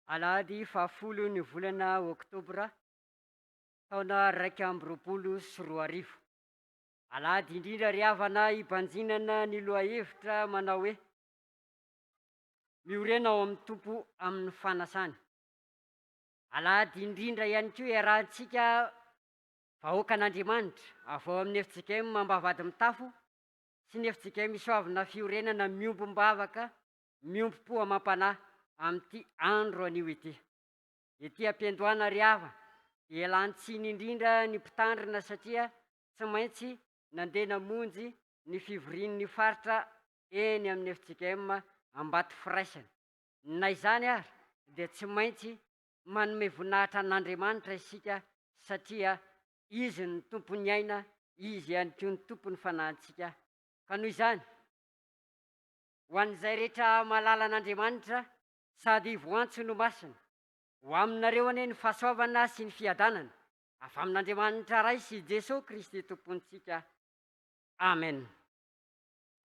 Alahady 10 ny volana Oktobra taona 2024. Alahady indrindra ry havana hibanjinana ny lohahevitra manao hoe miorena ao amin'ny tompo amin'ny fanasany. Alahady indrindra ihany koa iarahantsika vahoakan'Andriamanitra avy ao amin'ny FJKM Ambavahadimitafo sy ny FJKM Isoavina Fiorenana miombom-bavaka miompo-po amam-panahy amin'ity andro anio ity. Ity ampiandohana ry hava ialantsiny indrindra ny mpitandrina satria tsy maintsy nandeha namonjy ny fivorian'ny faritra eny amin'ny FJKM Ambato firaisana. Na izany ary dia tsy maintsy manome voninahitra an'Andriamanitra isika satria izy ny tompony aina, izy ihany koa ny tompony fanahintsika. Ka noho izany, ho an'izay rehetra malala an'Andriamanitra sady voantso no masina, ho aminareo anie ny fahasoavana sy ny fiadanana avy amin'Andriamanitra ray sy Jesosy Kristy tompontsika. Amen.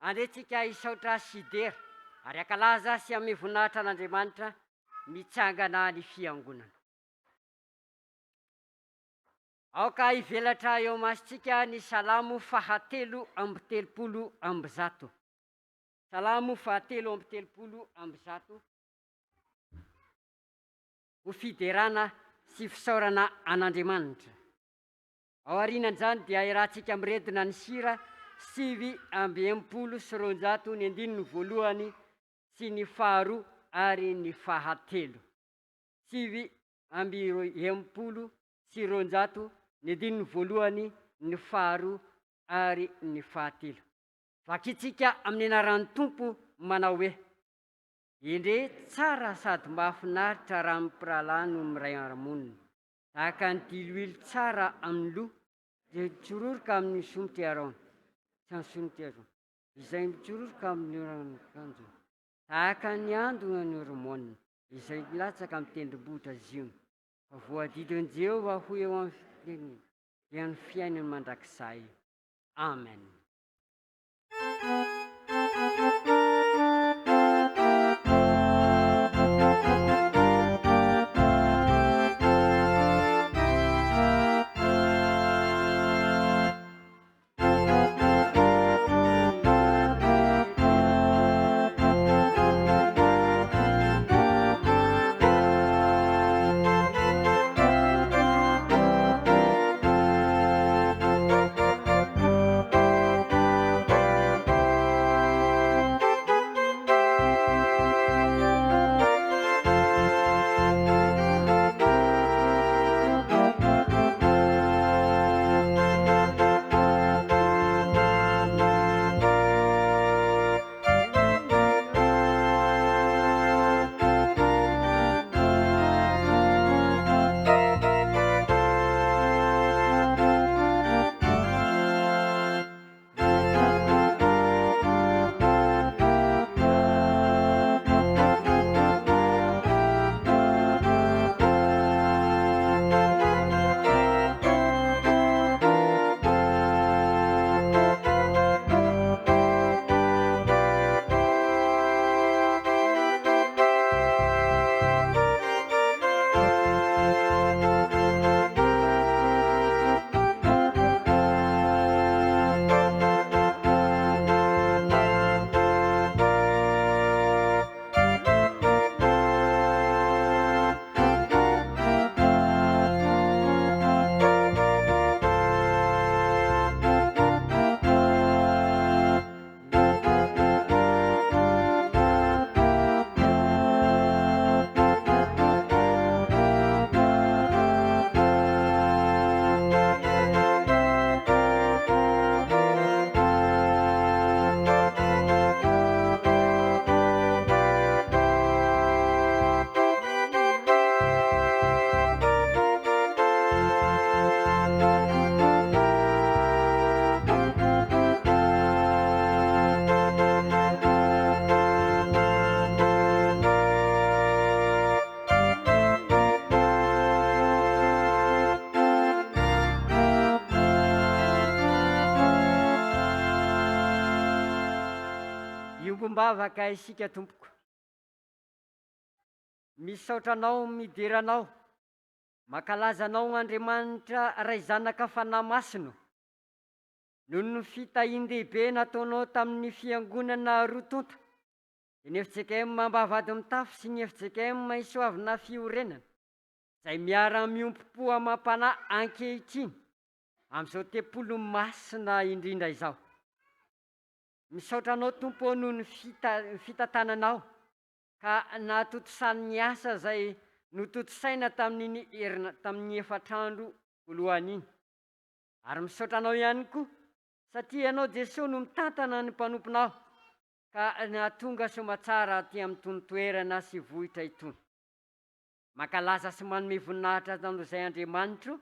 Andehantsika hisaotra sidera ary ankalaza sy amin'ny voninahitra an'Andriamanitra mitsangana ny fiangonana. Aoka hivelatra eo masitsika ny salamo 730. Salamo 730. Ho fiderana sy fisaorana an'Andriamanitra. Ao aorianan'izany dia iarahantsika miredina ny sira 820 ny 1 sy ny 2 ary ny 3. 820 sy 200 ny 1 ny 2 ary ny 3. Vakitsika amin'ny anaran'ny Tompo manao hoe: endre tsara sady mahafinaritra raha mimpirahalahy no miray ara-monina, tahaka ny diloilo tsara amin'ny loha dia mitsororoka amin'ny somotra Araona, tsy ny somotra Araona, izay mitsororoka amin'ny orana kanjo, tahaka ny ando ny hormone izay milatsaka amin'ny tendrombohitra ziona, fa voadidin'i Jehovah ho eo amin'ny fiteniny dia ny fiainany mandrakizay. Amen. Mivavaka isika tompoko. misaotranao mideranao, makalazanao Andriamanitra ray zanaka fanahy masina noho ny fitahian-dehibe nataonao tamin'ny fiangonana rotonta ny FJKM Ambavahadimitafo sy ny FJKM Isoavina Fiorenana izay miara-miompom-po amam-panahy ankehitriny amin'izao tempolo masina indrindra izao. Misaotranao Tompo noho ny fitantananao ka nahatotosan'ny asa izay nototosaina tamin'ny efatrandro voalohany iny. Ary misaotranao ihany koa satria ianao Jesosy no mitantana ny mpanomponao ka nahatonga soamatsara aty amin'itony toerana sy vohitra itony. Mankalaza sy manome voninahitra tamin'izay Andriamanitra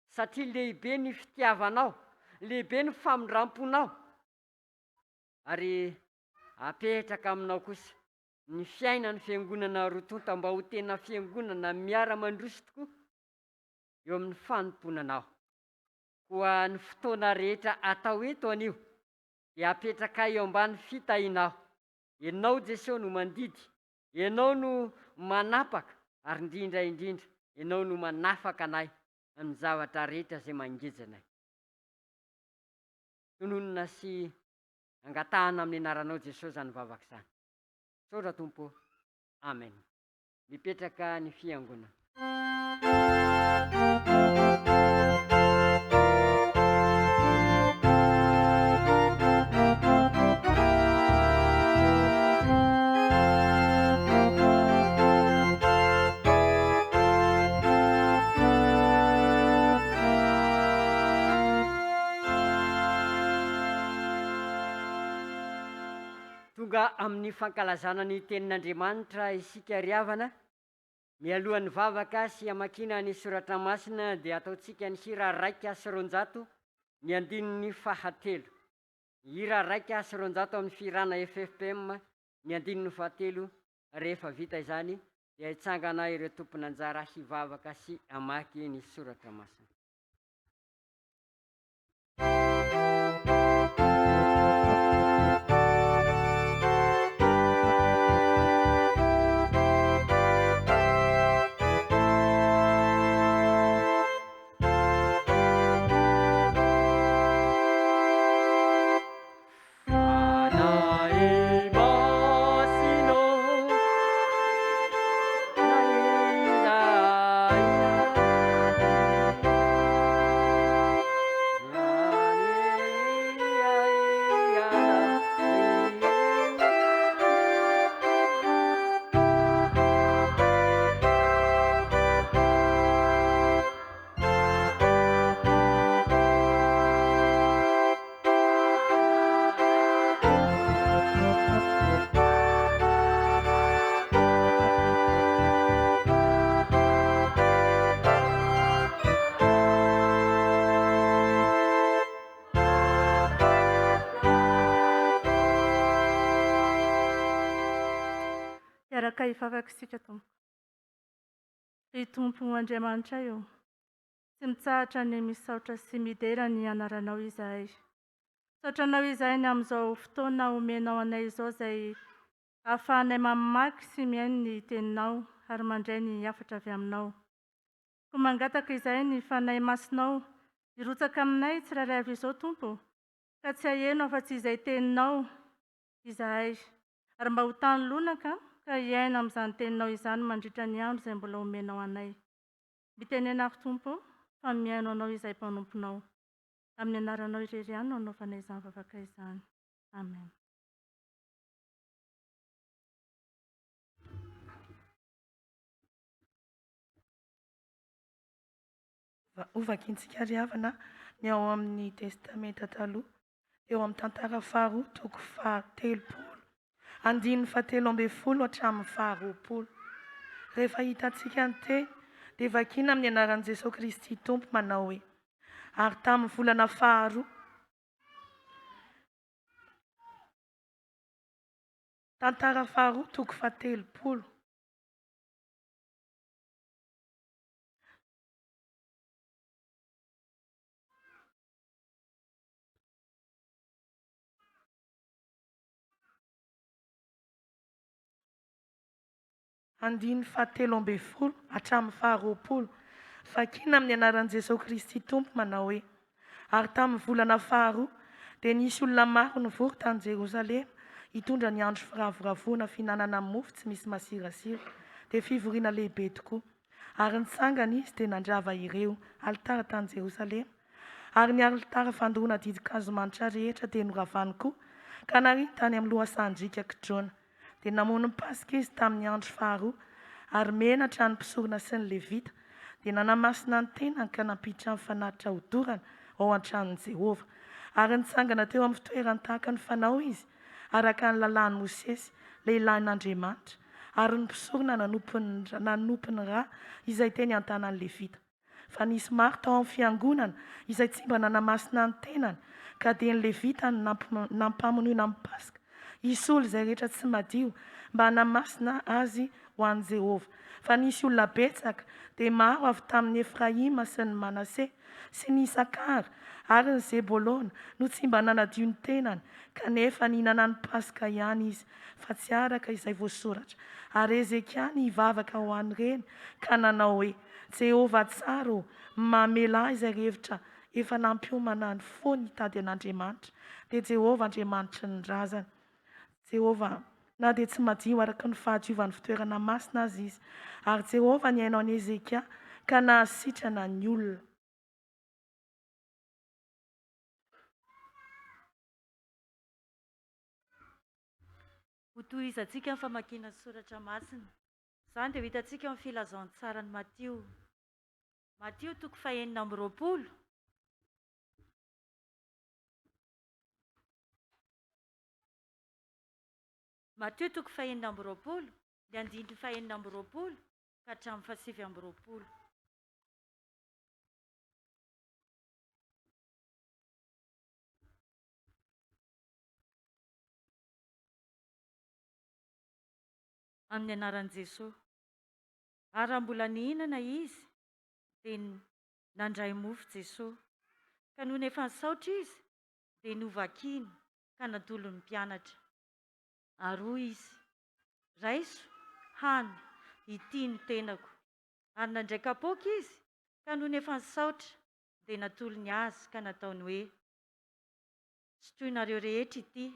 satria lehibe ny fitiavanao, lehibe ny famindramponao, ary apetraka aminao kosa ny fiainany fiangonana rotonta mba ho tena fiangonana miara-mandroso tokoa eo amin'ny fanomponanao. Koa ny fotoana rehetra atao eto anio dia apetraka eo ambany fitahinao. Ianao Jesosy no mandidy, ianao no manapaka, ary indrindra ianao no manafaka anay amin'ny zavatra rehetra izay mangejana. Tononona sy angatahana amin'ny anaranao Jesosy zany vavaka izany. Saotra Tompo, amen. Mipetraka ny fiangonana. Tonga amin'ny fankalazana ny tenin'Andriamanitra isika ry havana, mialohan'ny vavaka sy hamakina ny soratra masina dia ataontsika ny hira raika sy roanjato ny andininy fahatelo. Hira raika sy roanjato amin'ny firana FJKM ny andininy fahatelo. Rehefa vita izany dia hitsangana ireo tompon'anjara hivavaka sy hamaky ny soratra masina. Miaraka hivavaka isika Tompo. Ry Tompo Andriamanitra io, tsy mitsahatra ny misaotra sy midera ny anaranao izahay. Saotranao izahay ny amin'izao fotoana omenao anay izao izay ahafahanay mamaky sy miaino ny teninao ary mandray ny hafatra avy aminao. Ko mangataka izahay ny fanahy masinao hirotsaka aminay tsirairay avy izao Tompo, ka tsy haheno afa-tsy izay teninao izahay, ary mba ho tany lonaka ka hiaina amin'izany teninao izany mandritra ny andro izay mbola omenao anay. Mitenenako Tompo fa miaino anao izay mpanomponao. Amin'ny anaranao irery ihany no anaovanay izany vavaka izany. Amen. Ovakintsika ry havana ny ao amin'ny testamenta taloha, eo amin'ny tantara faharoa toko fahatelopolo, andininy fahatelo ambin'ny folo hatramin'ny faharoapolo. Rehefa hitantsika ny teny dia vakiana amin'ny anaran'i Jesosy Kristy Tompo manao hoe: ary tamin'ny volana faharoa, tantara faharoa toko fahatelopolo. andiny fahatelo amby folo hatramin'ny faharoapolo. Vakina amin'ny anaran'i Jesosy Kristy Tompo manao hoe: ary tamin'ny volana faharoa dia nisy olona maro nivory tany Jerosalema hitondra ny andro firavoravona fihinanana mofo tsy misy masirasiro dia fivoriana lehibe tokoa. Ary nitsangana izy dia nandrava ireo alitara tany Jerosalema. Ary ny alitara fandohana didin-kazomanitra rehetra dia noravany koa ka nariany tany amin'ny lohasandrika Jona. Dia namono ny Pasika izy tamin'ny andro faharoa ary menatra ny mpisorona sy ny Levita dia nanamasina ny tenany ka nampiditra amin'ny fanatitra hodorana ao an-tranon'i Jehovah. Ary nitsangana teo amin'ny fitoerany tahaka ny fanao izy araka ny lalàn'i Mosesy lehilahin'Andriamanitra, ary ny mpisorona nanompo ny rà izay teny an-tanan'ny Levita. Fa nisy maro tao amin'ny fiangonana izay tsy mba nanamasina ny tenany ka dia ny Levita no nampamonoina amin'ny Pasika isolo izay rehetra tsy madio mba hanamasina azy ho an'i Jehovah. Fa nisy olona betsaka dia maro avy tamin'ny Efraima sy ny Manase sy ny Isakara ary ny Zebolona no tsy mba nanadio ny tenany kanefa nihinana ny Pasika ihany izy, fa tsy araka izay voasoratra. Ary Ezekia nivavaka ho an'ireny ka nanao hoe: Jehovah tsara ô, mamela izay revitra efa nampiomana ny foana hitady an'Andriamanitra, dia Jehovah Andriamanitra ny razana. Jehovah na dia tsy madio araka ny fahadiovan'ny fitoerana masina azy izy, ary Jehovah ny hainao an'i Ezekia ka nahasitrana ny olona. Ho tohizantsika ny famakiana ny soratra masina. Izany dia ho hitantsika amin'ny filazan'ny tsara ny Matio. Matio toko fahaenina amby roapolo. Matio toko fahaenina amby roapolo, dia andininy fahaenina amby roapolo ka hatramin'ny fahasivy amby roapolo. Amin'ny anaran'i Jesosy. Ary raha mbola nihinana izy dia nandray mofo Jesosy, ka noho ny efa nisaotra izy dia novakiana ka natolo ny mpianatra. Ary hoy izy: raiso, hany, ity no tenako. Ary nandray kapoaka izy ka noho ny efa nisaotra dia natolo ny azy ka nataony hoe: sotroinareo rehetra ity,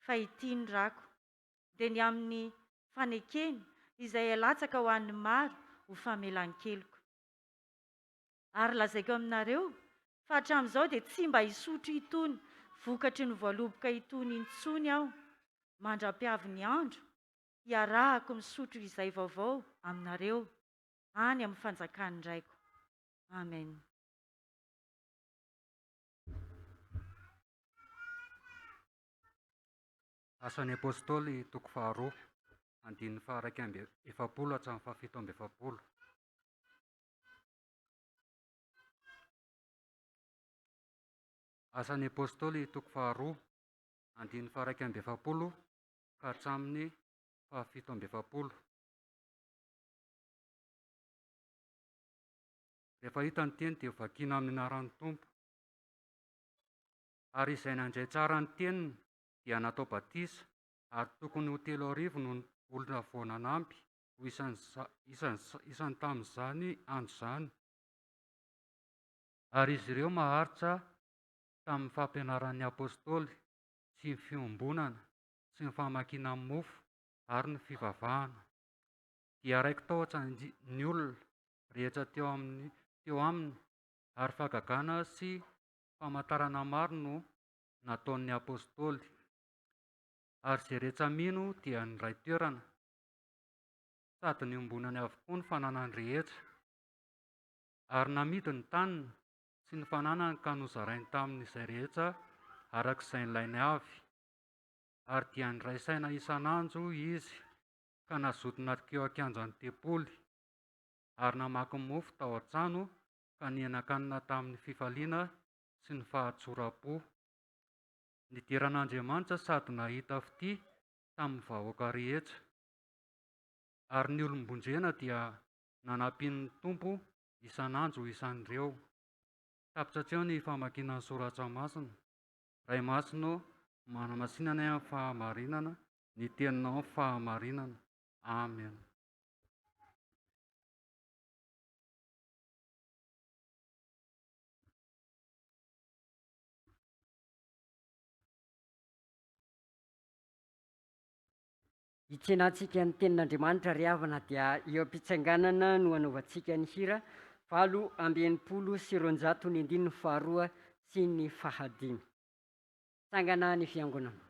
fa ity ny rako. Dia ny amin'ny fanekeny izay alatsaka ho an'ny maro ho famelan-keloko. Ary lazaiko aminareo fa hatramin'izao dia tsy mba hisotro itony vokatry ny voaloboka itony intsony aho mandra-piavy ny andro hiarahako misotro izay vaovao aminareo any amin'ny fanjakany raiko. Amen. Asan'ny apôstôly toko faharoa, andininy faha-raika amby efapolo hatramin'ny fahafito amby efapolo. Asan'ny apôstôly toko faharoa, andininy faha-raika amby efapolo ka hatramin'ny fahafito amby efapolo. Rehefa hita ny teny dia vakiana amin'ny anaran'ny Tompo. Ary izay nandray tsara ny teniny dia natao batisa, ary tokony ho 3 arivo no olona vao nanampy ho isany tamin'izany andro izany. Ary izy ireo maharitra tamin'ny fampianaran'ny apôstôly sy ny fiombonana sy ny famakiana ny mofo ary ny fivavahana. Dia raiky tahotra ny olona rehetra teo aminy, ary fahagagana sy famantarana maro no nataon'ny apôstôly. Ary izay rehetra mino dia ny ray toerana, sady ny ombonany avokoa ny fananany rehetra. Ary namidy ny tanina sy ny fananany ka nozarainy tamin'izay rehetra arak'izay nilainy avy. Ary dia niraisaina isan'andro izy ka nazotona teo an-kianjan'ny tempoly, ary namaky mofo tao an-trano ka nihinan-kanina tamin'ny fifaliana sy ny fahatsoram-po. Nidiran'Andriamanitra sady nahita fity tamin'ny vahoaka rehetra. Ary ny olombondrena dia nanampian'ny Tompo isan'andro isan'ireo. Tapitra hatreo ny famakiana ny soratra masina. Ray masina manamasinana amin'ny fahamarinana, ny teninao amin'ny fahamarinana. Amen. hitsenantsika ny tenin'Andriamanitra ry havana dia eo am-pitsanganana no anaovantsika ny hira 8:92 sy ny 5. Tsangana ny fiangonana.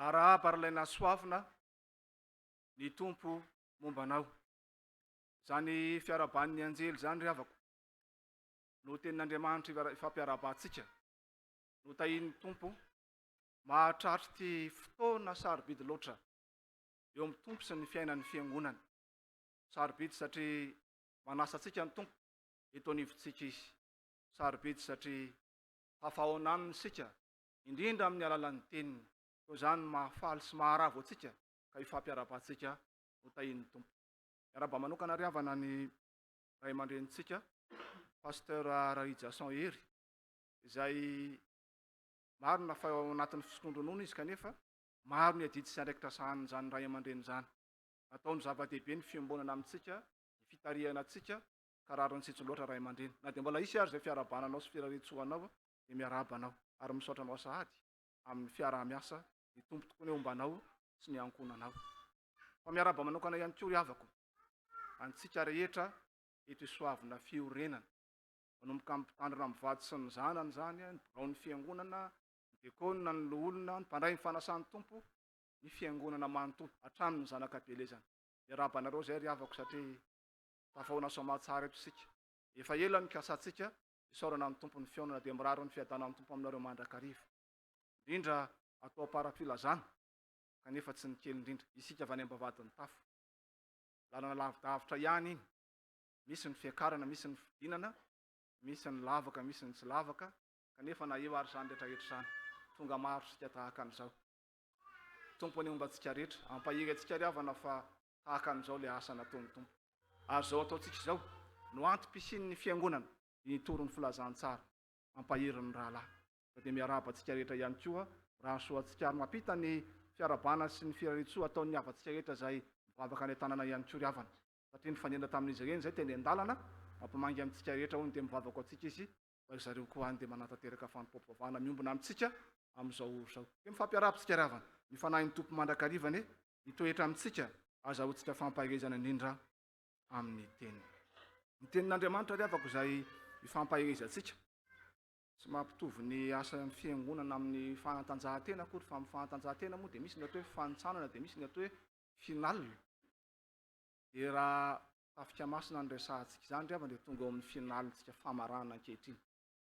Araha parlaina soavina ny tompo mombanao. Zany fiaraban'ny anjely zany ry havako. No tenin'Andriamanitra ifampiarabantsika. No tahin'ny tompo mahatratra ty fotoana sarobidy loatra eo amin'ny tompo sy ny fiainan'ny fiangonana. Sarobidy satria manasantsika ny tompo eto anivontsika izy. Sarobidy satria hafahoananiny sika indrindra amin'ny alalan'ny teniny. Toy zany mahafaly sy maharavo atsika ka ifampiarabantsika no tahin'ny tompo. Miaraba manokana ry havana ny ray aman-drenitsika pasteur Rahijason Hery izay maro na fa ao anatin'ny fisondronoana izy kanefa maro ny adidy sy andraikitra sahany zany ray aman-dreny zany. Nataony zava-dehibe ny fiambonana amintsika, ny fitariana atsika kararany sitsy loatra ray aman-dreny. Na dia mbola isy ary zay fiarabananao sy firaretsoanao dia miaraba anao ary misaotra anao sahady amin'ny fiarah-miasa ny tompo tokoa ny ombanao sy ny ankonanao. Fa miaraba manokana ihany koa ry havako antsika rehetra eto Isoavina Fiorenana. Manomboka amin'ny mpitandrina amin'ny vady sy ny zanany zany, ny biraon'ny fiangonana, ny diakônina, ny loholona, ny mpandray ny fanasan'ny tompo, ny fiangonana manontolo hatramin'ny zanakabelezana. Miaraba anareo zay ry havako satria tafahoana soamatsara eto isika. Efa ela ny kasantsika isaorana amin'ny tompo ny fiaonana dia miraro ny fiadana amin'ny tompo aminareo mandrakariva. Indrindra atao para-pilazana kanefa tsy ny kely indrindra. Isika avy any Ambavahadimitafo. Lalana lavidavitra ihany iny. Misy ny fiakarana, misy ny fidinana, misy ny lavaka, misy ny tsy lavaka, kanefa na eo ary zany rehetrarehetra zany. Tonga maro sika tahaka an'izao. Tompo ny ombantsika rehetra, ampahiry antsika ry havana fa tahaka an'izao le asa nataon'ny tompo. Ary zao ataontsika izao no antom-pisin'ny fiangonana ny toron'ny filazantsara ampahiry ny rahalahy. Dia miaraba antsika rehetra ihany koa raha soantsika ary mampita ny fiarabana sy ny firaretsoa ataon'ny havantsika rehetra izay mivavaka any tanàna ihany koa ry havana. Satria ny fanendra tamin'izy ireny izay teny an-dalana mampimangy amintsika rehetra hono dia mivavaka antsika izy fa zareo koa any dia manatanteraka fanampivavahana miombona amintsika amin'izao oro izao. Dia mifampiarapitsika ry havana. Mifanahin'ny tompo mandrakarivany hitoetra amintsika azahoantsika fampahirezana indrindra amin'ny teniny. Ny tenin'Andriamanitra ry havako izay ifampahirezantsika. Tsy mampitovy ny asan'ny fiangonana amin'ny fanatanjahantena akory fa amin'ny fanatanjahantena moa dia misy ny atao hoe fanintsanana dia misy ny atao hoe final. Dia raha Tafika Masina ny resahantsika izany ry havana dia tonga ao amin'ny finalintsika Famaranana ankehitriny.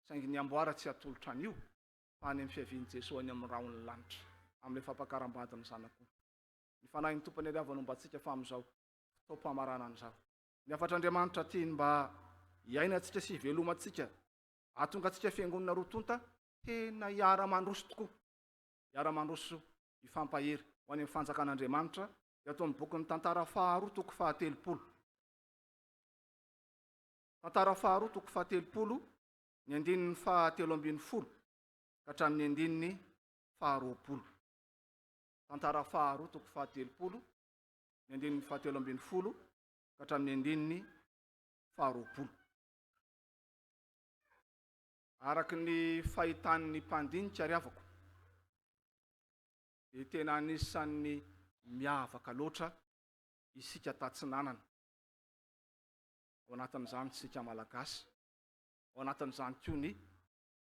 Saingy ny amboara tsy atolotra an'io fa any amin'ny fiavian'i Jesosy any amin'ny rahon'ny lanitra, amin'ilay fampakaram-bady ny zanak'o. ny fanahy ny tompony ariavana mba antsika fa amin'izao fotoam-pamaranana zao. Ny afatr'Andriamanitra tiany mba hiaina antsika sy veloma antsika, ahatonga antsika fiangonana rotonta tena hiara-mandroso tokoa, hiara-mandroso hifampahery ho any amin'ny fanjakan'Andriamanitra. Dia atao amin'ny bokin'ny tantara faharoa toko fahatelopolo. Tantara faharoa toko fahatelopolo, ny andininy fahatelo ambin'ny folo ka hatramin'ny andininy faharoapolo. Tantara faharoa toko fahatelopolo, ny andininy fahatelo ambin'ny folo ka hatramin'ny andininy faharoapolo. Araky ny fahitan'ny mpandinika ariavako, dia tena anisan'ny miavaka loatra isika tatsinanana ao anatin'izany sika malagasy, ao anatin'izany koa ny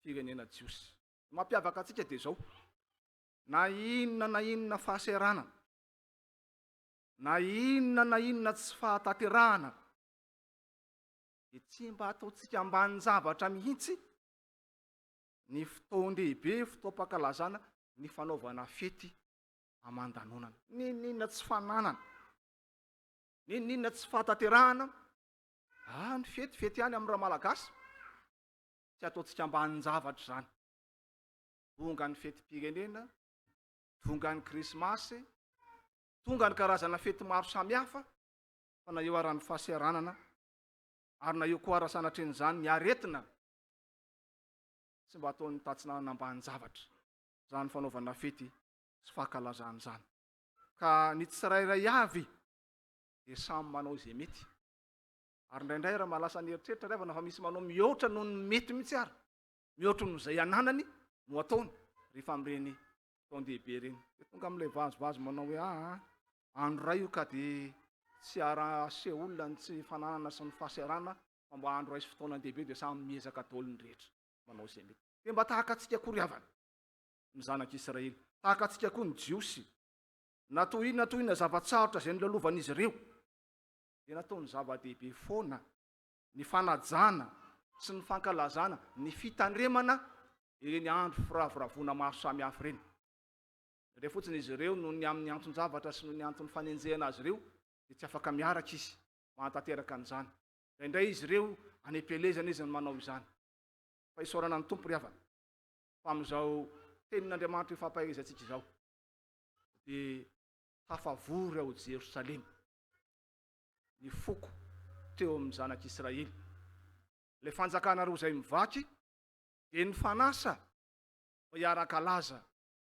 firenena jiosy. Mampiavaka antsika dia zao: na inona fahasairana, na inona tsy fahatanterahana, dia tsy mba ataontsika ambany zavatra mihitsy ny fotoan-dehibe, fotoam-pankalazana, ny fanaovana fety aman-danonana. Ninona tsy fananana, ninona tsy fahatanterahana, ny fety ihany amin'ny raha malagasy, tsy ataontsika ambany zavatra zany. Tonga ny fetim-pirenena, tonga ny krismasy, tonga ny karazana fety maro samihafa, fa na eo ara-ny fahasaranana, ary na eo koa ara-sanatren'izany ny aretina, tsy mba ataon'ny tatsinanana ambany zavatra zany fanaovana fety sy fahakalazana zany. Ka ny tsirairay avy dia samy manao izay mety, ary indraindray raha malasa ny eritreritra riavana fa misy manao mihoatra noho ny mety mihitsy ary, mihoatra noho izay ananany no ataony rehefa amin'ireny taon-dehibe ireny. Dia tonga amin'ilay vazovazo manao hoe andro ray io ka dia tsy ara-ase olona ny tsy fananana sy ny fahasairana, fa mba andro ray sy fotoanan-dehibe dia samy miezaka daholo ny rehetra manao izay mety. Dia mba tahaka antsika koa riavana ny zanak'Israely, tahaka antsika koa ny jiosy, na toy inona zavatsarotra izay nolalovan'izy ireo, dia nataony zava-dehibe foana ny fanajana sy ny fankalazana ny fitandremana ireny andro firavoravoana maro samihafa ireny. Dia fotsiny izy ireo noho ny amin'ny anton-javatra sy noho ny antony fanenjehana azy ireo, dia tsy afaka miaraka izy manatanteraka an'izany. Indray izy ireo any am-pielezana izy no manao izany. Fa isaorana ny tompo riavana, fa amin'izao tenin'Andriamanitra ifampahaizantsika izao, dia tafavory ao Jerosalema ny foko teo amin'ny zanak'Israely. Ilay fanjakana roa izay mivaky dia ny fanasa ho hiara-kalaza,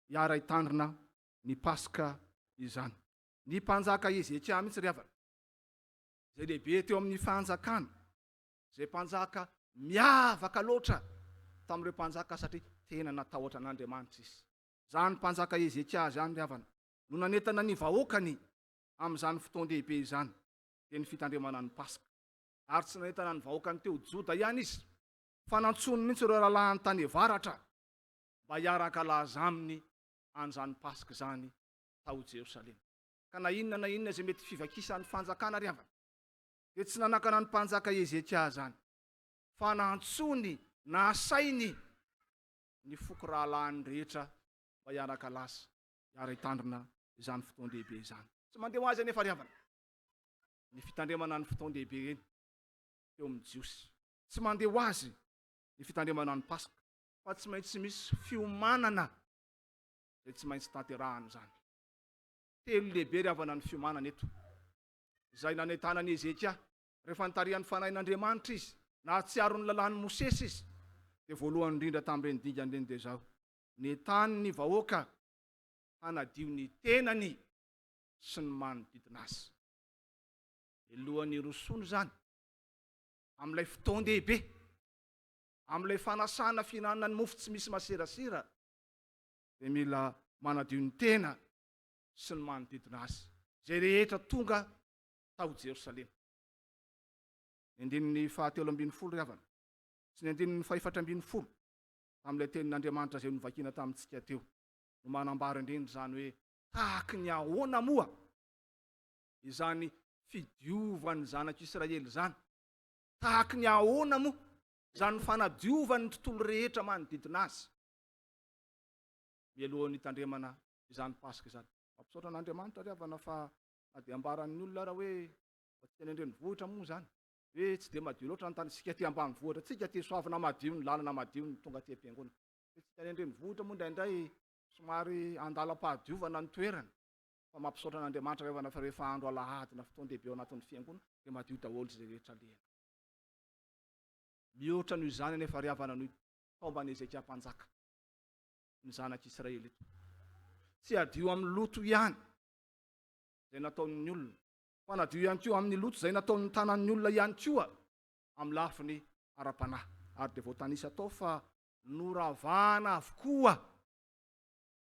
hiara-hitandrina ny Paska izany. Ny mpanjaka Ezekia mihitsy riavana, izay lehibe teo amin'ny fanjakana, izay mpanjaka miavaka loatra tamin'ireo mpanjaka satria tena natahotra an'Andriamanitra izy. Zany mpanjaka Ezekia zany riavana no nanentana ny vahoakany amin'izany fotoan-dehibe izany, dia ny fitandremana ny Paska. Ary tsy nanentana ny vahoakany teo Joda ihany izy, fa nantsony mihitsy ireo rahalahy tany avaratra mba hiara-kalaza aminy an'izany Paska zany tao Jerosalema. Ka na inona izay mety fivakisan'ny fanjakana riavana, dia tsy nanakana ny mpanjaka Ezekia zany, fa nantsony, nasainy ny foko rahalahiny rehetra mba hiara-kalaza, hiara-hitandrina izany fotoan-dehibe izany. Tsy mandeha ho azy anefa riavana ny fitandremana ny fotoan-dehibe ireny teo amin'ny jiosy. Tsy mandeha ho azy ny fitandremana ny Paska, fa tsy maintsy misy fiomanana izay tsy maintsy tanterahana zany. Telo lehibe riavana ny fiomanana eto, izay nanentana ny Ezekia rehefa nitarihan'ny fanahin'Andriamanitra izy, na tsy aro ny lalàn'ny Mosesy izy. Dia voalohany indrindra tamin'ireny dingany ireny dia zao: nentany ny vahoaka hanadio ny tenany sy ny manodidina azy. Alohan'ny rosoany zany amin'ilay fotoan-dehibe, amin'ilay fanasana fihinanana ny mofo tsy misy maserasera, dia mila manadio ny tena sy ny manodidina azy, izay rehetra tonga tao Jerosalema. Ny andininy fahatelo ambin'ny folo riavana sy ny andininy fahefatra ambin'ny folo amin'ilay tenin'Andriamanitra izay novakina tamintsika teo, no manambara indrindra zany hoe tahaky ny ahoana moa izany fidiovan'ny zanak'Israely zany, tahaky ny ahoana moa izany fanadiovan'ny tontolo rehetra manodidina azy mialohan'ny tandremana izany Paska izany. mampisaotra an'Andriamanitra ry havana fa na dia ambaran'ny olona raha hoe tsy teny andrenivohitra moa zany hoe tsy dia madio loatra ny tany sika ty ambanivohitra tsika ty soavina madio ny lalana madio ny tonga ty am-piangonana tsy teny andrenivohitra moa indraindray somary andalam-pahadiovana ny toerana fa mampisaotra an'Andriamanitra ry havana fa rehefa andro alahady na fotoan-dehibe ao anatin'ny fiangonana dia madio daholo zay rehetra lena. Mihoatra noho izany anefa ry havana noho taomban'i Ezekia mpanjaka ny zanak'Israely eto. Tsy adio amin'ny loto ihany zay nataon'ny olona, fa nadio ihany koa amin'ny loto zay nataon'ny tanan'ny olona ihany koa amin'ny lafiny ara-panahy. Ary dia voatanisa tao fa noravahana avokoa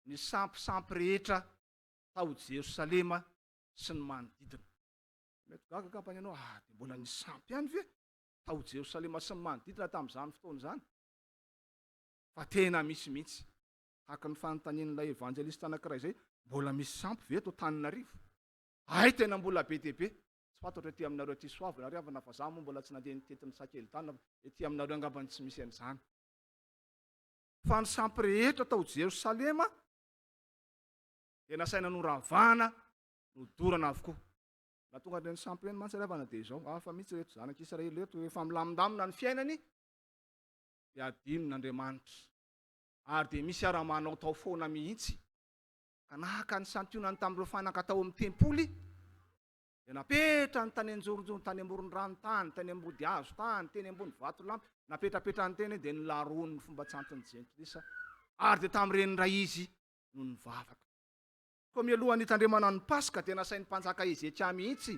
ny sampisampy rehetra tao Jerosalema sy ny manodidina. Mety gaga kampany ianao, dia mbola ny sampy ihany ve tao Jerosalema sy ny manodidina tamin'izany fotoana izany? Fa tena misy mihitsy. Haka ny fanontanian'ilay evangelista anankiray izay, mbola misy sampy ve eto Antananarivo? Ay, tena mbola be dia be. Tsy fantatra ety aminareo ety Soavina ry havana fa izaho moa mbola tsy nandeha nitetin'ny Sakely-tany, ety aminareo angambany tsy misy an'izany. Fa ny sampy rehetra tao Jerosalema dia nasaina noravahana, nodorana avokoa. Na tonga ny sampy eny mantsy ry havana dia izao, hafa mihitsy reto zanak'Israely reto rehefa milamindamina ny fiainany dia adinon'Andriamanitra. Ary dia misy ara-manao tao foana mihitsy. Ka nahaka ny santionany tamin'ireo fanaka tao amin'ny tempoly dia napetra ny tany anjoronjorony, tany amboron'ny rano-tany, tany ambody hazo tany, teny ambony vato lampy, napetrapetrany teny dia nilarony ny fomba tsantin'ny Jentilisa. Ary dia tamin'ireny ray izy no nivavaka. Koa mialohan'ny hitandremana ny Paska dia nasain'ny mpanjaka Ezekia mihitsy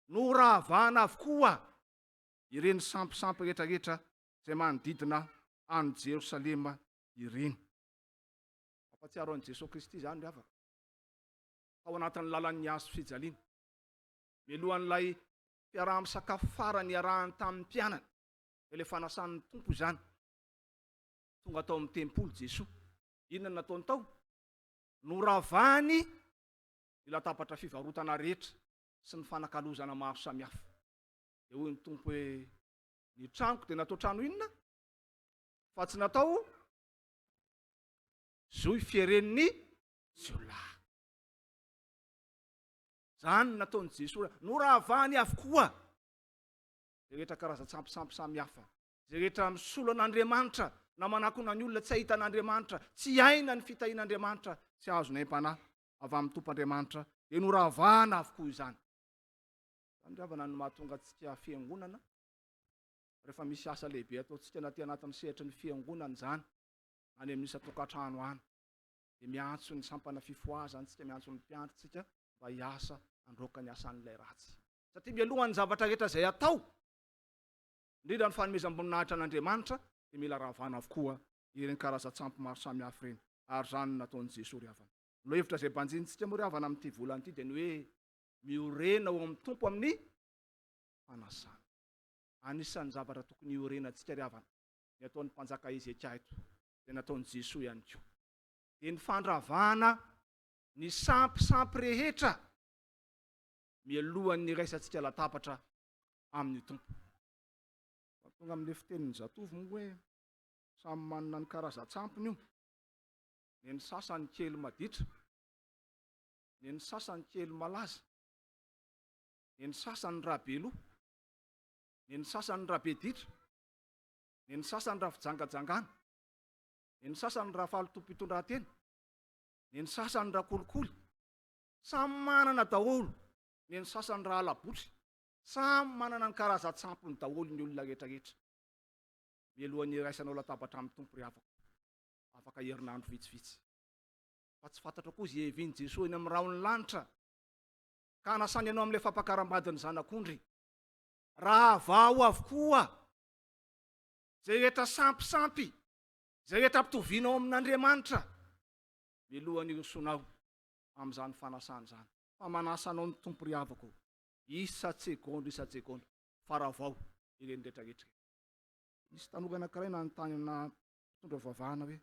noravahana avokoa ireny sampisampy rehetrarehetra izay manodidina any Jerosalema ireny. Ampatsiaro an'i Jesosy Kristy izany ry havana. Tao anatin'ny lalan'ny hazo fijaliana. Mialohan'ilay fiaraha-misakafo farany iarahany tamin'ny mpianany, ilay fanasan'ny tompo izany. Tonga tao amin'ny tempoly Jesosy. Inona no nataony tao? Noravahany ny latabatra fivarotana rehetra sy ny fanakalozana maro samihafa. Dia hoy ny tompo hoe ny tranoko dia natao trano inona? Fa tsy natao zohy fieren'ny jiolahy. Zany nataon'i Jesosy, noravahany avokoa zay rehetra karazan-tsampisampy samihafa, zay rehetra misolo an'Andriamanitra na manakona ny olona tsy ahita an'Andriamanitra, tsy aina ny fitahian'Andriamanitra, tsy azony aim-panahy avy amin'ny tompon'Andriamanitra, dia noravahana avokoa izany. Izany ry havana no mahatonga antsika fiangonana, rehefa misy asa lehibe ataontsika na ty anatin'ny sehatra ny fiangonana izany, any amin'ny isa-tokantrano any, dia miantso ny sampana fifoazantsika, miantso ny mpiantritsika mba hiasa androaka ny asan'ilay ratsy. Satria mialohan'ny zavatra rehetra izay atao, indrindra ny fanomezam-boninahitra an'Andriamanitra, dia mila ravahana avokoa ireny karazan-tsampy maro samihafa ireny. Ary izany nataon'i Jesosy ry havana. No hevitra izay banjintsika moa ry havana amin'ity volana ity dia ny hoe miorena ao amin'ny tompo amin'ny fanasana. Anisan'ny zavatra tokony iorenantsika ry havana, ny ataon'ny mpanjaka Ezekia eto, dia nataon'i Jesosy ihany koa. Dia ny fandravahana ny sampisampy rehetra mialohan'ny iraisantsika latabatra amin'ny tompo. Tonga amin'ilay fitenin'ny zatovo moa hoe samy manana ny karazan-tsampiny io. Ny sasany kely maditra, ny sasany kely malaza, ny sasany rabeloha, ny sasany rabeditra, ny sasany rafijangajangana, ny sasany rafalitompitondran-tena, ny sasany rakolikoly. Samy manana daholo, ny sasany rahalabotry, samy manana ny karazan-tsampiny daholo ny olona rehetrarehetra. Mialohan'ny iraisanao latabatra amin'ny tompo ry havako, afaka herinandro vitsivitsy. Fa tsy fantatra koa izay hevian'i Jesosy eny amin'ny rahony lanitra, ka anasany ianao amin'ilay fampakaram-badiny zanak'ondry. Ravao avokoa zay rehetra sampisampy, zay rehetra ampitovianao amin'Andriamanitra, mialohan'ny irosonao amin'izany fanasana izany. Fa manasanao ny tompo ry havako, isa-tsegonda, fa ravao ireny rehetrarehetra. Nisy tanora anankiray nanontany amina mpitondra vavahana hoe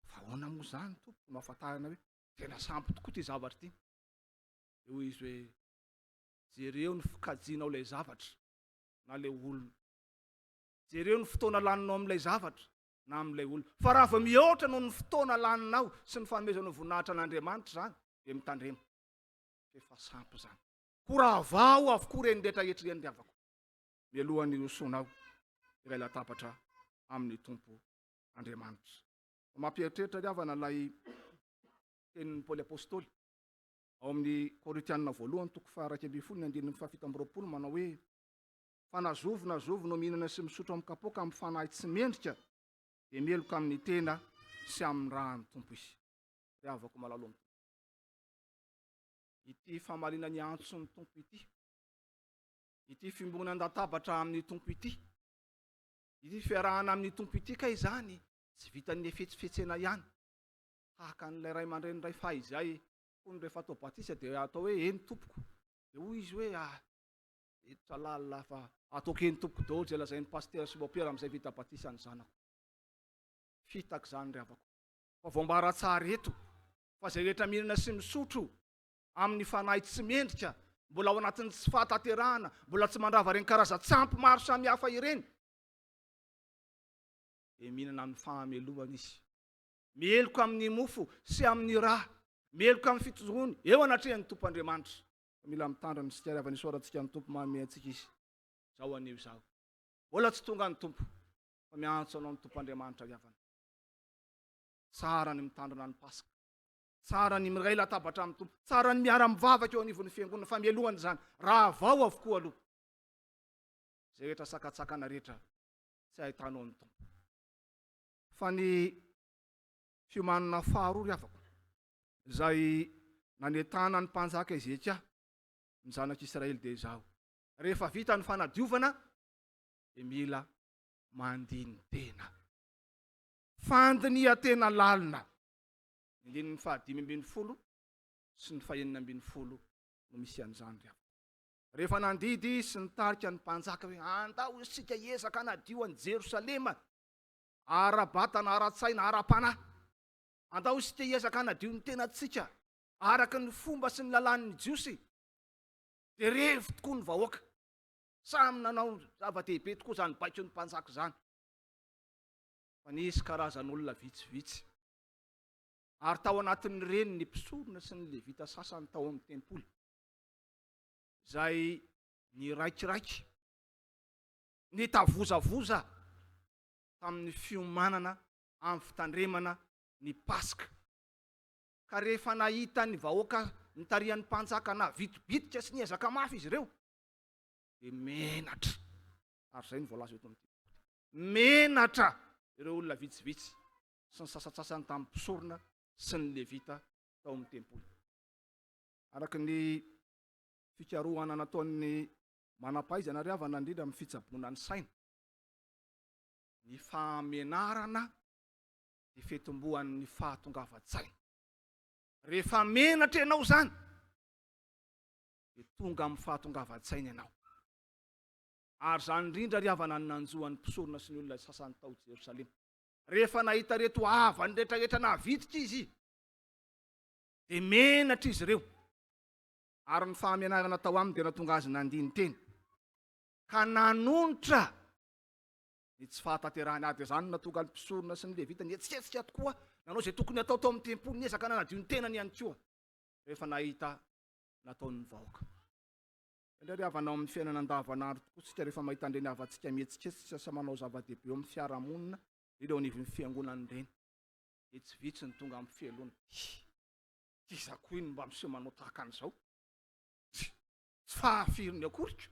fa ahoana moa izany tompo, no ahafantarana hoe tena sampy tokoa ty zavatra ty. Dia hoy izy hoe jereo ny fikajianao ilay zavatra na ilay olona, jereo ny fotoana laninao amin'ilay zavatra na amin'ilay olona. Fa raha vao mihoatra noho ny fotoana laninao sy ny fanomezanao voninahitra an'Andriamanitra izany dia mitandrema. fefasampy zany. Koravao avokoa reny rehetra rehetra reny diavako. Mialohan'ny osonao iray latabatra amin'ny Tompo Andriamanitra. Mampieritreritra diavana lay tenin'ny Paoly apôstôly ao amin'ny Korintianina voalohany toko 2:7 manao hoe fa nazovo no mihinana sy misotro amin'ny kapoaka amin'ny fanahy tsy mendrika dia meloka amin'ny tena sy amin'ny rahan'ny Tompo izy. Diavako malalo amin'ny Tompo. Ity famarina ny antson'ny Tompo ity fimbonana latabatra amin'ny Tompo ity fiarahana amin'ny Tompo ity kay zany tsy vitan'ny efetsifetsena ihany. Tahaka n'ilay ray aman-dreny ray fahizay fony rehefa atao batisa dia atao hoe eny tompoko. Dia hoy izy hoe editra lalina fa ataoko eny tompoko daholo zay lazain'ny pasteur sy mopera amin'izay vita batisa ny zanako. Fitaka zany riavako. Fa voambara tsara eto fa zay rehetra mihinana sy misotro amin'ny fanahy tsy mendrika, mbola ao anatin'ny tsy fahatanterahana, mbola tsy mandrava reny karazan-tsampy maro samihafa ireny, dia mihinana amin'ny fahamelohana izy. Meloka amin'ny mofo sy amin'ny raha, meloka amin'ny fitozony eo anatrehan'ny Tompo Andriamanitra. Mila mitandrina isika rehefa nisoratsika ny Tompo manome antsika izy. Zao anio zao. Mbola tsy tonga ny Tompo fa miantso anao ny Tompo Andriamanitra riavana. Tsara ny mitandrina ny Pasika. Tsara ny miray latabatra amin'ny Tompo. Tsara ny miara-mivavaka eo anivon'ny fiangonana fa mialohany zany. Raha vao avokoa aloha. Zay rehetra sakatsakana rehetra tsy ahitanao ny Tompo. Fa ny fiomanana faharoa riavako zay nanetana ny mpanjaka Ezekia ny zanak'Israely dia izao. Rehefa vita ny fanadiovana dia mila mandiny tena. Fandiniha tena lalina. Ny 5:20 sy ny 6:20 no misy an'izany riavako. Rehefa nandidy sy nitarika ny mpanjaka hoe andao isika hiezaka hanadio an'i Jerosalema, ara-batana, ara-tsaina, ara-panahy. Andao isika hiezaka hanadio ny tenatsika araka ny fomba sy ny lalàn'ny jiosy. Dia revo tokoa ny vahoaka. Samy nanao zava-dehibe tokoa zany baiko ny mpanjaka zany. Fa nisy karazan'olona vitsivitsy. Ary tao anatin'ny reny ny mpisorona sy ny levita sasany tao amin'ny tempoly. Zay ny raikiraiky, ny tavozavoza tamin'ny fiomanana amin'ny fitandremana ny Pasika. Ka rehefa nahita ny vahoaka ny tarihan'ny mpanjaka na vitobitika sy niezaka mafy izy ireo, dia menatra. Ary zay ny voalaza eto amin'ny menatra ireo olona vitsivitsy sy ny sasatsasany tamin'ny mpisorona sy ny levita tao amin'ny tempoly. Araka ny fikarohana nataon'ny manam-pahaizana riavana indrindra amin'ny fitsaboana ny saina, ny famenarana dia fetombohan'ny fahatongavan-tsaina. Rehefa menatra ianao zany dia tonga amin'ny fahatongavan-tsaina ianao. Ary zany indrindra riavana ny nanjohan'ny mpisorona sy ny olona sasany tao Jerosalema. Rehefa nahita reto avany rehetrarehetra navitika izy dia menatra izy ireo. Ary ny fahamenarana tao aminy dia natonga azy nandiny teny ka nanonitra ny tsy fahatanterahana ady. Zany natonga ny mpisorona sy ny levita nihetsiketsika tokoa, nanao zay tokony atao tao amin'ny tempoly, niezaka nanadio ny tenany ihany koa rehefa nahita nataon'ny vahoaka. Indray riavana ao amin'ny fiainana andavanandro tokoa tsika rehefa mahita an'ireny havantsika mihetsiketsika sy manao zava-dehibe eo amin'ny fiarahamonina, ireo anivon'ny fiangonana ireny, dia tsy vitsy ny tonga amin'ny fialona. Ty zako iny mba miseho manao tahaka an'izao, tsy fahafiriny akoriko.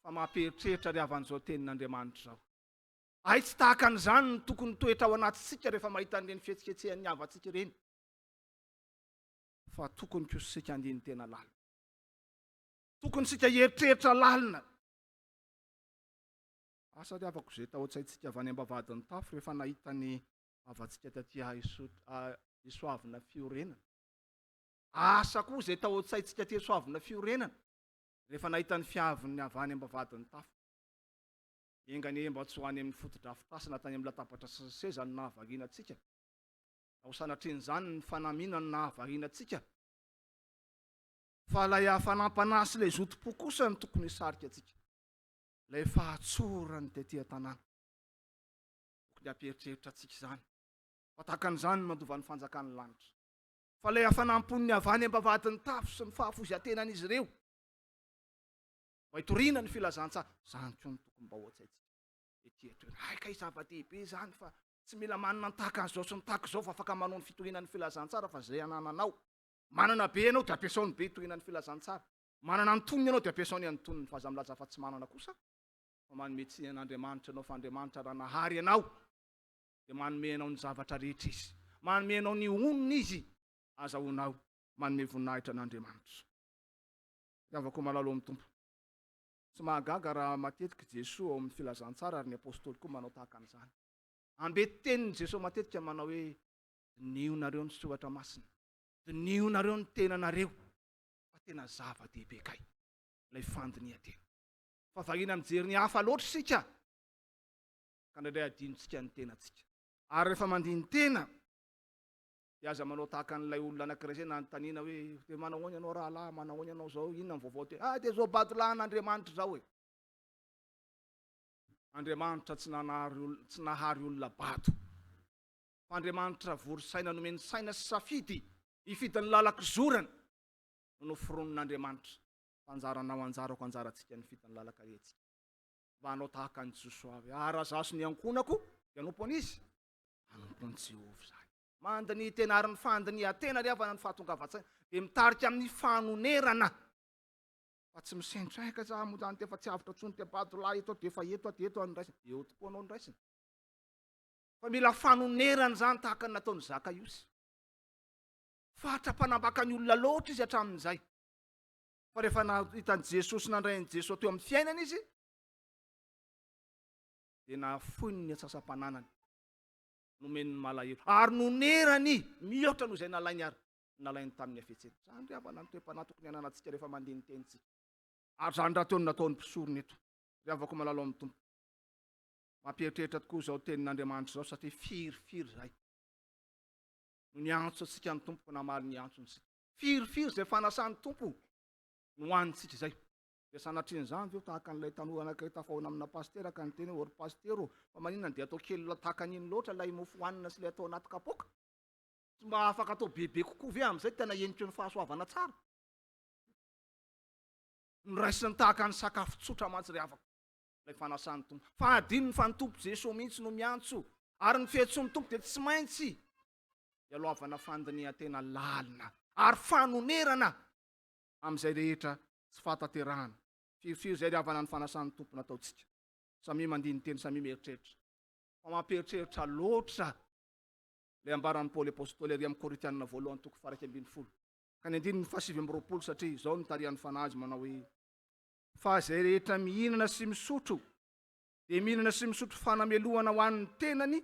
Fa mamperitreritra riavan'izao tenin'Andriamanitra zao. Ay tsy tahaka an'izany ny tokony toetra ao anatintsika rehefa mahita an'ireny fihetsiketsehan'ny havantsika ireny. Fa tokony kosa sika andiny tena lalina. Tokony sika hieritreritra lalina. Asa riavako zay tao an-tsaintsika avy any Ambavahadimitafo rehefa nahita ny havantsika taty Isoavina Fiorenana. Asa koa zay tao an-tsaintsika taty Isoavina Fiorenana rehefa nahita ny fiaviny avy any Ambavahadimitafo. Engane mba tsy ho any amin'ny fotodrafitasina tany amin'ny latabatra sy seza ny nahavariana antsika. Ao sanatrin'izany ny fanamiana ny nahavariana antsika. Fa ilay fanampanahy sy ilay zotom-po kosa ny tokony hisarika antsika. Ilay fahatsorany tetỳ an-tanàna. Tokony hampieritreritra antsika izany. Fa tahaka an'izany mandova ny fanjakan'ny lanitra. fa ilay hafanampon'ny avany ambavadiny tafo sy ny fahafozy-tenan'izy ireo mba hitoriana ny filazantsara zany koa ny tokony mba hoatsaitsika etỳ atoerana aika zava-dehibe zany fa tsy mila manana ny tahaka an'izao sy ny tahaka izao fa afaka manao ny fitorianan'ny filazantsara fa zay anananao manana be ianao dia ampiasao ny be hitorianan'ny filazantsara manana ny tonony ianao dia ampiasao ny antonony fa aza milaza fa tsy manana kosa fa manome tsinan'Andriamanitra ianao fa Andriamanitra raha nahary ianao dia manome anao ny zavatra rehetra izy manome anao ny onony izy azahoanao manome voninahitra an'Andriamanitra tiavako malalo amin'ny tompo tsy mahagaga raha matetika Jesosy ao amin'ny filazantsara ary ny apôstôly koa manao tahaka an'izany ambety teniny Jesosy matetika manao hoe dinio nareo ny soratra masina dinio nareo ny tenanareo fa tena zava-dehibe kay ilay fandinihan-tena fa vahina mijery ny hafa loatra sika ka ndraindray adinontsika ny tenantsika ary rehefa mandiny tena dia aza manao tahaka n'ilay olona anankiray zay nanontaniana hoe dia manao ahoana ianao rahalahy manao ahoana ianao zao inona ny vaovao tena dia zao badolahan'Andriamanitra zao e Andriamanitra tsy nahary olona bato fa Andriamanitra vory saina nomeny saina sy safidy hifidiny lalak'izorana no noforonon'Andriamanitra fanjaranao anjarako anjarantsika ny fidiny lalaka retsika mba hanao tahaka ny Josoavy ary azaso ny ankonako dia anompo an'izy anompo ny Jehovah zay mandany tena ary ny fandinihan-tena ry havana ny fahatongavan-tsaina dia mitarika amin'ny fanonerana fa tsy misendra aika za modany tefa tsy avitra tsony te badolahy eto dia efa eto andraisina eo tokoa anao andraisina fa mila fanonerana zany tahaka ny nataony Zakaiosy fatra-panambaka ny olona loatra izy hatramin'izay fa rehefa nahitany Jesosy nandrainy Jesosy teo amin'ny fiainana izy dia nafoiny ny atsasam-pananany nomeny ny malahelo ary nonerany mihoatra noho izay nalainy tamin'ny hafetsena zany ry havana ny toe-panahy tokony hananantsika rehefa mandiny tenitsika ary zany raha teony nataony mpisorony eto ry havako malalo amin'ny tompo mampieritreritra tokoa izao tenin'Andriamanitra zao satria firifiry zay no niantso atsika ny tompo namaly ny antsonysika firifiry zay fanasany tompo no hoanitsika zay dia sanatriany zany veo tahaka n'ilay tanora anankiray tafahoana amina pastera ka ny teny hoe ory pastero fa maninona dia atao kely tahaka an'iny loatra ilay mofo hoanina sy ilay atao anaty kapoaka tsy mba afaka atao bebe kokoa ve amin'izay tena endriky ny fahasoavana tsara noraisiny tahaka ny sakafo tsotra mantsy ry havako ilay fanasany tompo fa adinony fa ny tompo Jesosy mihitsy no miantso ary ny fiantson'ny tompo dia tsy maintsy hialoavana fandinihan-tena lalina ary fanonerana amin'izay rehetra tsy fataterahana firifiry zay ry havana ny fanasany tompo nataontsika samy mandiny teny samy mieritreritra fa mampieritreritra loatra ilay ambaran'ny Paoly apôstôly ary amin'ny Koritianina voalohany toko faraky ambin'ny folo ka ny andininy fahasivy amby roapolo satria izao nitarihan'ny fanazy manao hoe fa zay rehetra mihinana sy misotro dia mihinana sy misotro fanamelohana ho an'ny tenany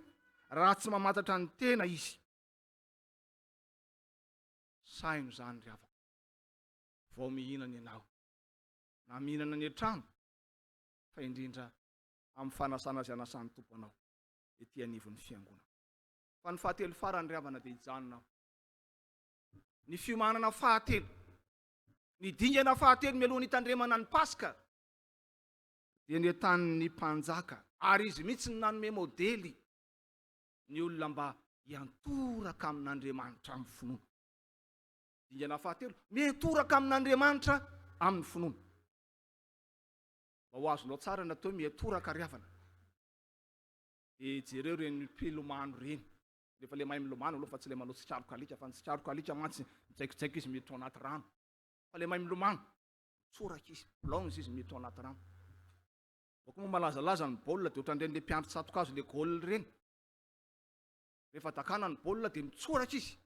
raha tsy mamantatra ny tena izy saino zany ry havako vao mihinana ianao na mihinana ny an-trano fa indrindra amin'ny fanasana zay anasan'ny tompo anao etỳ anivon'ny fiangonana fa ny fahatelo farany ry havana dia hijanonao ny fiomanana fahatelo ny dingana fahatelo mialohan'ny hitandremana ny Paska dia ny entanin'ny mpanjaka ary izy mihitsy ny nanome modely ny olona mba hiantoraka amin'Andriamanitra amin'ny finoana dingana fahatelo miantoraka amin'Andriamanitra amin'ny finoana mba ho azonao tsara natao miantoraka ry havana dia jereo reny mpilomano reny rehefa le mahay milomano aloha fa tsy le manao tsikaroko alika fa ny tsikaroko alika mantsy mitsaikitsaiko izy miditra ao anaty rano fa le mahay milomano tsoraka izy plonge izy miditra ao anaty rano bako moa malazalaza ny baolina dia ohatran'ireny le mpiandry tsatokazo le goal reny rehefa dakana ny baolina dia mitsoraka izy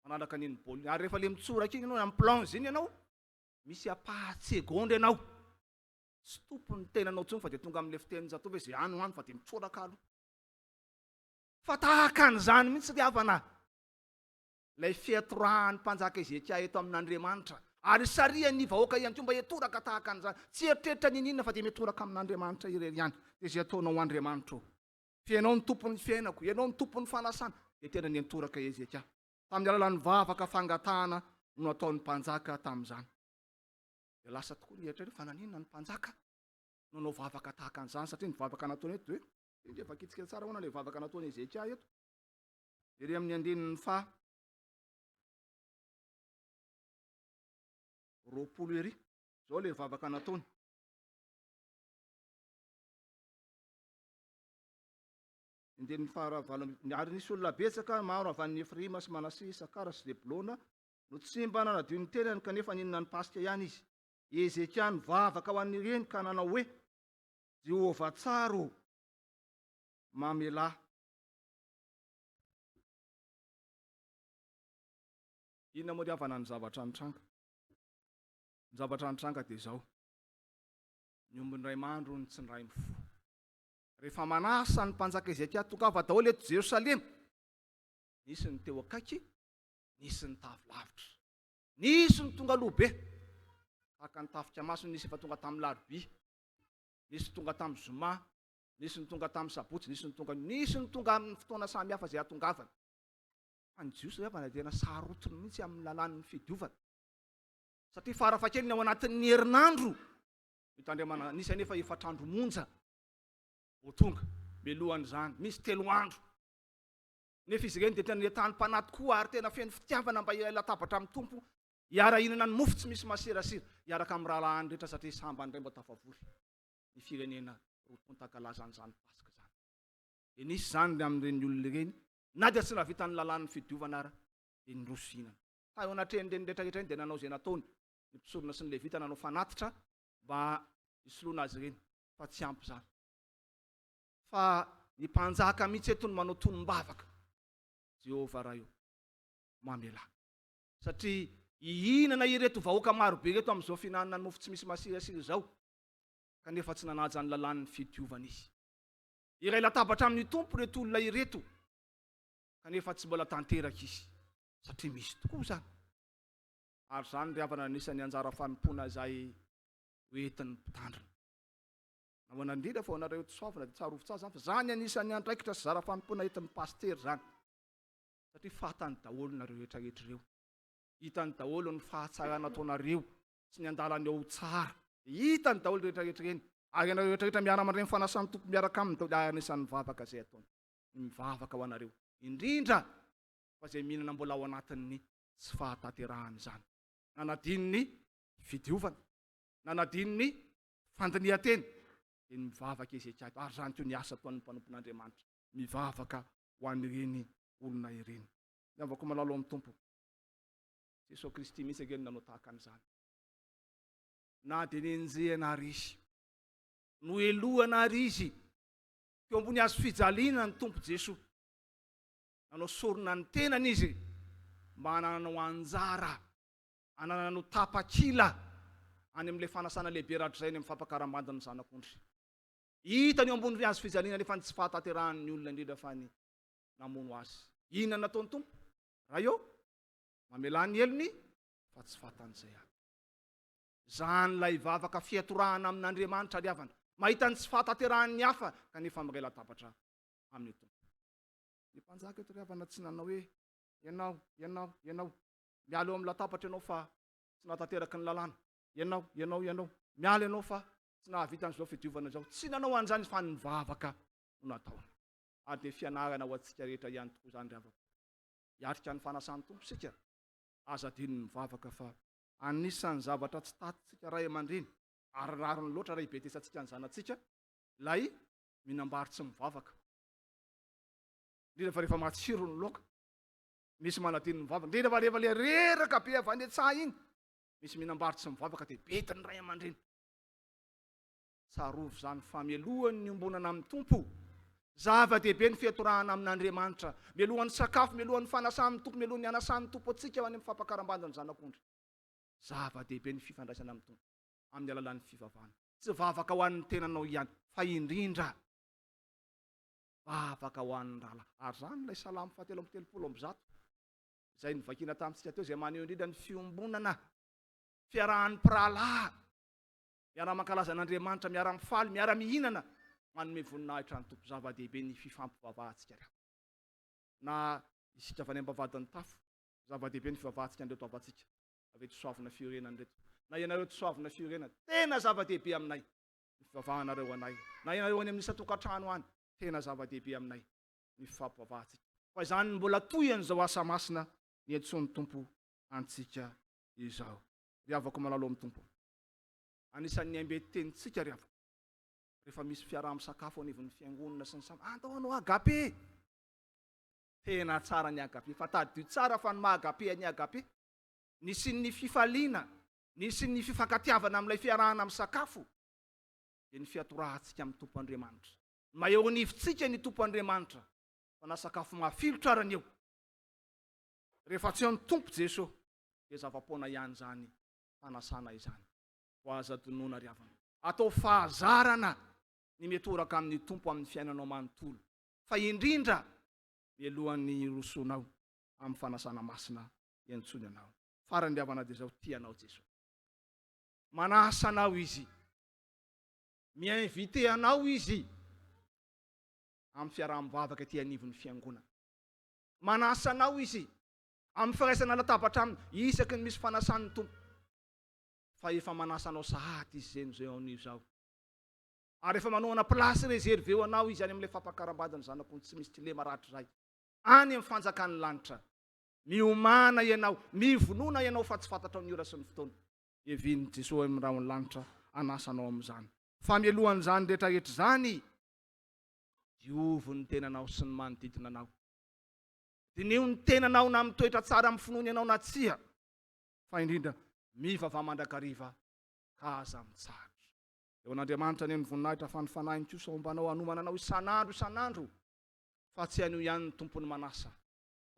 manaraka an'iny baolina ary rehefa le mitsoraka iny ianao amin'ny plonge iny ianao misy apaha-tsegondy ianao tsy tompony tenanao tsony fa dia tonga amin'le fitenin'jatao hoe zay any ho any fa dia mitsoraka aloha fa tahaka an'izany mihitsy ry havana ilay fiatorahan'ny mpanjaka Ezekia eto amin'Andriamanitra ary sariany vahoaka ihany koa mba hiatoraka tahaka an'izany tsy eritreritra ninina fa dia miatoraka amin'Andriamanitra irery ihany dia zay ataonao Andriamanitra fiainao ny tompon'ny fiainako ianao ny tompon'ny fanasana dia tena ny antoraka Ezekia tamin'ny alalan'ny vavaka fangatahana no ataon'ny mpanjaka tamin'izany dia lasa tokoa ny eritreritra fa naninona ny mpanjaka nanao vavaka tahaka an'izany satria ny vavaka nataony eto hoe dia efa kitsika tsara hoana ilay vavaka nataony Ezekia eto dia ry amin'ny andinin'ny roapolo ery zao le vavaka nataony. Indeny ary nisy olona betsaka maro avy any Efrima sy Manase, Isakara sy Zebolona no tsy mba nanadio ny tenany kanefa ninona ny pasika ihany izy. Ezekia nivavaka ho an'ireny ka nanao hoe Jehovah tsara mamelahy. Inona moa riavana ny zavatra nitranga? Ny zavatra nitranga dia izao: ny ombony ray mandro ny tsy ny ray mifo. Rehefa manasa ny mpanjaka Ezekia tokava daholo eto Jerosalema, nisy ny teo akaiky, nisy ny tavy lavitra, nisy ny tonga lobe tahaka ny Tafika maso, nisy efa tonga tamin'ny Larobia, nisy tonga tamin'ny Zoma, nisy ny tonga tamin'ny Sabotsy, nisy ny tonga amin'ny fotoana samihafa izay hatongavana. Fa ny Jiosy rehefa tena sarotiny mihitsy amin'ny lalàn'ny fidiovana, satria farafakely ny ao anatin'ny herinandro mitandremana, nisy anefa 4 andro monja ho tonga melohan'izany, misy 3 andro. Nefa izy ireny dia tena entahany mpanaty koa, ary tena feno fitiavana mba latabatra amin'ny Tompo, hiara hinana ny mofo tsy misy masirasira, hiaraka amin'ny rahalahany rehetra, satria sambany iray mba tafavory ny firenena roapon-tankalaza an'izany pasika zany. Dia nisy zany amin'ireny olona ireny, na dia tsy nahavita ny lalàn'ny fidiovana ara, dia nroso hinana. Fa eo anatrehany ireny rehetrarehetra iny dia nanao izay nataony ny mpisorona sy ny Levita, nanao fanatitra mba hisoloana azy ireny, fa tsy ampy zany. Fa ny mpanjaka mihitsy eto no manao tonom-bavaka, Jehovah raha io mamelahy, satria ihinana ireto vahoaka marobe reto amin'izao finanana ny mofo tsy misy masirasira izao, kanefa tsy nanaja ny lalàn'ny fidiovana izy. Iray latabatra amin'ny Tompo reto olona ireto, kanefa tsy mbola tanteraka izy, satria misy tokoa zany. Ary zany ry havana anisan'ny anjara fanompoana izay hoentin'ny mpitandrina. Nahoana indrindra fa ho anareo Soavina dia tsarovy tsara zany, fa zany anisan'ny andraikitra sy zara fanompoana entin'ny paster zany, satria fatany daholo nareo rehetrarehetra ireo, hitany daholo ny fahatsarana ataonareo sy ny andalany ao tsara, hitany daholo rehetrarehetra ireny. Ary ianareo rehetrarehetra miara mandray fanasany Tompo miaraka aminy daholo, anisan'ny mivavaka izay ataony, mivavaka ho anareo, indrindra fa izay mihinana mbola ao anatin'ny tsy fahatanterahany zany, nanadin'ny fidiovana, nanadin'ny fandinihan-tena, dia mivavaka Ezekia. Ary zany teo ny asa ataon'ny mpanompon'Andriamanitra, mivavaka ho an'ireny olona ireny. Miavaka malalo amin'ny Tompo, Jesosy Kristy mihitsy ireny nanao tahaka an'izany. Na dia nenjehana ary izy, no elohana ary izy, teo ambony hazo fijaliana ny Tompo Jesosy, nanao sorona ny tenany izy, mba hananao anjara, hananao tapakila any amin'ilay fanasana lehibe ratrizay ny amin'ny fampakaram-bandiny ny zanak'ondry. Hitany eo ambony hazo fijaliana nefa tsy fahatanterahany olona indrindra fa ny namono azy. Inona nataon'ny Tompo? Raha io mamelany ny elony, fa tsy fatan'izay ihany. Zany lay vavaka fiatorahana amin'Andriamanitra ry havana, mahita ny tsy fahatanterahany ny hafa kanefa miray latabatra amin'ny Tompo. Ny mpanjaka eto ry havana tsy nanao hoe ianao miala eo amin'ny latabatra ianao fa tsy nahatanteraka ny lalàna, ianao miala ianao fa tsy nahavita an'izao fidiovana izao. Tsy nanao an'izany, fa ny mivavaka no nataony. Ary dia fianarana ho antsika rehetra ihany tokoa zany ry havana. Hiatrika ny fanasan'ny Tompo sika, aza adiny ny mivavaka, fa anisan'ny zavatra tsy tatsika ray aman-dreny, ary rariny loatra raha hibetesantsika ny zanatsika, lay mihinam-bary tsy mivavaka. Indrindra fa rehefa matsiro ny laoka, misy manadiny ny mivavaka. Indrindra fa rehefa le reraka be avy any an-tsaha iny, misy mihinam-bary tsy mivavaka, dia betiny ray aman-dreny. Tsarovy zany famelohany ny ombonana amin'ny Tompo, zava-dehibe ny fiatorahana amin'Andriamanitra, melohan'ny sakafo, melohan'ny fanasan'ny Tompo, melohan'ny anasan'ny Tompo antsika ho any amin'ny fampakaram-bandiny ny zanak'ondry. Zava-dehibe ny fifandraisana amin'ny Tompo amin'ny alalan'ny fivavahana. Tsy vavaka ho an'ny tenanao ihany, fa indrindra vavaka ho an'ny rala. Ary zany ilay Salamo 3:30 izay nivakiana tamintsika teo, izay maneho indrindra ny fiombonana, fiarahan'ny mpirahalahy, miara-mankalaza an'Andriamanitra, miara-mifaly, miara-mihinana, manome voninahitra ny Tompo. Zava-dehibe ny fifampivavahantsika reo. Na isika avy any Ambavahadimitafo, zava-dehibe ny fivavahantsika an'ireto avantsika, avy eto Isoavina Fiorenana reto. Na ianareo Isoavina Fiorenana, tena zava-dehibe aminay ny fivavahanareo anay. Na ianareo any amin'ny isan-tokantrano any, tena zava-dehibe aminay ny fifampivavahantsika. Fa izany mbola toy an'izao asa masina ny antsoin'ny Tompo antsika izao. ry havako manalo amin'ny tompo. Anisan'ny ambetentsika ry havako. Rehefa misy fiaraha-misakafo anivon'ny fiangonana sy ny samy, andao anao agape. Tena tsara ny agape, fa taddio tsara fa ny maha-agape ny agape. Nisy ny fifaliana, nisy ny fifankatiavana amin'ilay fiarahana misakafo, dia ny fiatorahantsika amin'ny Tompo Andriamanitra. Maheho nivontsika ny Tompo Andriamanitra fa na sakafo mafilotra arany eo. Rehefa tsy eo ny Tompo Jesosy dia zava-poana ihany zany fanasana izany. Ho aza donoina ry havana. Atao fahazarana ny mety oraka amin'ny Tompo amin'ny fiainanao manontolo. Fa indrindra mialohan'ny rosoanao amin'ny fanasana masina iantsony anao. Farany ry havana dia zao tianao Jesosy. Manasa anao izy. Miinvite anao izy amin'ny fiaraha-mivavaka ety anivon'ny fiangonana. Manasa anao izy amin'ny firaisana latabatra aminy isaky ny misy fanasan'ny Tompo. Fa efa manasa anao sahady izy zay anio. Ary efa manoana plasy rezerve eo anao izy any amin'ilay fampakaram-badiny zanakony tsy misy dilema rahatry zay. Any amin'ny fanjakan'ny lanitra. Miomana ianao, mivonona ianao fa tsy fantatrao ny ora sy ny fotoana. Evin'ny Jesosy amin'ny rahony lanitra anasanao amin'izany. Fa mialohan'izany rehetrarehetra zany, diovy ny tenanao sy ny manodidina anao. Dinio ny tenanao na mitoetra tsara amin'ny finoana ianao na tsia. Fa indrindra mivavaha mandrakariva ka aza mitsahatra. Eo an'Andriamanitra ny voninahitra fanifanainy kosa ombanao hanomana anao isan'andro. Fa tsy anio ihany ny tompony manasa.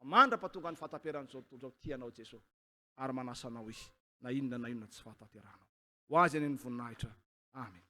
Mandrapatonga ny fahataperan'izao tontolo izao tianao Jesosy. Ary manasa anao izy. Na inona tsy fahataperanao. Ho azy any ny voninahitra. Amen.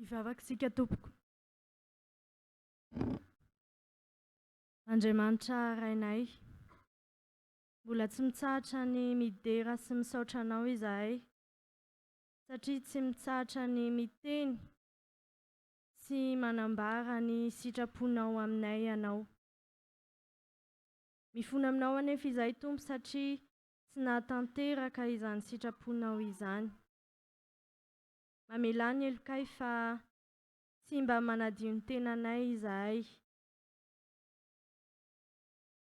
Ivavaka isika tompoko. Andriamanitra rainay, mbola tsy mitsahatra ny midera sy misaotra anao izahay, satria tsy mitsahatra ny miteny sy manambara ny sitraponao aminay ianao. Mifona aminao anefa izahay Tompo satria tsy nahatanteraka izany sitraponao izany. Mamelany elokay fa tsy mba manadio ny tenanay izahay.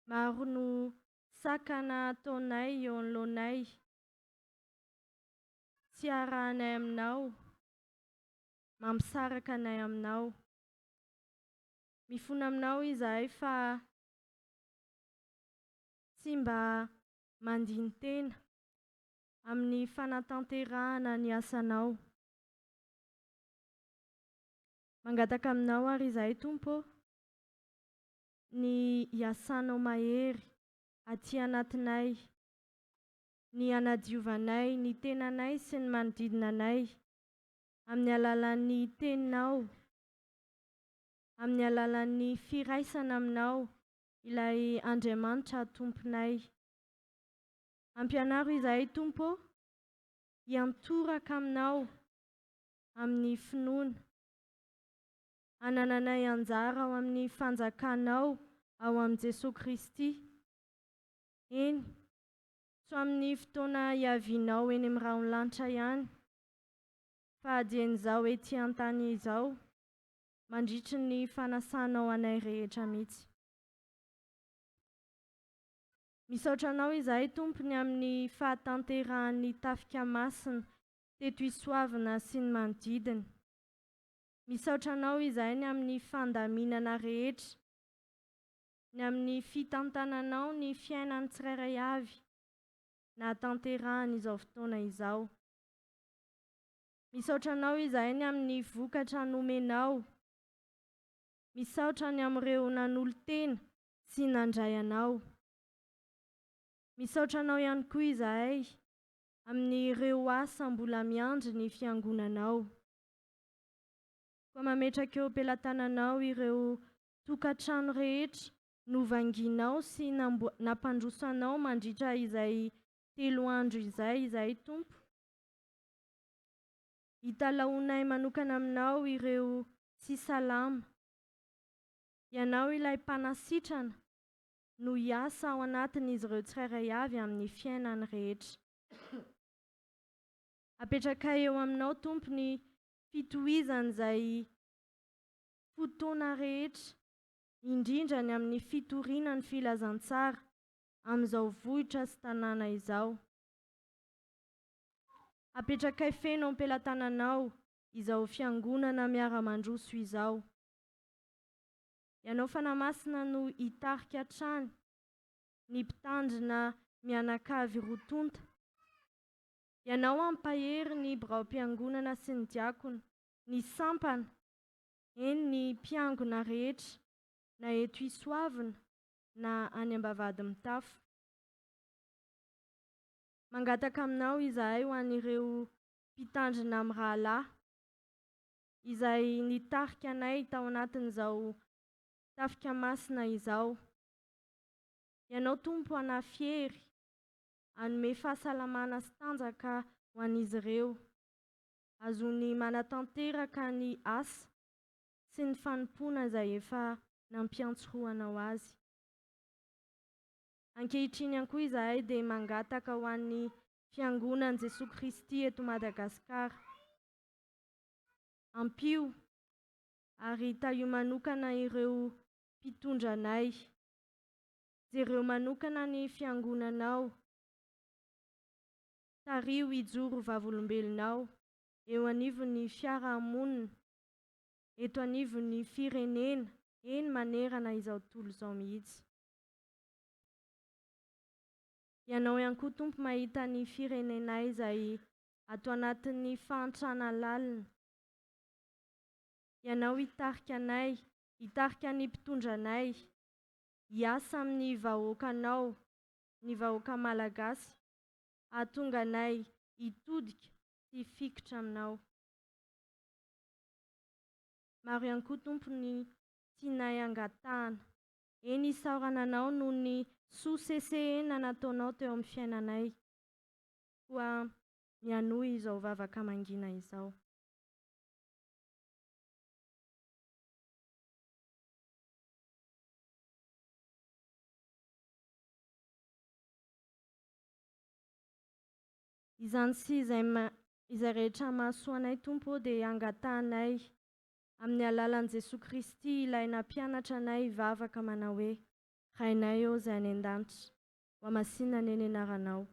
Maro no sakana ataonay eo anoloanay, tsy arahanay aminao, mampisaraka anay aminao. Mifona aminao izahay fa tsy mba mandin-tena amin'ny fanatanterahana ny asanao. Mangataka aminao ary izahay Tompo, ny iasanao mahery aty anatinay, ny anadiovanay, ny tenanay sy ny manodidina anay, amin'ny alalan'ny teninao, amin'ny alalan'ny firaisana aminao, ilay Andriamanitra Tomponay. Ampianaro izahay Tompo, hiantoraka aminao amin'ny finoana, anananay anjara ao amin'ny fanjakanao ao amin'i Jesosy Kristy. Eny, tsy amin'ny fotoana iavianao eny amin'ny rahonlanitra ihany, fa adian'izao ety an-tany izao, mandritry ny fanasanao anay rehetra mihitsy. Misaotra anao izahay Tompony amin'ny fahatanterahan'ny Tafika Masina teto Isoavina sy ny manodidina. Misaotra anao izahay ny amin'ny fandaminana rehetra, ny amin'ny fitantananao ny fiainan'ny tsirairay avy nahatanterahana izao fotoana izao. Misaotra anao izahay ny amin'ny vokatra nomenao. Misaotra ny amin'ireo nanolo-tena sy nandray anao. Misaotra anao ihany koa izahay amin'ireo asa mbola miandry ny fiangonanao. Koa mametraka eo am-pelatananao ireo tokantrano rehetra novanginao sy nampandrosanao mandritra izay 3 andro izay izahay Tompo. Hitalaonay manokana aminao ireo tsy salama. Ianao ilay mpanasitrana no hiasa ao anatin'izy ireo tsirairay avy amin'ny fiainany rehetra. Apetraka eo aminao Tompo ny fitohizan'izay fotoana rehetra, indrindra ny amin'ny fitoriana ny filazantsara amin'izao vohitra sy tanàna izao. Apetraka feno am-pelatananao izao fiangonana miara-mandroso izao. Ianao Fanahy Masina no hitarika hatrany ny mpitandrina mianakavy rotonta. Ianao ampahery ny birao-piangonana sy ny diakona, ny sampana, eny ny mpiangona rehetra, na eto Isoavina na any Ambavahadimitafo. Mangataka aminao izahay ho an'ireo mpitandrina amin'ny rahalahy izay nitarika anay tao anatin'izao Tafika Masina izao. Ianao Tompo hanafy hery, hanome fahasalamana sy tanjaka ho an'izy ireo, azony manatanteraka ny asa sy ny fanompoana izay efa nampiantsoanao azy. Ankehitriny ihany koa izahay dia mangataka ho an'ny fiangonan'i Jesosy Kristy eto Madagasikara. Ampio ary tahio manokana ireo mpitondranay, jereo manokana ny fiangonanao. Tario hijoro vavolombelonao eo anivon'ny fiarahamonina, eto anivon'ny firenena, eny manerana izao tontolo izao mihitsy. Ianao ihany koa Tompo mahita ny firenenay izay ato anatin'ny fahantrana lalina. Ianao hitarika anay, hitarika ny mpitondranay, hiasa amin'ny vahoakanao, ny vahoaka malagasy, ahatonga anay hitodika sy hifikotra aminao. Maro ihany koa Tompo ny tianay angatahana. Eny isaorana anao noho ny soa sesehena nataonao teo amin'ny fiainanay. Koa mianohy izao vavaka mangina izao. Izany sy izay rehetra mahasoa anay Tompo dia angatahanay amin'ny alalan'i Jesoa Kristy ilay nampianatra anay hivavaka manao hoe: Rainay ô izay any an-danitra, ho Masina eny anaranao,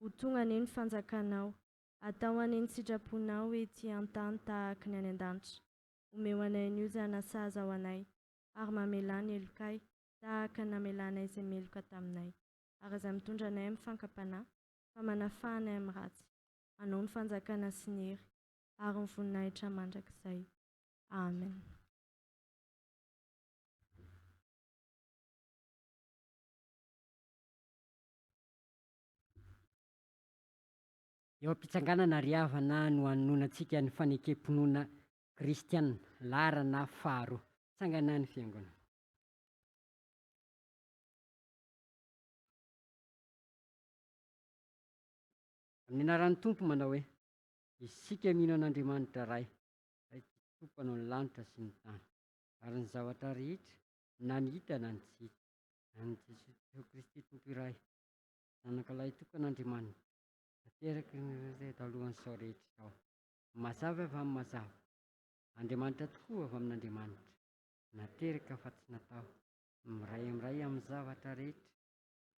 ho tonga eny ny fanjakanao, atao eny ny sitraponao ety an-tany tahaka ny any an-danitra. Omeo anay an'io izay nasaza ao anay, ary mamelany elokay tahaka namelanay izay meloka taminay. Ary izay mitondra anay amin'ny fankapanahy, fa manafahanay amin'ny ratsy. Anao ny fanjakana sy ny hery, ary ny voninahitra mandrakizay. Amen. Eo am-pitsanganana ry havana no hanonantsika ny fanekem-ponoana kristianina larana faharoa. Tsangana ny fiangonana. Amin'ny anaran'ny Tompo manao hoe: isika mino an'Andriamanitra ray, ray tompo anao ny lanitra sy ny tany, ary ny zavatra rehetra na ny hita na ny tsy hita, any Jesosy Kristy Tompo iray, zanak'ilay tokan'Andriamanitra, tanteraka ny talohan'izao rehetra izao, mazava avy amin'ny mazava, Andriamanitra tokoa avy amin'Andriamanitra, nateraka fa tsy natao, miray amiray amin'ny zavatra rehetra,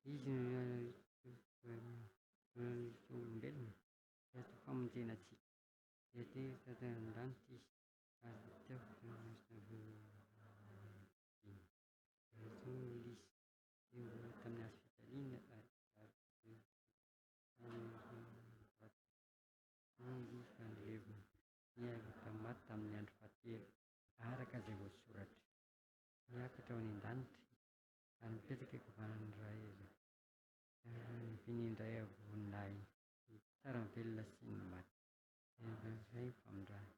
izy olombelona, famonjena antsika, andanitra izy, ary teo tamin'ny hazo fijaliana, fanlevona niavaka maty tamin'ny andro fahatelo, araka izay voasoratra, niakatra ao any an-danitra, ary mipetraka ankavanan'ny ray vinindray avoninahy, tsara velona sy ny maty, izay ny famindrana,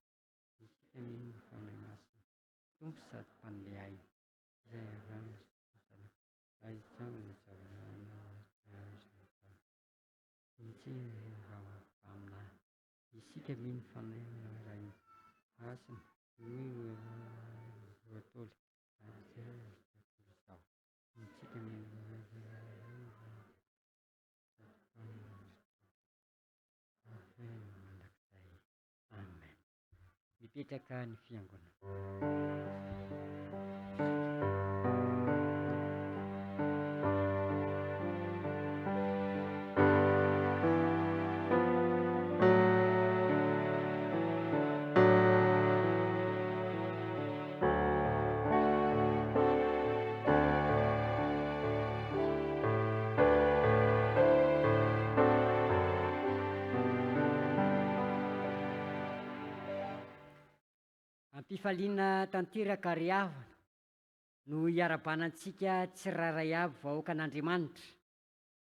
isika mino ny fanahy masina, Tompo sady mpanome aina, izay avy isika mino fanahy ray masina, voatoly, isika mino Amen. Mipetraka ny fiangonana. Ampifaliana tanteraka ry havana no hiarabanantsika tsiraray avy vahoakan'Andriamanitra,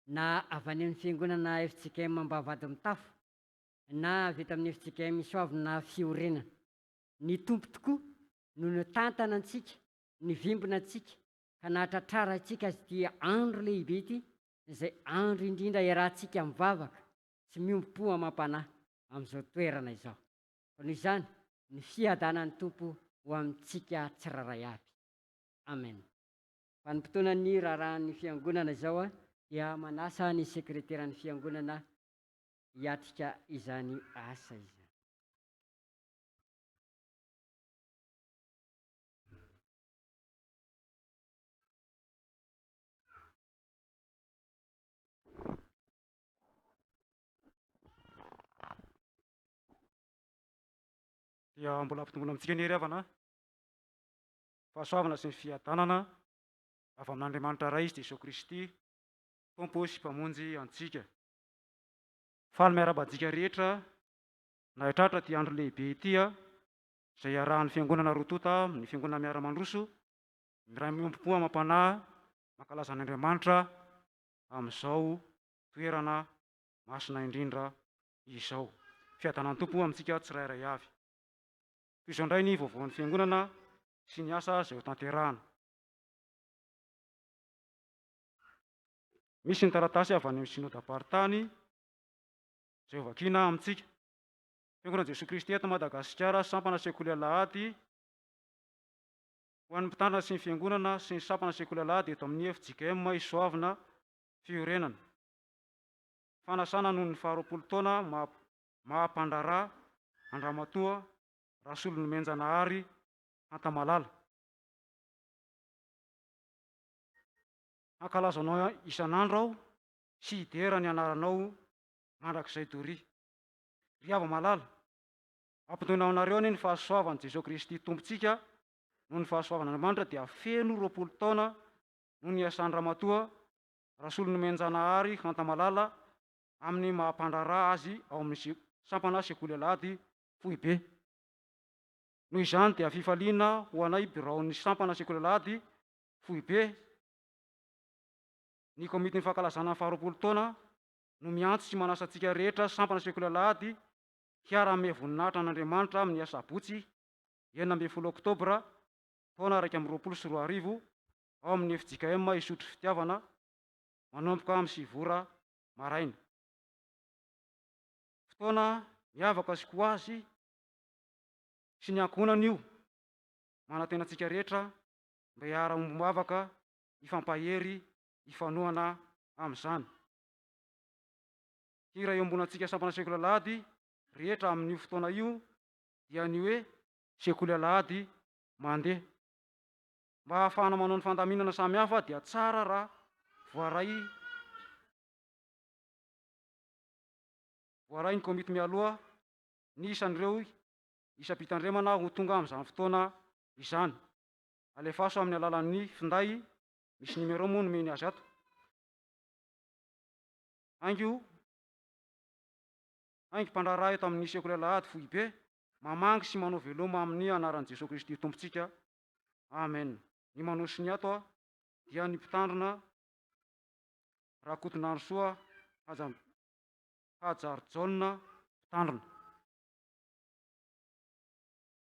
na avy any amin'ny fiangonana FJKM Ambavahadimitafo, na avy eto amin'ny FJKM Isoavina Fiorenana. Ny Tompo tokoa no nitantana antsika, nivimbina antsika, ka nahatratrara antsika azy ity andro lehibe ity, izay andro indrindra iarahantsika mivavaka sy miompom-po amam-panahy amin'izao toerana izao. Noho izany ny fiadanan'ny Tompo ho amintsika tsiraray avy. Amen. Vanim-potoanan'ny raharahan'ny fiangonana izao dia manasa ny sekreteran'ny fiangonana hiatrika izany asa izany. Dia mbola ampitombona amintsika ny hery havana, fahasoavana sy ny fiadanana avy amin'Andriamanitra ray izy Jesosy Kristy, Tompo sy mpamonjy antsika. Faly miara-bajika rehetra na hitratra ty andro lehibe ity izay iarahan'ny fiangonana rotota, ny fiangonana miara-mandroso, miray miompo-po amam-panahy, mankalaza an'Andriamanitra amin'izao toerana masina indrindra izao. Fiadanan'ny Tompo amintsika tsirairay avy. toy izao indray ny vaovaon'ny fiangonana sy ny asa izay ho tanterahana. Misy ny taratasy avy any amin'ny synodam-paritany izay ho vakiana amintsika. Fiangonana Jesosy Kristy eto Madagasikara, sampana sekoly alahady ho an'ny mpitandrina sy ny fiangonana sy ny sampana sekoly alahady eto amin'ny FJKM Isoavina Fiorenana. Fanasana noho ny 20 taona mahampandrarà Andramatoa Rasolo Nomenjanahary Antamalala. Ankalazanao isan'andro aho sy hidera ny anaranao mandrakizay doria. Ry hava malala, ampitonao anareo ny fahasoavan'i Jesosy Kristy tompontsika noho ny fahasoavan'Andriamanitra dia feno 20 taona noho ny asan'Andramatoa Rasolo Nomenjanahary Antamalala amin'ny mahampandrarà azy ao amin'ny sampana sekoly alahady Foibe. Noho izany dia fifaliana ho anay biraon'ny sampana sekoly alahady Foibe ny komitin'ny fankalazana ny 20 taona no miantso sy manasa antsika rehetra sampana sekoly alahady hiara-ame voninahitra an'Andriamanitra amin'ny asabotsy 9 Oktobra taona 2024 ao amin'ny FJKM Isotry Fitiavana manomboka amin'ny 7 maraina. Fotoana miavaka sy koa azy sy ny ankohonana io manantena antsika rehetra mba hiara-mivavaka hifampahery hifanohana amin'izany. Hira eo ambony antsika sampana sekoly alahady rehetra amin'io fotoana io dia ny hoe sekoly alahady mandeha. Mba ahafahana manao ny fandaminana samihafa dia tsara raha voaray ny komity mialoha ny isan'ireo isam-pitandremana ho tonga amin'izany fotoana izany. Alefaso amin'ny alalan'ny finday, misy nimero moa nomeny azy ato. Aingo mpandrarà eto amin'ny sekoly alahady Foibe mamangy sy manao veloma amin'ny anaran'i Jesosy Kristy tompontsika. Amen. Ny manosy ny ato dia ny mpitandrina Rakotonandrosoa Hajar Jaona mpitandrina.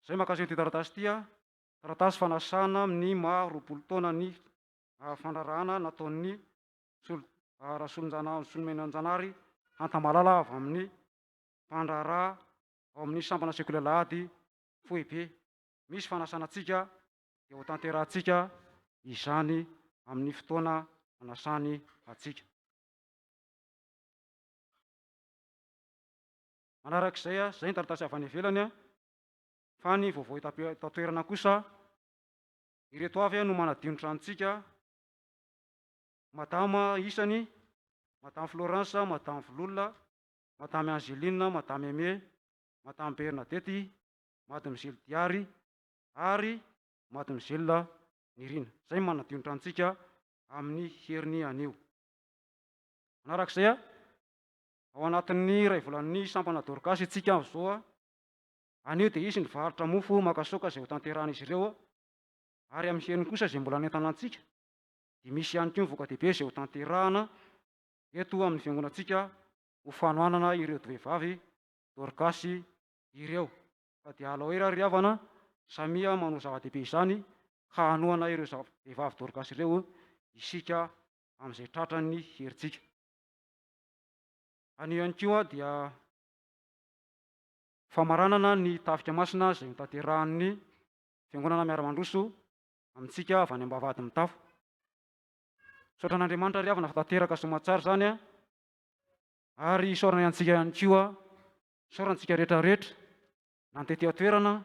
Zay makasy ity taratasy ity, taratasy fanasana amin'ny maha 20 taona ny fandrarahana nataon'ny Rasolo Nomenjanahary Antamalala avy amin'ny mpandrarà ao amin'ny sampana sekoly alahady Foibe. Misy fanasana antsika dia ho tanterahantsika izany amin'ny fotoana hanasany antsika. Manarak'izay, zay ny taratasy avy any ivelany, fa ny vaovao tatoerana kosa, ireto avy no manadinotra antsika: Madama Isany, Madame Florence, Madame Volola, Madame Angeline, Madame Aimé, Madame Bernadette, Mademoiselle Diary ary Mademoiselle Nirina. Zay manadinotra antsika amin'ny heriny anio. Manarak'izay, ao anatin'ny iray volan'ny sampana Dorcas itsika amin'izao, anio dia izy nivarotra mofo makasaoka izay ho tanterahan'izy ireo, ary amin'ny heriny kosa izay mbola nentana antsika dia misy ihany koa voka-dehibe izay ho tanterahana eto amin'ny fiangonantsika ho fanohanana ireo vehivavy Dorcas ireo. Ka dia alao era ry havana, samia manao zava-dehibe izany hanohana ireo vehivavy Dorcas ireo isika amin'izay tratran'ny herintsika. Anio ihany koa dia famaranana ny Tafika Masina izay tanterahan'ny fiangonana miara-mandroso amintsika avy any Ambavahadimitafo. Saotra an'Andriamanitra ry havana fa tanteraka somatsara zany, ary isaorany antsika ihany koa, isaorany antsika rehetrarehetra nantety atoerana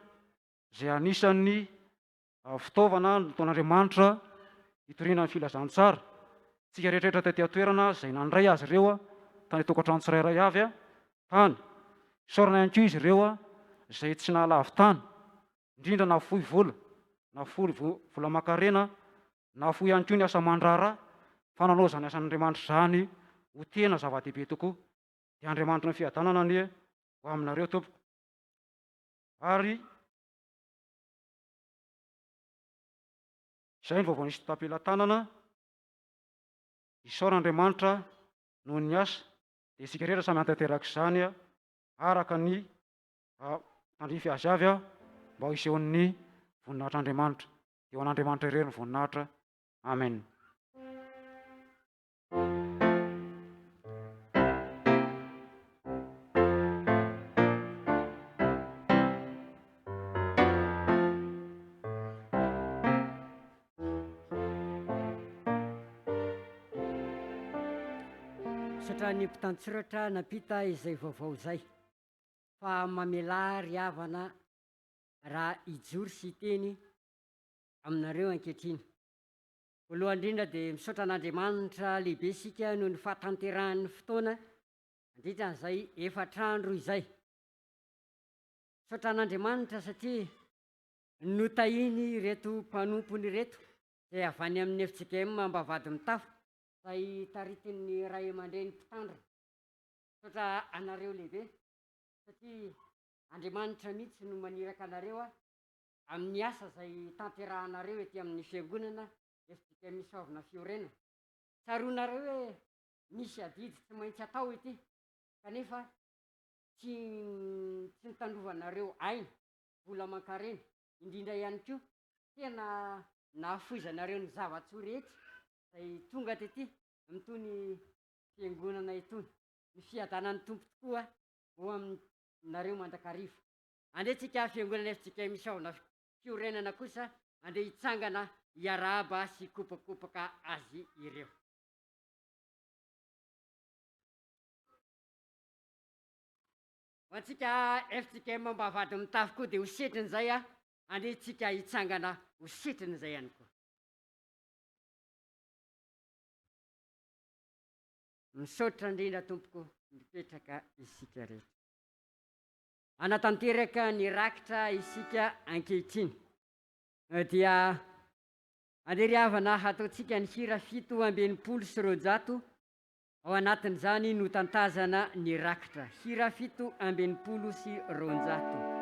izay anisan'ny fitaovana nataon'Andriamanitra hitoriana ny filazantsara. Tsika rehetrarehetra tety atoerana izay nandray azy ireo tany tokantrano tsirairay avy tany. Isaorana ihany koa izy ireo izay tsy nahalava tany, indrindra na fohy vola, na fohy vola makarena, na fohy ihany koa ny asa mandrara, fa nanao zany asan'Andriamanitra zany ho tena zava-dehibe tokoa. Dia Andriamanitra ny fiadanana anie ho aminareo tompoko. Ary izay ny vaovao nisy tampelatanana, isaoran'Andriamanitra noho ny asa, dia isika rehetra samy antanteraka izany araka ny tandrify azy avy mba hisehon'ny voninahitr'Andriamanitra. Eo an'Andriamanitra irery ny voninahitra. Amen. Satra ny mpitantsoratra napita izay vaovao zay fa mamela ry havana raha ijory sy teny aminareo ankehitriny. Voalohany indrindra dia misaotra an'Andriamanitra lehibe sika noho ny fahatanterahany fotoana andritra an'izay efatr'andro izay. Misaotra an'Andriamanitra satria notahiny reto mpanompony reto izay avy any amin'ny FJKM Ambavahadimitafo izay taritin'ny ray aman-dreny mpitandrina. Misaotra anareo lehibe satria Andriamanitra mihitsy no maniraka anareo amin'ny asa izay tanterahanareo ety amin'ny fiangonana FJKM Isoavina Fiorenana. Tsaroanareo hoe misy adidy tsy maintsy atao ety kanefa tsy nitandrovanareo aina vola aman-karena, indrindra ihany koa tena nahafoizanareo ny zava-tsoa rehetra izay tonga tety amin'itony fiangonana itony. Ny fiadanan'ny tompo tokoa ho aminareo mandrakariva. Andehantsika fiangonana FJKM Isoavina Fiorenana kosa andeha hitsangana hiarahaba sy kopakopaka azy ireo. Ho antsika FJKM Ambavahadimitafo koa dia ho setrin'izay andehantsika hitsangana ho setrin'izay ihany koa. Misaotra indrindra tompoko mipetraka isika rehetra. Anatanteraka ny rakitra isika ankehitriny dia andeha ry havana hataontsika ny hira 720 ao anatin'izany no tantazana ny rakitra. Hira 720.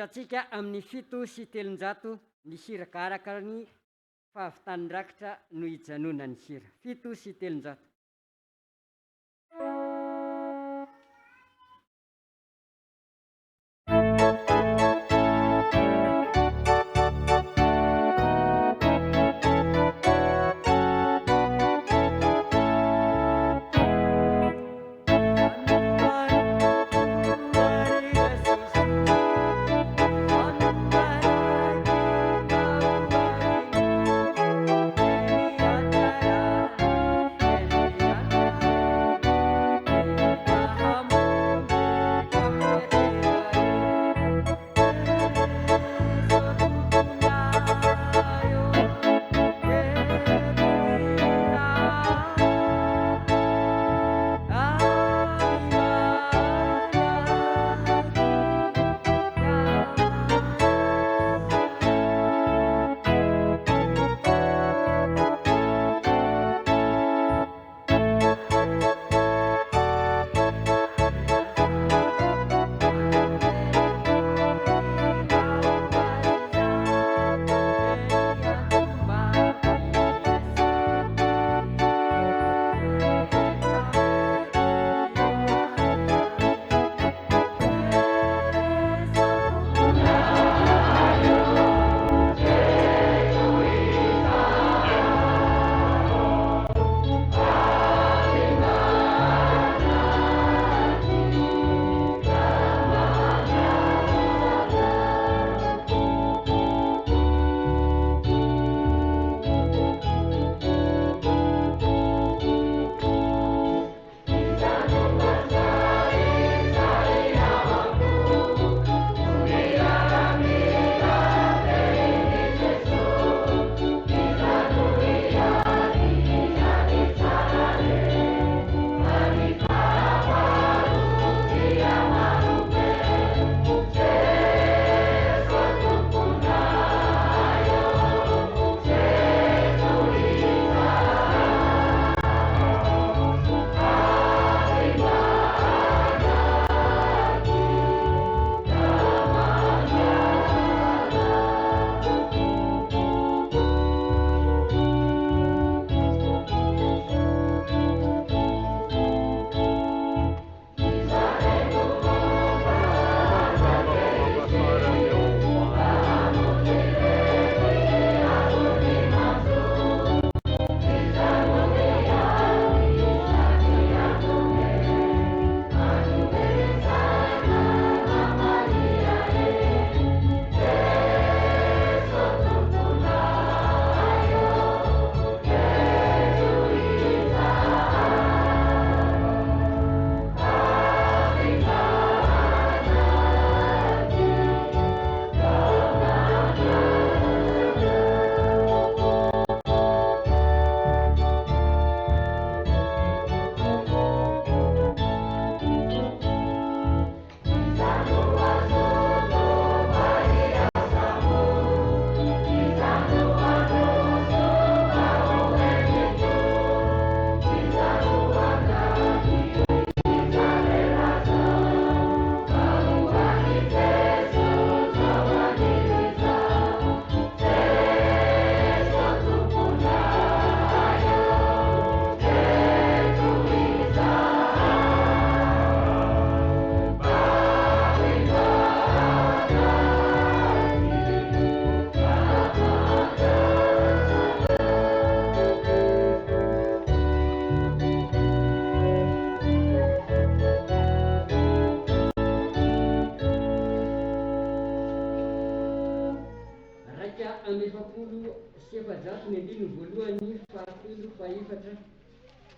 atsika amin'ny 7 sy 300 ny hira karaka ny fahavitan'ny rakitra no hijanona ny hira 7 sy 300.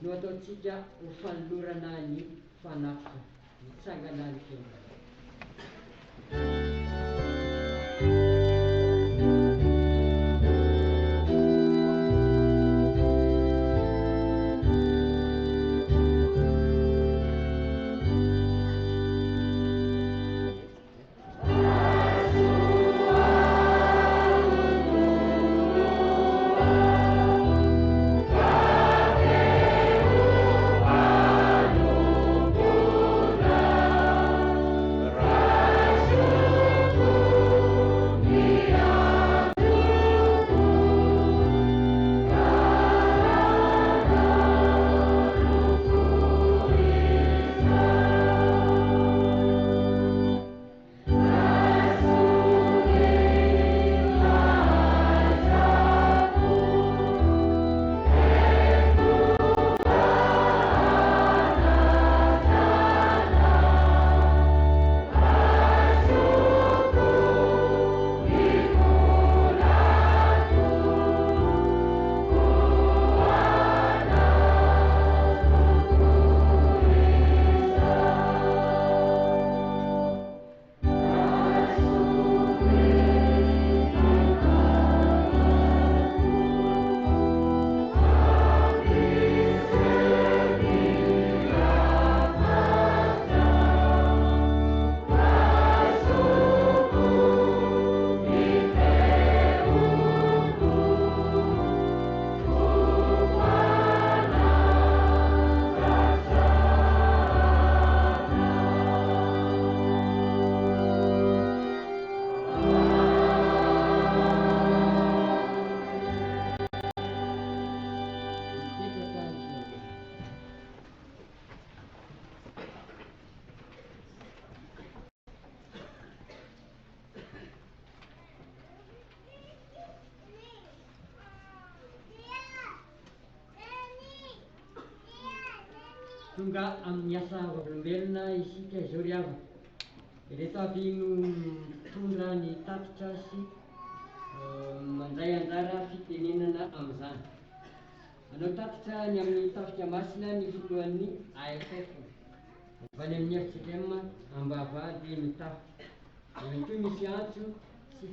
No ataontsika ho fanolorana ny fanafika mitsangana ny fiainana. Ra tonga amin'ny asa olombelona isika izao ry havana. Ireto avy no mitondra ny tatitra sy mandray anjara fitenenana amin'izany. Manao tatitra ny amin'ny Tafika Masina ny filohan'ny AFF avy any amin'ny FJKM Ambavahadimitafo. Ihany koa misy antso sy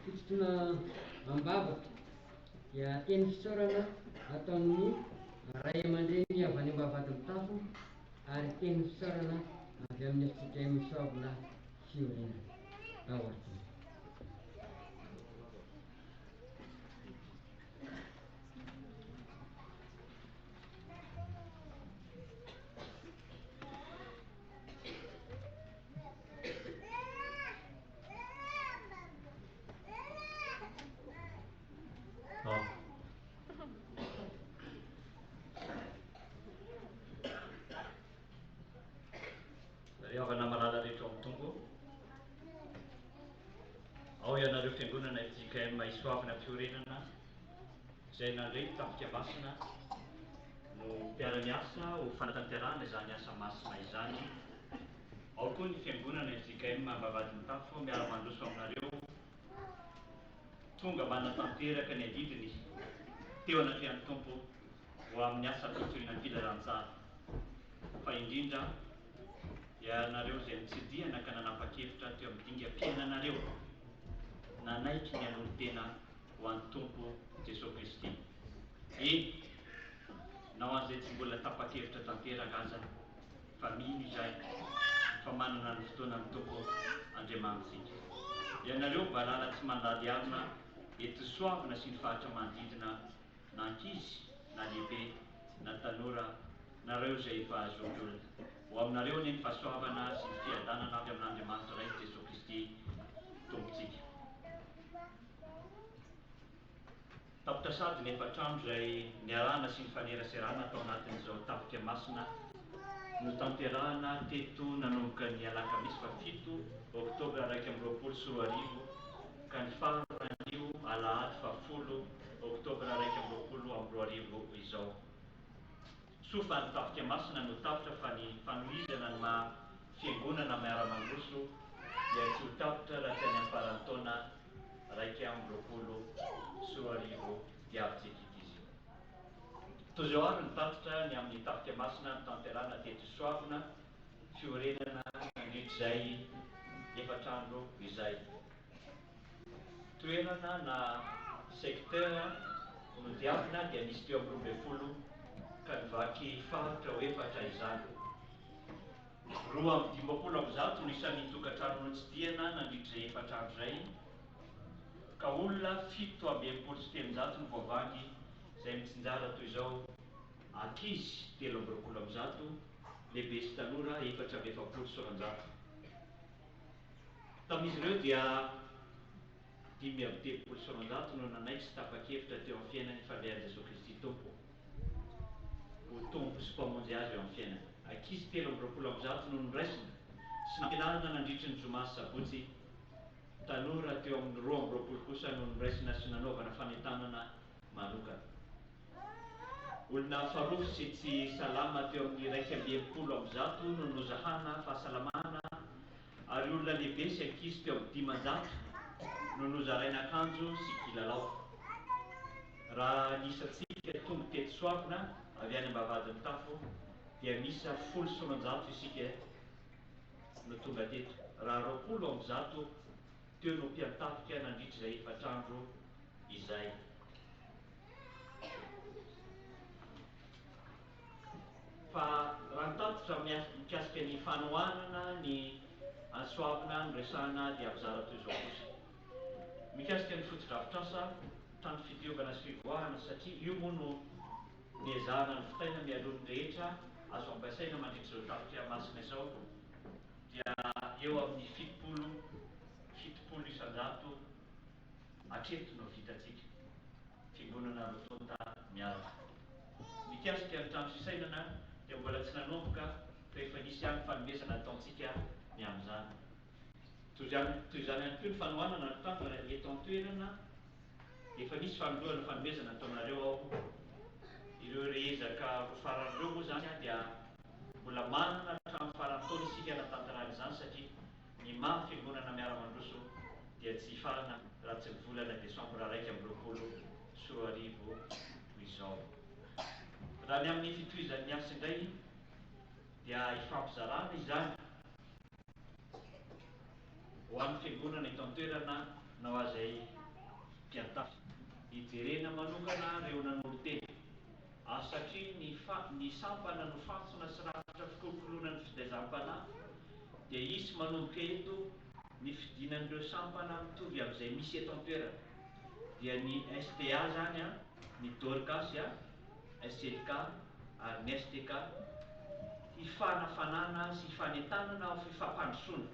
fitsotoana ambavaka dia teny fisaorana ataon'ny ray aman-dreny avy any Ambavahadimitafo ary teny fisaorana avy amin'ny FJKM Isoavina Fiorenana. Aortina. Havana malala rehetra amin'ny tombo. Ao ianareo fiangonana FJKM Isoavina Fiorenana izay nandray Tafika Masina no mpiara-miasa ho fanatanterahana izany asa masina izany. Ao koa ny fiangonana FJKM Ambavahadimitafo miara-mandroso aminareo tonga manatanteraka ny adidiny teo anatin'ny tompo ho amin'ny asa fitoriana ny filaran-tsara. Fa indrindra ianareo izay mitsidihana ka nanapa-kevitra teo amin'ny dingam-piainanareo nanaiky ny anolo-tena ho an'ny tompo Jesosy Kristy. Nao an'izay tsy mbola tapa-kevitra tanteraka aza fa mino izay fa manana ny fotoana ny tompo Andriamanitsika. Ianareo mbalala tsy mandady alina eto Soavina sy ny faritra manodidina na ankizy na lehibe na tanora nareo izay efa azoky olona. Ho aminareo ny fahasoavana sy ny fiadanana avy amin'Andriamanitra ray Jesosy Kristy tompontsika. Tapitra sady ny efatrano izay niarahana sy ny faneraserana atao anatin'izao Tafika Masina no tanterahana teto nanomboka ny alakamisy 7 Oktobra 2024 ka ny faran'io alahady 10 Oktobra 2022 izao. Sofa ny Tafika Masina no tapitra fa ny fanohizana ny maha fiangonana miara-mandroso dia tsy ho tapitra raha tsy any amin'ny farantaona 2024 diavintsika ity izy. Toy izao avy ny tatitra ny amin'ny Tafika Masina no tanterahana teto Isoavina Fiorenana nandritrizay efatrandro izay. Toerana na secteur no diavina dia nisy teo amin'ny 12 ka nivaky faritra ho efatra izany. 2:25 no isan'ny tokantrano notsidihana nandritrizay efatrandro izay, ka olona 7:30 no voavangy izay mitsinjara toy izao: ankizy 3:30, lehibe sy tanora 4:70. Tamin'izy ireo dia 5:30 no nanaiky sy tapa-kevitra teo amin'ny fiainany fandrehan'i Jesosy Kristy tompo ho tompo sy mpamonjy azy eo amin'ny fiainany. Ankizy 3:30 no niraisina sy nampianarana nandritry ny zoma sy sabotsy. Tanora teo amin'ny 2:20 kosa no niraisina sy nanaovana fanentanana manokana. Olona faharoa sy tsy salama teo amin'ny 1:20 no nozahana fahasalamana, ary olona lehibe sy ankizy teo amin'ny 500 no nozaraina akanjo sy kilalao. Raha nisantsika tonga teto Soavina avy any Ambavahadimitafo dia misa 1600 isika no tonga teto. Raha 20 teo no mpiantafika nandritrizay efatrandro izay. Fa raha nitatitra mikasika ny fanohanana ny Soavina no resahana dia mizara toy izao kosa. Mikasika ny fotodrafitrasa, trano fitiovana sy fivoahana, satria io moa no niezahana ny fitaina mialohan'ny rehetra azo ampiasaina mandritra izao Tafika Masina izao, dia eo amin'ny 70 isan-jato hatreto no vitantsika fiangonana rotonta miaraka. Mikasika ny trano fisainana dia mbola tsy nanomboka fa efa nisy ihany fanomezana ataontsika ny amin'izany. Toy izany ihany koa ny fanohanana ny tanjona eto an-toerana, efa nisy fanoloana fanomezana ataonareo ao ireo rezaka faran'ireo moa zany dia mbola manana hatramin'ny faran'ny taona isika natanterahana izany satria ny mamy fiangonana miara-mandroso dia tsy hifahana raha tsy volana desambra 2024 izao. Raha ny amin'ny fitohizan'ny asa indray dia hifampizarana izany ho an'ny fiangonana eto an-toerana nao azay mpiatafy hijerena manokana reo nanolo-teny satria ny sampana no fantsona sy rafitra fikolokoloana ny fitaizam-panahy dia isy manomboka eto ny fidinan'ireo sampana mitovy amin'izay misy eto an-toerana dia ny STA zany a, ny Dorcas a, SLK ary ny STK hifanafanana sy hifanentanana ao fifampandrosoana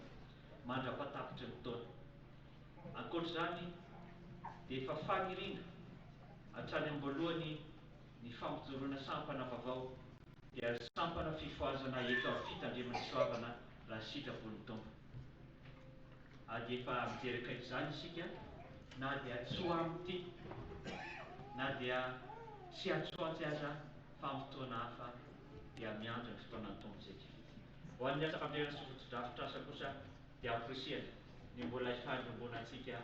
mandra-patapitry ny taona. Ankoatr'izany dia efa faniriana hatrany am-boalohany ny fampijoroana sampana vaovao dia sampana fifoazana eto amin'ny fitandremana soavana raha sitrapony tompo. Ady efa mijeraka izany isika na dia tsy ho amity na dia tsy atsoatsy aza fa amin'ny fotoana hafa dia miandry ny fotoanan'ny tompo isika. Ho an'ny asa fampirenana sy fotodrafitra asa kosa dia ampirisihana ny mbola hifanolombona antsika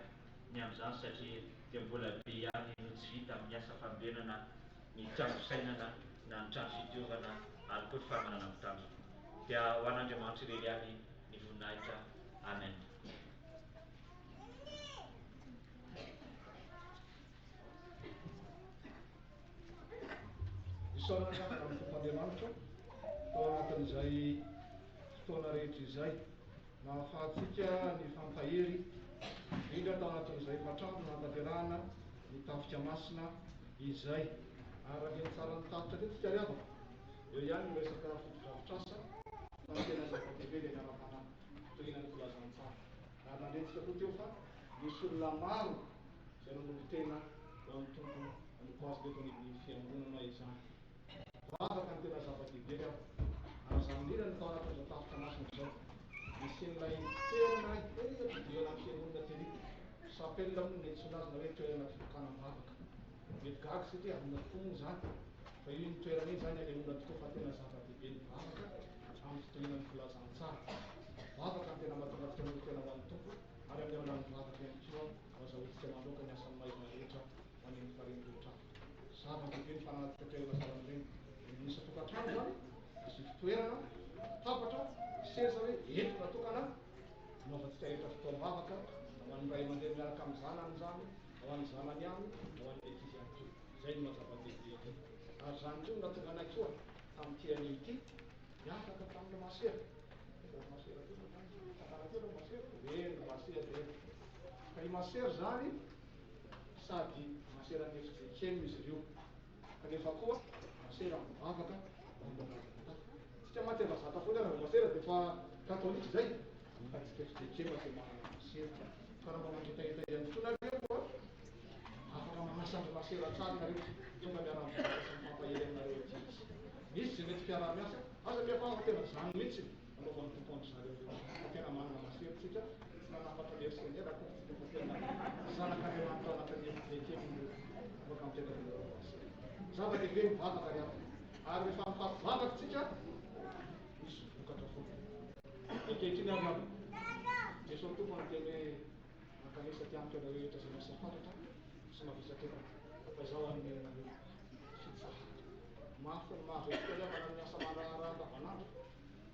ny amin'izany satria dia mbola be ihany no tsy vita amin'ny asa fampirenana ny trano fisainana na ny trano fitiovana ary koa ny famanana amin'ny tanjona. Dia ho an'Andriamanitra irery ihany ny voninahitra. Amen. Isaorana amin'ny tompon'Andriamanitra tao anatin'izay fotoana rehetra izay nahafahantsika ny fampahery indrindra tao anatin'izay fatrandro natanterahana ny Tafika Masina izay araka ny tsara ny tafitra tetika ry havana eo ihany no resaka fotodrafitr'asa fa tena zava-dehibe ilay miara-panahy tohinan'ny filazantsara ary nandretsika koa teo fa misy olona maro izay nanolontena eo amin'ny tompo anopoazy teto ny fiangonana izany. Vavaka ny tena zava-dehibe ry havana ary izany indrindra ny tao anatin'izao Tafika Masina izao nisian'ilay toerana ela dio anaty fiangonana teny sapelina moa ny antsoina azy na hoe toerana fitokana vavaka. Mety gaga satria avina tokoa moa zany fa io ny toerana iny zany alemona tokoa fa tena zava-dehibe ny vavaka amin'ny fitohinan'ny filazantsara. Vavaka ny tena mahatonga antsika nolontena ho an'ny tompo ary amin'ny alalan'ny vavaka ihany koa azahoantsika mandoaka ny asan'ny maizina rehetra ho any amin'ny faren'rehetra. Zava-dehibe ny fanatika toerana saran'ireny. Misy tokantrano zany misy fitoerana tapatra seza hoe eto natokana naovantsika rehetra fotoam-bavaka ho an'ny ray aman-dreny miaraka amin'ny zanany zany, ho an'ny zanany ihany, ho an'ny ankizy ihany koa. Zay no mazava-dehibe ity. Ary zany koa natonga anay koa tamin'ity an'ity niafaka tamin'ny masera. Masera koa tanàna masera reny masera reny. Ka i masera zany sady maseran'ny FJKM izy ireo kanefa koa masera mivavaka tsika mateva zaka foana raha masera dia fa katolika zay fa tsika FJKM dia manana masera fa raha mba mandretaeta ihany koa nareo afaka manasandry masera tsara nareo tonga miara-mivavaka sy mifampahery aminareo aty izy. Misy zay mety fiaraha-miasa aza miafaha tena zany mihitsy anaovan'ny tompo amin'izareo fa tena manana masera tsika tsy nanafatra mercenaire raha koa tsika fa tena zanak'Andriamanitra anatin'ny FJKM afaka miteraka masera. Zava-dehibe mivavaka ry havana ary rehefa mifampivavaka tsika misy vokatra foana. Ankehitriny ary havana Jesosy tompo anteny hoe makanisa ty amiko ianareo rehetra izay miasa fantatra sy mavisatrefa fa izao amin'ny nareo fitsahana. Mafy ny mahazo antsika ry havana amin'ny asa mandraharaha andavanandro.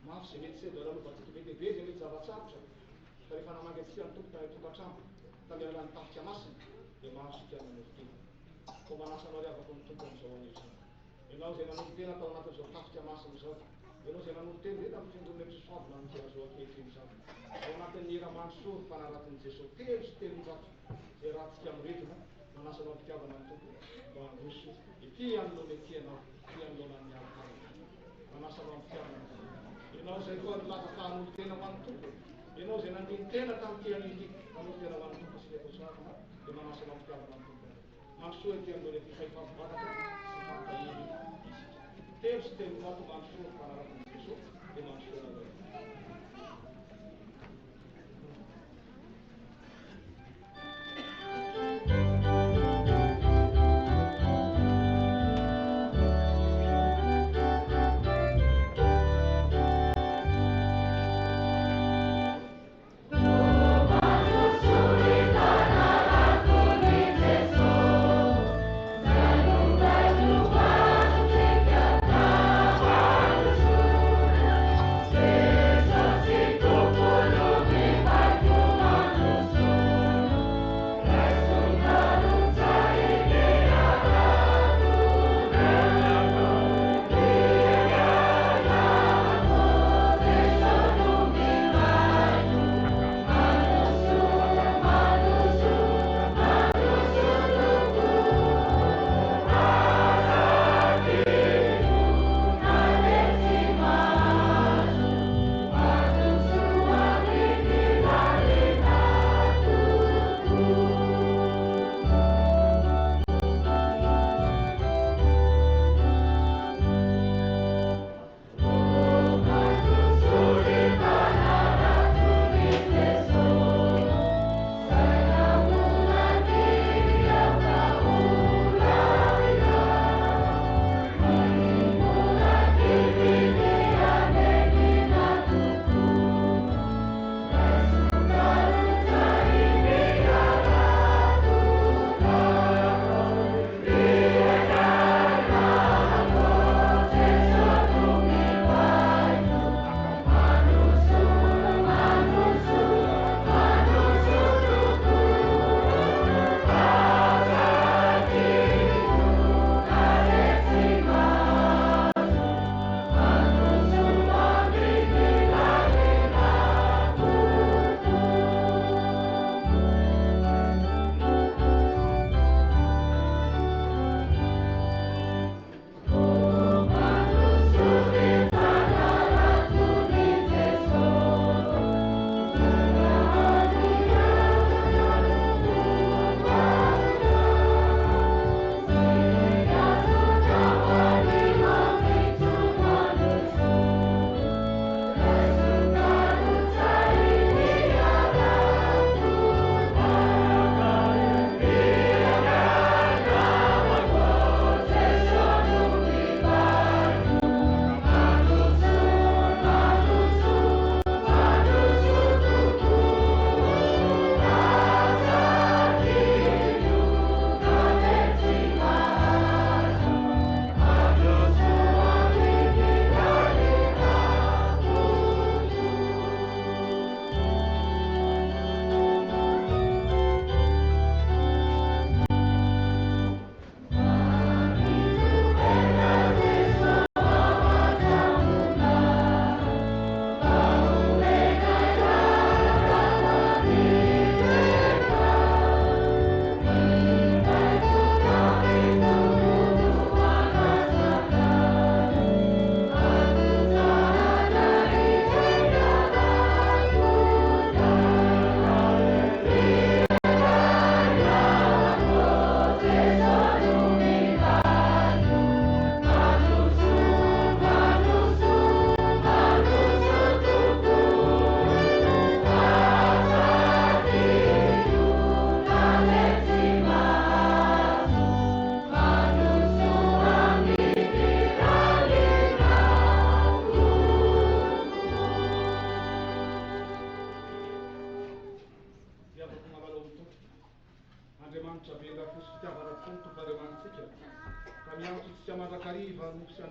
Mafy izay mety seza lalovantsika be dehibe izay mety zavatsarotra fa rehefa namangy antsika ny tompo tany tokantrano tamin'ny alalan'ny Tafika Masina dia mahazo sika nanolo-tena. Fomba manasanao ry havako ny tompo amin'izao an'izao. Ianao izay nanolo-tena tao anatin'izao Tafika Masina izao. Ianao izay nanolo-tena eny amin'ny fiangonana Isoavina amin'izao ankehitriny izao. Ao anatin'ny hera-mandrosoa ny fanaratin'i Jesosy telo sy telonjato izay rahantsika miretina manasanao mpitiavana ny tompo mba handroso ety anoloana ety ianao, ety anoloana ny alina. Manasanao mpitiavana ny tompo. Ianao izay koa nilavaka hanolo-tena ho an'ny tompo. Ianao izay nandiny tena tamin'ity an'ity hanolo-tena ho an'ny tompo sy Isoavina dia manasanao mpitiavana ny tompo. Mandrosoa ety anoloana ety fa hifampivavaka sy hifampahery isika. Telo sy telonjato mandrosoa ny fanaratin'i Jesosy dia mandrosoa nareo.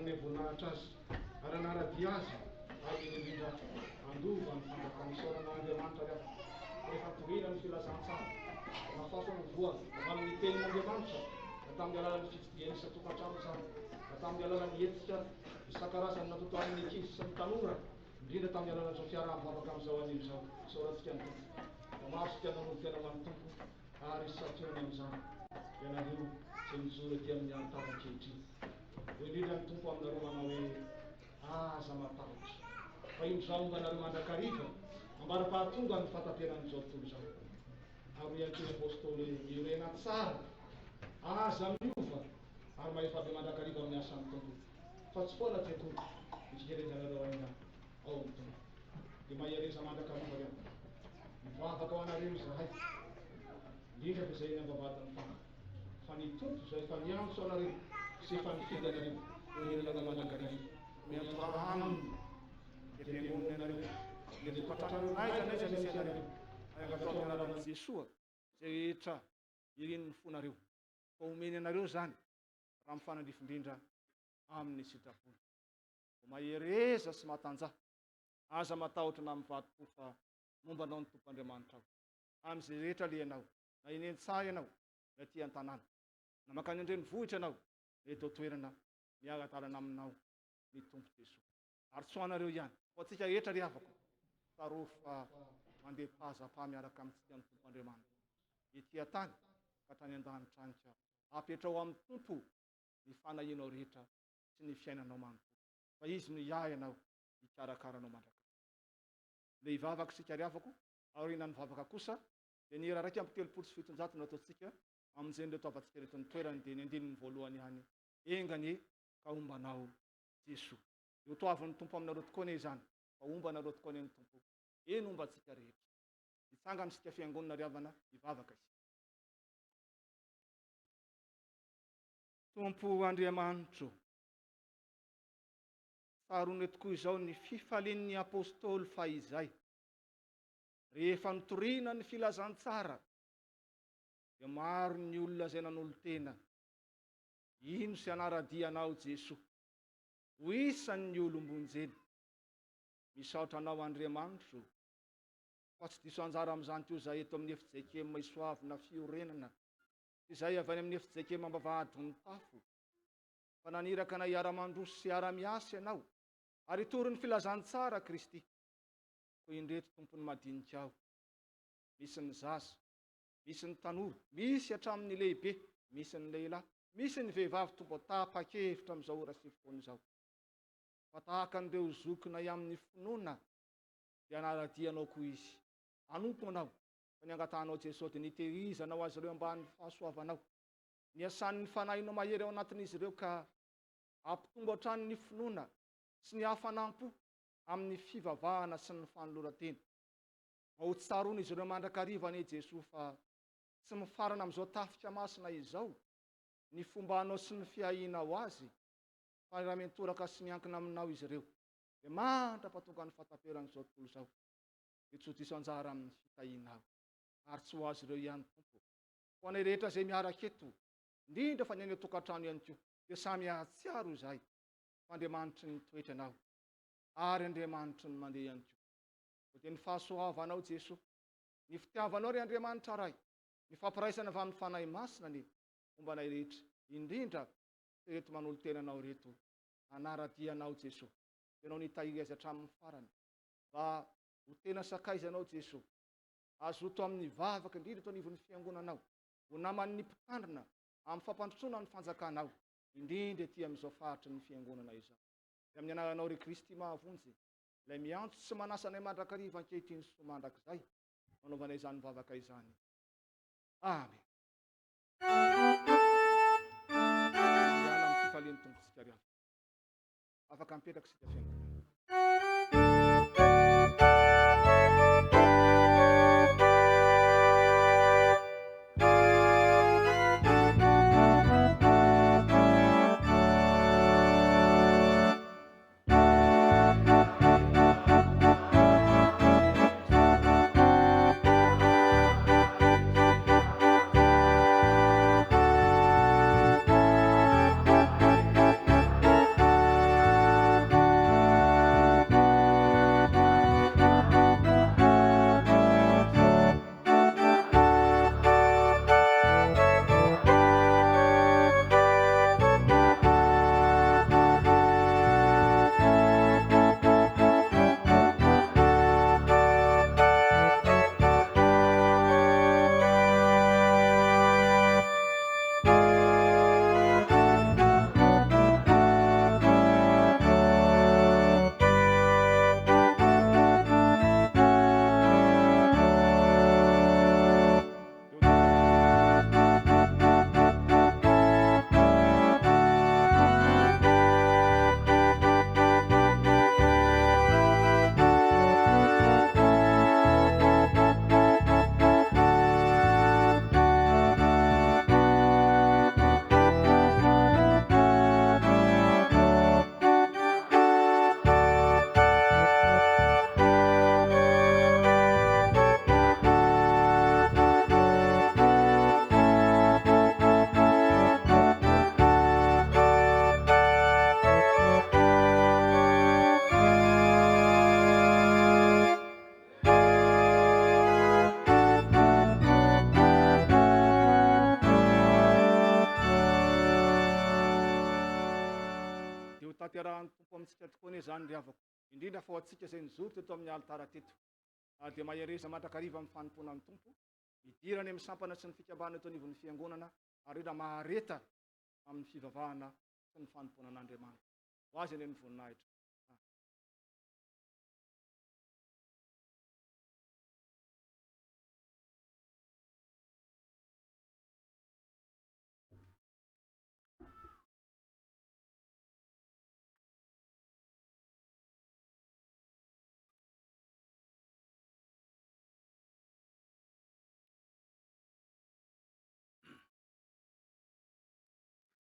manome voninahitra azy ary anaradia azy ary indrindra andova ny fanjakanisaorana Andriamanitra rehefa rehefa tohina ny filazantsara nafaso ny voa avy amin'ny tenin'Andriamanitra tamin'ny alalan'ny fitsidiany isa-tokantrano izany tamin'ny alalan'ny hetsika isan-karazany natoto amin'ny ankizy sy ny tanora indrindra tamin'ny alalan'izao fiaraham-bavaka amin'izao anio izao isaorantsika ny tompo maro sy tena no tena ho an'ny tompo ary sationany amin'izany ianareo sy mijoro ety amin'ny altara ankehitriny indrindra ny tompo aminareo manao hoe aza matahotra fa indrao ombanareo mandrakariva ambara-pahatonga ny fatapenan'izao tontolo izao ary ianty apôstôly Iorena tsara aza miova ary mahefa be mandrakariva amin'ny asan'ny tompo fa tsy foana tekoa itsikeretanareo aina ao amin'ny tompo dia mahiareza mandrakariva reny mivavaka ho anareo izahay indrindra fa izay ny ambavahadin'ny fana fa ny tompo izay efa miantso anareo sy efa mifidy anareo enelana mandrakariva miantso aminy dia fiangonana anareo dia tokatranareo naiza naiza nisy anareo agatao amin'ny alalan'i Jesoa izay rehetra ireny ny fonareo fa omeny anareo zany raha mifanandrifindrindra amin'ny sitrapoly mahereza sy matanjaha aza matahotra na mivadi-po fa mombanao ny tompo Andriamanitra ao amin'izay rehetra lianao na eny an-tsaha ianao na aty an-tanàna na makany an-drenivohitra ianao na eto toerana miara-dalana aminao ny tompo Jesosy ary tsy ho anareo ihany fa antsika rehetra ry havako tarao fa mandeha paza-pa miaraka amintsika ny tompo Andriamanitra ety an-tany ka hatrany an-danitra any ka apetrao amin'ny tompo ny fanahinao rehetra sy ny fiainanao manontolo fa izy no iay ianao hikarakaranao mandrakariva le hivavaka sika ry havako aoriana ny vavaka kosa dia ny hera raiky amby telopolo sy fitonjato no ataontsika amin'izay nreto avantsika reto ny toerany dia ny andininy voalohany ihany engany ka ombanao Jesosy io toavin'ny tompo aminareo tokoa izany fa ombanareo tokoa ny tompo eny ombantsika rehetra hitsangany sika fiangonana ry havana hivavaka isika. Tompo Andriamanitro, faharoa tokoa izao ny fifalian'ny apôstôly fa izay rehefa nitoriana ny filazantsara dia maro ny olona izay nanolo tena ino sy anaradianao Jesosy ho isan'ny olombonjeny misaotra anao Andriamanitro fa tsy diso anjara amin'izany teo izay eto amin'ny FJKM Isoavina Fiorenana izay avy any amin'ny FJKM Ambavahadimitafo fa naniraka na hiara-mandroso sy hiara-miasa ianao ary tory ny filazantsara Kristy koa indreto tompony madinika ao misy ny zaza misy ny tanora misy hatramin'ny lehibe misy ny lehilahy misy ny vehivavy tombo tapa-kevitra amin'izao ora sy fotoana izao fa tahaka an'ireo zokina amin'ny finoana dia anaradianao koa izy anompo anao fa ny angatanao Jesosy dia nitehirizanao azy ireo ambany fahasoavanao ny asan'ny fanahinao mahery ao anatin'izy ireo ka ampitombo hatrany ny finoana sy ny hafanampo amin'ny fivavahana sy ny fanoloran-tena ho tsaroana izy ireo mandrakariva ny Jesosy fa tsy mifarana amin'izao tafika masina izao ny fombanao sy ny fiahinao azy fa raha mentoraka sy miankina aminao izy ireo dia mandrapatonga ny fataperan'izao tontolo izao dia tsy ho diso anjara amin'ny fitahinao ary tsy ho azy ireo ihany tompo ho anay rehetra izay miaraka eto indrindra fa ny any tokantrano ihany koa dia samy ahatsiaro izay fa Andriamanitry ny toetra anao ary Andriamanitry ny mandeha ihany koa dia ny fahasoavanao Jesosy ny fitiavanao ry Andriamanitra ray ny fampiraisana avy amin'ny fanahy masina ny fombanay rehetra indrindra reto manolo tenanao reto anaradianao Jesosy ianao nitahiry azy hatramin'ny farany mba ho tena sakaizanao Jesosy azoto amin'ny vavaka indrindra to anivon'ny fiangonanao ho naman'ny mpitandrina amin'ny fampandrosoana ny fanjakanao indrindra ety amin'izao faritry ny fiangonana izao dia amin'ny anaranao ry Kristy mahavonjy ilay miantso sy manasanay mandrakariva ankehitriny sy mandrakizay manaovanay izany vavaka izany amen. Iala amin'ny fifalian'ny tompontsika ry afaka mipetraka sika fiangonana. faterahan'ny tompo amintsika tokoa anie zany ry havako, indrindra fa atsika izay nizoro teto amin'ny alitara teto. Dia mahereza mandrakariva amin'ny fanompona amin'ny tompo, idirany amin'ny sampana sy ny fikambana eto anivon'ny fiangonana, ary raha mahareta amin'ny fivavahana sy ny fanompona an'Andriamanitra. Ho azy eny ny voninahitra.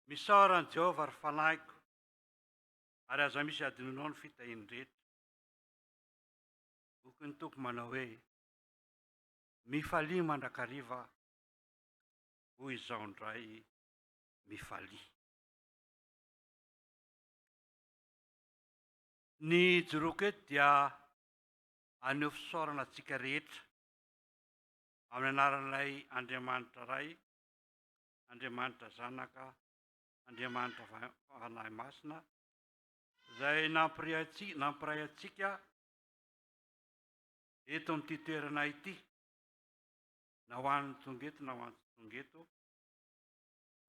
Misaoran'i Jehovah ary fanahyko, ary aza misy adinonao ny fitahiny rehetra. Boky ny tompo manao hoe, mifalia mandrakariva hoy izao indray mifalia. Ny joroko eto dia aneho fisaorana antsika rehetra amin'ny anaran'ilay Andriamanitra ray, Andriamanitra Zanaka, Andriamanitra Fanahy Masina, izay nampiray antsika eto amin'ity toerana ity, na ho an'ny tonga eto na ho an'ny tsy tonga eto,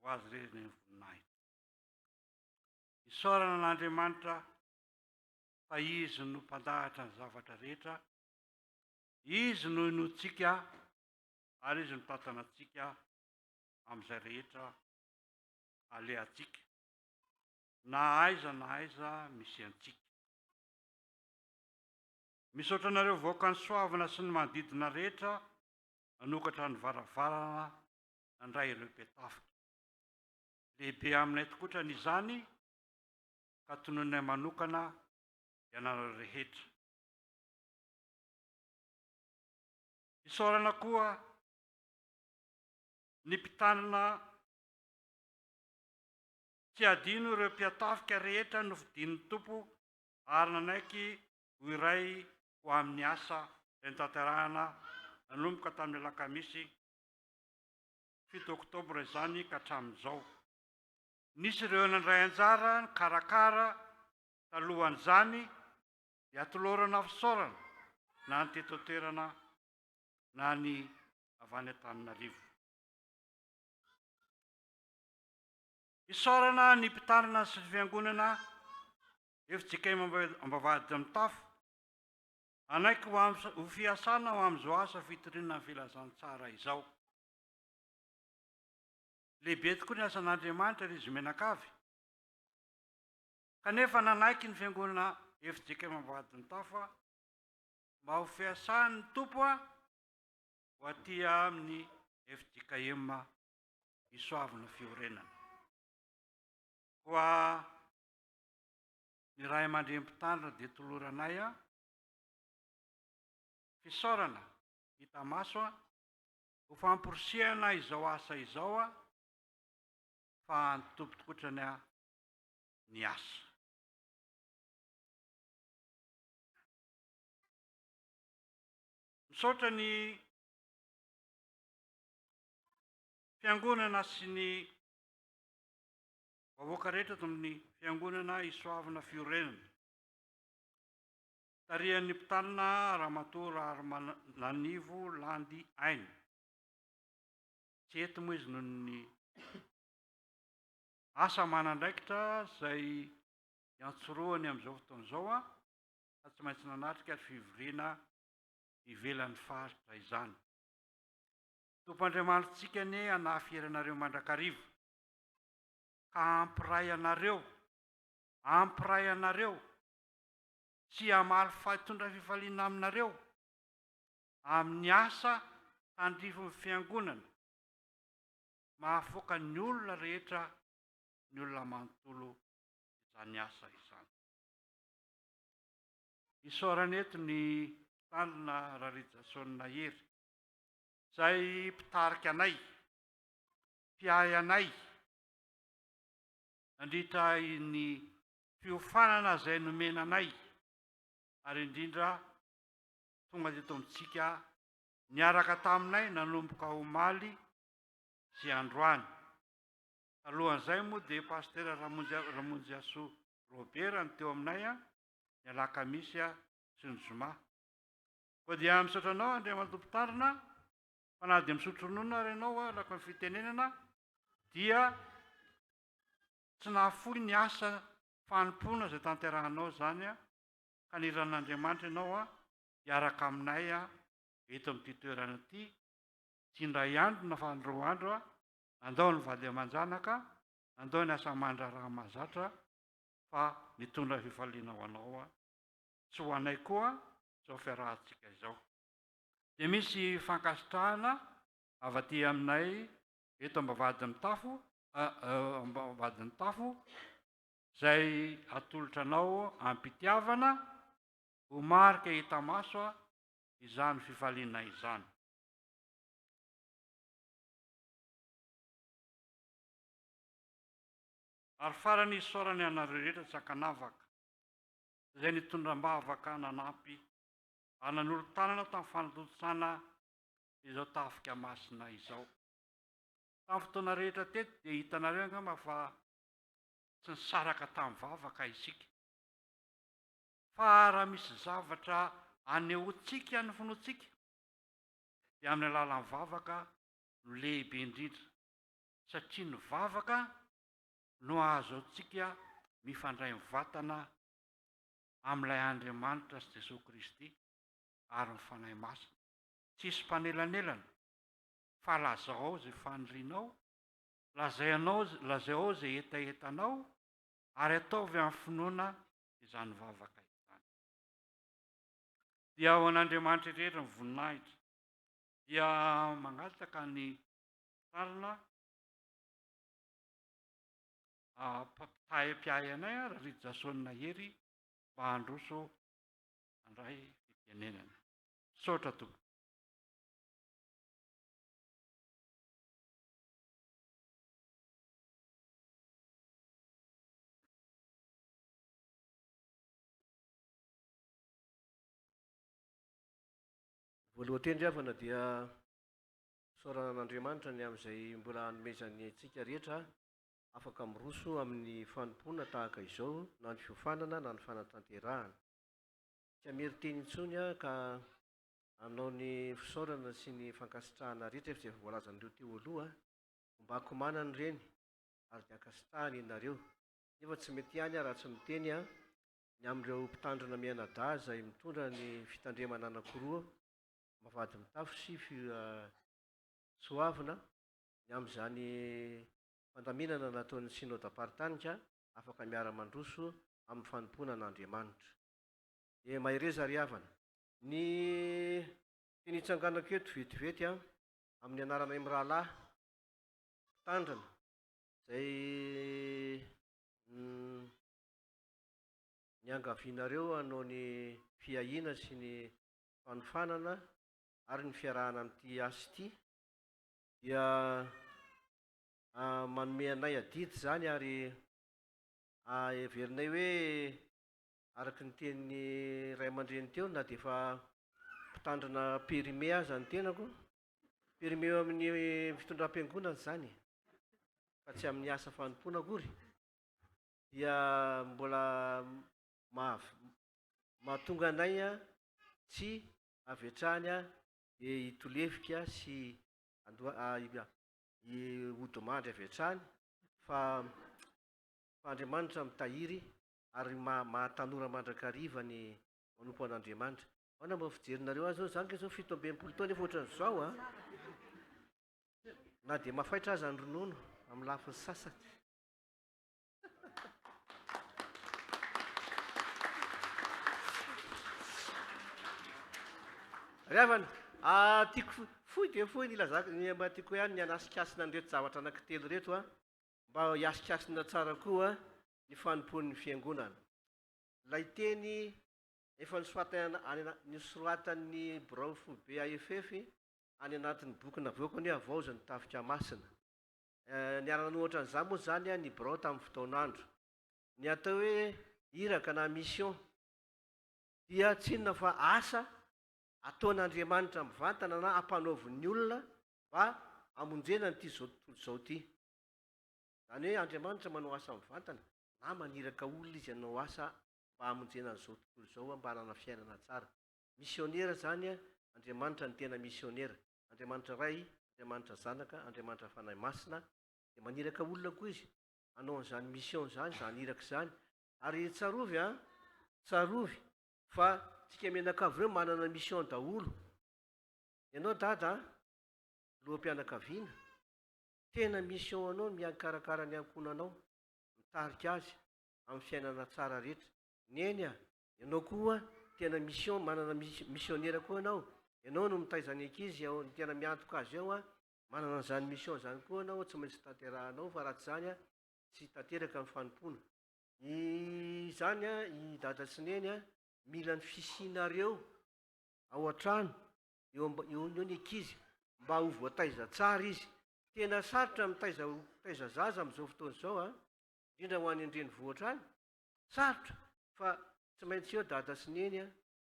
ho azy reny ny voninahitra. Isaorana an'Andriamanitra fa izy no mpandahatra ny zavatra rehetra, izy no inoantsika ary izy no tatana antsika amin'izay rehetra alehantsika, na aiza misy antsika. Misaotra anareo vaoaka ny soavina sy ny manodidina rehetra, manokatra ny varavarana nandray ireo Tafika. Lehibe aminay tokotra n'izany, ka tononay manokana ianareo rehetra. Isaorana koa ny mpitanana tsy adino ireo Tafika rehetra no fidin'ny tompo, ary nanaiky ho iray ho amin'ny asa izay notanterahana nanomboka tamin'ny alakamisy 7 Oktobra izany ka hatramin'izao. Nisy ireo nandray anjara ny karakara talohan'izany dia atolorana fisaorana na ny teto toerana na ny avy any Antananarivo. Isaorana ny mpitanana sy ny fiangonana FJKM Ambavahadimitafo, anaiky ho fiasana ho amin'izao asa fitoriana ny filazantsara izao. Lehibe tokoa ny asan'Andriamanitra ry izy menakavy, kanefa nanaiky ny fiangonana FJKM Ambavahadimitafo mba ho fiasan'ny tompo ho aty amin'ny FJKM Isoavina Fiorenana. Koa ny ray aman-dreny-mpitandrina dia toloranay fisaorana hita maso ho famporisihana izao asa izao, fa ny tompo tokotrany ny asa. Misaotra ny fiangonana sy ny vahoaka rehetra eto amin'ny fiangonana Isoavina Fiorenana. Tarihan'ny mpitanana Ramatoa ary Nanivo Landy Aina. Tsy eto moa izy noho ny asa manandraikitra izay iantsoroany amin'izao fotoan'izao, fa tsy maintsy nanatrika fivoriana ivelan'ny faritra izany. Tompoandriamanitsika anie hanafy herinareo mandrakariva, ka ampiray anareo sy hamaly fitondra fifaliana aminareo amin'ny asa tandrifon'ny fiangonana, mahafoaka ny olona rehetra, ny olona manontolo izany asa izany. Isaorana eto ny mpitandrina Rarijason Nahery, izay mpitarika anay, mpiay anay nandritra ny fiofanana izay nomena anay, ary indrindra tonga teto amintsika niaraka taminay nanomboka omaly sy androany. Alohan'izay moa dia Paster Ramonjy Asoa Robera ny teo aminay a, ny alakamisy a sy ny zoma. Koa dia misaotra anao Andriamanitra mpitandrina fa na dia misotro ronono ary ianao a lako ny fitenenana dia tsy nahafoy ny asa fanompoana izay tanterahanao zany a, ka ny ran'Andriamanitra ianao a hiaraka aminay a eto amin'ity toerana ity, tsy indray andro na fa ny roa andro a, nandao ny vady aman-janaka, nandao ny asa mandraraha mahazatra, fa mitondra fifaliana ho anao a, tsy ho anay koa izao fiarahantsika izao. Dia misy fankasitrahana avy aty aminay eto Ambavahadimitafo, Ambavahadimitafo, izay atolotra anao ampitiavana ho marika hita maso a izany fifaliana izany. Ary farany isaorany anareo rehetra tsy ankanavaka, izay nitondram-bavaka nanampy ary nanolo-tanana tamin'ny fanatontosana izao Tafika Masina izao. Tamin'ny fotoana rehetra teto dia hitanareo angamba fa tsy nisaraka tamin'ny vavaka isika. Fa raha misy zavatra anehoantsika ny finoantsika dia amin'ny alalan'ny vavaka no lehibe indrindra, satria ny vavaka no azo antsika mifandray mivatana amin'ilay Andriamanitra sy Jesosy Kristy ary mifanahy masina. Tsisy mpanelanelana fa lazao ao izay fanirianao, lazay ao izay etaetanao ary ataovy amin'ny finoana izany vavaka izany. Dia ao an'Andriamanitra rehetra ny voninahitra dia mangataka ny tarina mpitahay anay raha ry Jasona hery mba handroso andray fitenenana. Saotra tompoko. Voalohany teny avana dia soran'Andriamanitra ny amin'izay mbola hanomezany antsika rehetra afaka miroso amin'ny fanompoana tahaka izao, na ny fiofanana na ny fanatanterahana. Tsy hamery teny intsony ka hanao ny fisaorana sy ny fankasitrahana rehetra izay voalazan'ireo teo aloha mba hakomanana ireny ary dia hankasitrahana ianareo. Nefa tsy mety ihany raha tsy miteny ny amin'ireo mpitandrina mianadahy izay mitondra ny fitandremana anankiroa, Ambavahadimitafo sy Isoavina, ny amin'izany fandaminana nataon'ny sinodam-paritanika afaka miara-mandroso amin'ny fanompoana an'Andriamanitra. Dia mahereza ry havana. Ny teny hitsanganako eto vetivety amin'ny anaranay mirahalahy mpitandrina izay ny angavianareo hanao ny fiahiana sy ny fanofanana ary ny fiarahana amin'ity asa ity dia manome anay adidy zany ary heverinay hoe araka ny tenin'ny ray aman-dreny teo na dia efa mpitandrina périmé aza ny tenako, périmé eo amin'ny fitondram-piangonana zany fa tsy amin'ny asa fanompoana akory, dia mbola mahatonga anay tsy avy hatrany dia hitolevika sy hodimandry avy hatrany fa Andriamanitra mitahiry ary mahatanora mandrakariva ny manompo an'Andriamanitra. Ahoana mba fijerinareo azy zao zany ka zao 17 taona efa ohatran'izao na dia mafaitra aza ny ronono amin'ny lafiny sasany. Ry havana, tiako fohy dia fohy ny ilazako mba tiako ihany ny anasikasina an'ireto zavatra anankitelo reto mba hiasikasina tsara koa ny fanompoan'ny fiangonana. Ilay teny efa nisoratan'ny birao foibe AFF any anatin'ny boky navoaka ny avaozan'ny Tafika Masina. Niarana ohatra an'izany moa zany ny birao tamin'ny fotoan'andro. Ny atao hoe iraka na mission dia tsy inona fa asa ataon'Andriamanitra mivantana na ampanaovin'ny olona mba hamonjena nyity zao tontolo izao ity. Zany hoe Andriamanitra manao asa mivantana na maniraka olona izy anao asa mba hamonjena an'izao tontolo izao mba hanana fiainana tsara. Misionera zany a, Andriamanitra ny tena misionera. Andriamanitra ray, Andriamanitra zanaka, Andriamanitra fanahy masina, dia maniraka olona koa izy hanao an'izany mission zany, zany iraka zany. Ary tsarovy a, tsarovy fa tsika mianakavy ireo manana mission daholo. Ianao dada loham-pianakaviana, tena mission anao miakarakara ny ankonanao, mitarika azy amin'ny fiainana tsara rehetra. Neny a, ianao koa tena mission, manana missionnaire koa ianao. Ianao no mitaiza ny ankizy ao, ny tena miantoka azy ao a, manana an'izany mission zany koa ianao, tsy maintsy tanterahanao fa raha tsy zany a tsy tanteraka amin'ny fanompona. Izany a, i dada sy neny a, mila ny fisianareo ao an-trano eo ny ankizy mba ho voataiza tsara izy. Tena sarotra mitaiza zaza amin'izao fotoana izao a, indrindra ho any an-drenivohitra any, sarotra fa tsy maintsy eo dada sy neny a,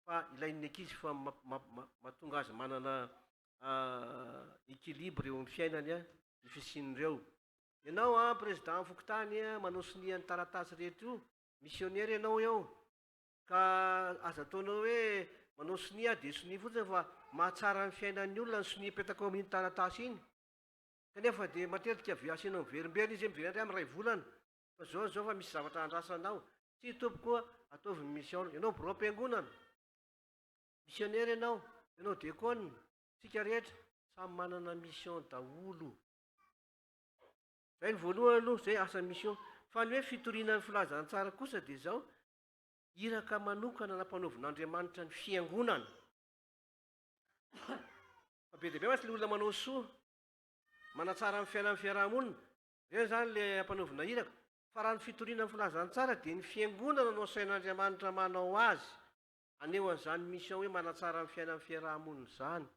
fa ilain'ny ankizy fa mahatonga azy manana équilibre eo amin'ny fiainany a, ny fisian'ireo. Ianao a président fokotany a, manao sinihan'ny taratasy rehetra io, missionnaire ianao eo, ka aza ataonao hoe manao sonia dia sonia fotsiny fa mahatsara ny fiainan'ny olona ny sonia petaka ao amin'iny taratasy iny. Kanefa dia matetika asianao miverimberina izy mivery amin'ny ray volana, fa zao fa misy zavatra andrasanao. Tsy tompoko ataovy ny mission. Ianao bro am-piangonana, missionnaire ianao, ianao diakona, tsika rehetra samy manana mission daholo. Zay ny voalohany aloha, zay asa mission. Fa ny hoe fitoriana ny filazantsara kosa dia zao, iraka manokana nampanaovin'Andriamanitra ny fiangonana. Fa be dia be mantsy le olona manao soa, manatsara amin'ny fiainan'ny fiarahamonina, zay zany le ampanaovina iraka. Fa raha ny fitoriana ny filazantsara dia ny fiangonana no sain'Andriamanitra manao azy, aneo an'izany mission hoe manatsara amin'ny fiainan'ny fiarahamonina zany.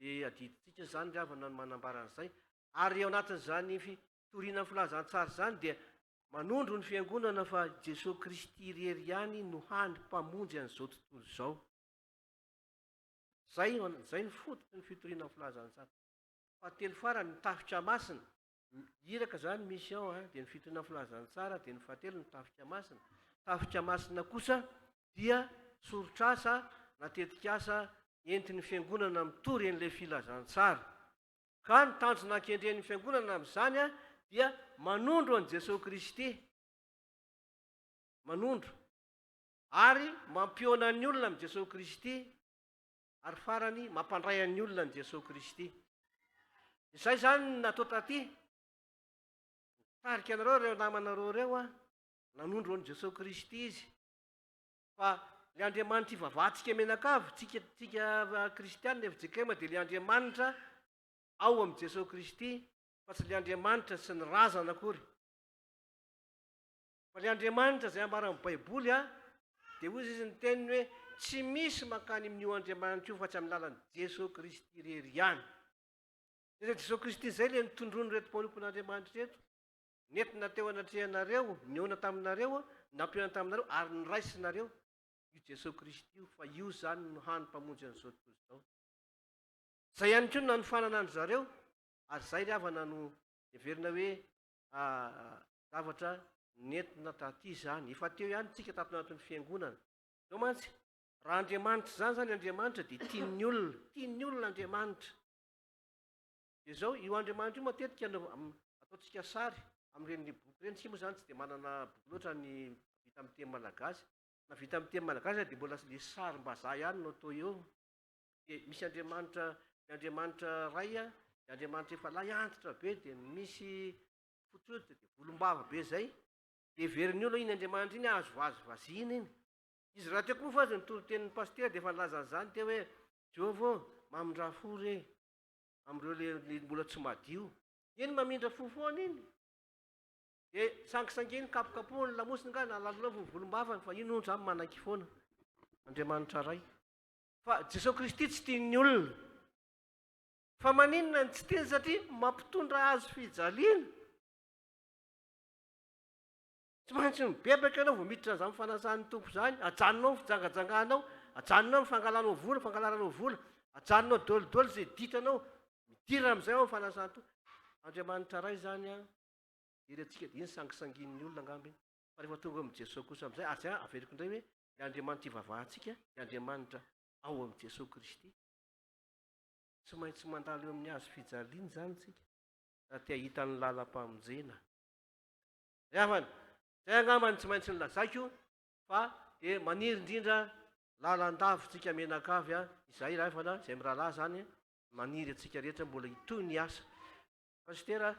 Dia adiditsika zany ry havana no manambara an'izay. Ary ao anatin'izany fitoriana ny filazantsara zany dia manondro ny fiangonana fa Jesosy Kristy irery ihany no hany mpamonjy an'izao tontolo izao. Zay ny fototry ny fitoriana ny filazantsara. Fahatelo farany ny tafika masina, iraka zany mission a, dia ny fitoriana ny filazantsara, dia ny fahatelo ny tafika masina. Tafika masina kosa dia sorotr'asa natetika asa entin'ny fiangonana mitory an'ilay filazantsara. Ka ny tanjona ankendren'ny fiangonana amin'izany a dia manondro an'i Jesosy Kristy, manondro ary mampiona ny olona amin'i Jesosy Kristy, ary farany mampandray an'ny olona an'i Jesosy Kristy. Izay zany natao taty, tarika anareo ireo namanareo ireo a, nanondro an'i Jesosy Kristy izy. Fa le Andriamanitra ivavahantsika menakavy, tsika kristianina FJKM dia le Andriamanitra ao amin'i Jesosy Kristy, fa tsy le Andriamanitra sy ny razana akory. Fa le Andriamanitra izay ambara amin'ny Baiboly a, dia hoy izy ny teniny hoe tsy misy mankany amin'io Andriamanitra io fa tsy amin'ny lalan'i Jesosy Kristy irery ihany. Dia Jesosy Kristy izay le nitondroany reto mpanompon'Andriamanitra reto, nentina teo anatrehanareo, niona taminareo, nampiona taminareo ary niraisinareo. Io Jesosy Kristy io, fa io zany no hany mpamonjy an'izao tontolo izao. Zay ihany koa no nanofanana ny zareo, ary zay ry havana no heverina hoe zavatra nentina taty zany. Efa teo ihany tsika tato anatin'ny fiangonana. Zao mantsy, raha Andriamanitra zany Andriamanitra dia tian'ny olona Andriamanitra. Dia zao, io Andriamanitra io matetika ataontsika sary amin'ireny boky ireny. Tsika moa zany tsy dia manana boky loatra ny vita amin'ny teny malagasy. Na vita amin'ny teny malagasy dia mbola le sarim-bazaha ihany no atao eo. Dia misy Andriamanitra ray a, Andriamanitra efa lahy antitra be, dia misy fotsoditra dia volombava be zay. Dia heverin'ny olona iny Andriamanitra iny azo vazina iny. Izy raha teo koa fa azy nitoro-tenin'ny pastera dia efa nilazany zany teo hoe Jehova mamindra fo re amin'ireo le mbola tsy madio. Iny mamindra fo foana iny. Dia sangisanginy kapokapohany lamosiny nga nalalolavo ny volombavany, fa ino zany manaiky foana Andriamanitra ray. Fa Jesosy Kristy tsy tian'ny olona. Fa maninona ny tsy tiany satria mampitondra azy fijaliana. Tsy maintsy mibebaka ianao vao miditra an'izany fanasan'ny tompo zany, ajanonao ny fijangajanganao, ajanonao ny fangalanao vola, ajanonao dolidoly izay ditanao, midirana amin'izay ao ny fanasan'ny tompo. Andriamanitra ray zany a, irentsika dia iny sangisangin'ny olona angambiny. fa rehefa tonga amin'i jesosy kosa amin'izay ary zay averiko indray hoe ny andriamanitra ivavahantsika ny andriamanitra ao amin'i jesosy kristy tsy maintsy mandalo eo amin'ny azo fijaliana zany tsika raha tia hita ny lalam-pamonjena avany zay angambany tsy maintsy ny lazaiko fa de maniry indrindra lalandavitsika menakavy a izay raha efana zay mirahalahy zany maniry atsika rehetra mbola hitoy ny asa pastera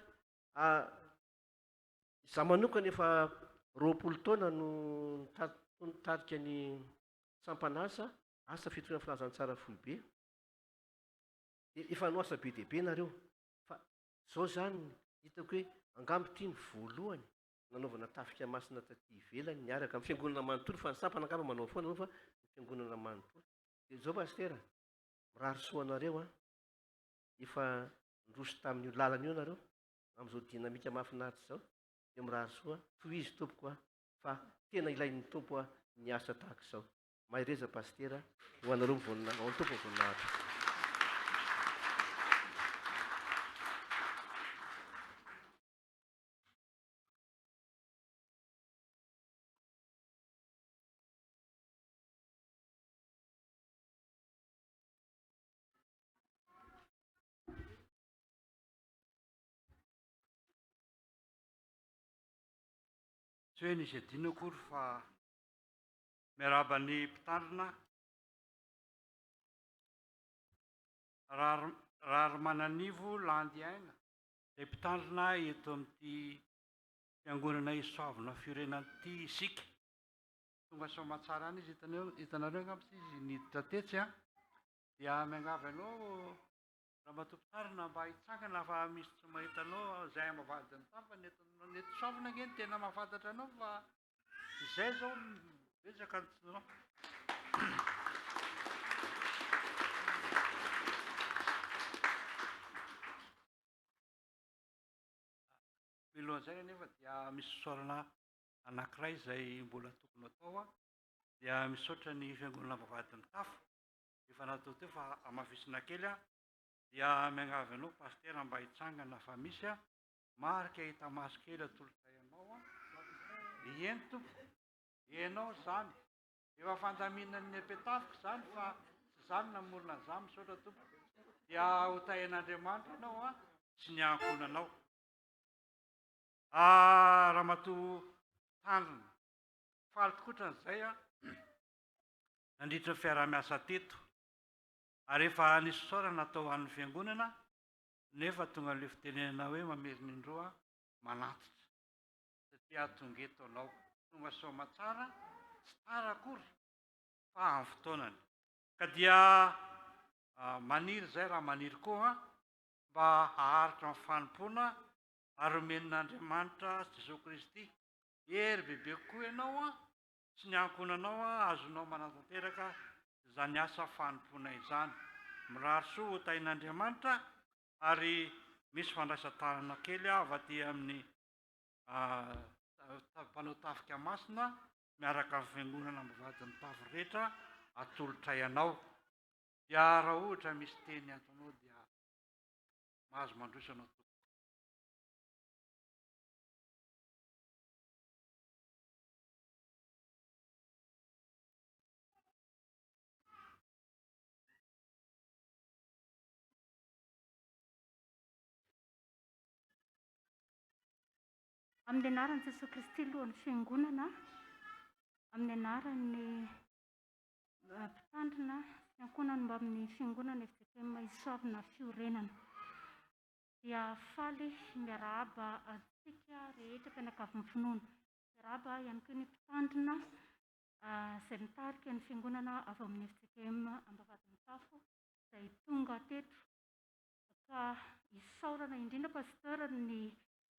za manokana efa 20 taona no nitarika ny sampanasa asa fitorina filazantsara foibe de efa no asa be dehibe nareo fa zao zany hitako hoe angamby ity ny voalohany nanaovana Tafika Masina taty ivelany niaraka amin'ny fiangonana manontolo fa ny sampana angamba manao foana fa ny fiangonana manontolo de zao pastera mirary soa anareo efa ndroso tamin'io lalana io nareo amin'izao dinamika mahafinaritra zao de mirary soa tohizy tompoko fa tena ilain'ny tompo ny asa tahaka izao mahireza pastera ho anareo mivonina ao tompo voninahitra tsy hoe nisy adino akory fa miarabany mpitandrina rary mananivo landy aina ilay mpitandrina eto amin'ity fiangonana Isoavina Fiorenana ity isika tonga soamantsara any izy hitanareo angamba sy izy niditra tetsy dia miangavy anao raha mato-pitarina mba hitsangana fa misy tsy mahitanao zay Ambavahadin'ny Tafo neto Isoavina ngeny tena mahafantatra anao fa izay zao betsaka nao milohan'izay nefa dia misy fisaorana anankiray izay mbola tokony atao dia misaotra ny fiangonana Ambavahadin'ny Tafo efa natao teo fa amafisina kely dia miangavy anao pastera mba hitsangana fa misy marika hita maso kely atolotra ianao eny tompo ianao zany efa fandaminan'ny apetafika zany fa tsy zany namorona zany misaotra tompo dia hotahin'Andriamanitra ianao sy ny ankonanao raha mato tandrina faly tokoatran'izay nandritra ny fiarah-miasa teto ary efa nisy saorana natao an'ny fiangonana nefa tonga le fitenenana hoe mamerina indroa manatitra satria tonga eto anao tonga soamantsara tsy tara akory fa amin'ny fotoanany ka dia maniry zay raha maniry koa mba haharitra amin'ny fanompoana ary omen'Andriamanitra Jesosy Kristy hery bebe kokoa ianao sy ny ankonanao azonao manatanteraka izany asa fanompoana izany mirary soa hotahin'Andriamanitra ary misy fandraisan-tanana kely avy aty amin'ny mpanao Tafika Masina miaraka amin'ny fiangonana Ambavahadin'ny Tafo rehetra atolotra ianao dia raha ohatra misy teny atonao dia mahazo mandroso anao tokoa. Amin'ny anaran'i Jesosy Kristy lohan'ny fiangonana, amin'ny anaran'ny mpitandrina fiankonana mba amin'ny fiangonana FJKM Isoavina Fiorenana dia faly miarahaba antsika rehetra mpianakavin'ny finoana miarahaba ihany koa ny mpitandrina izay mitarika ny fiangonana avy amin'ny FJKM Ambavahadimitafo izay tonga teto ka hisaorana indrindra pasteur ny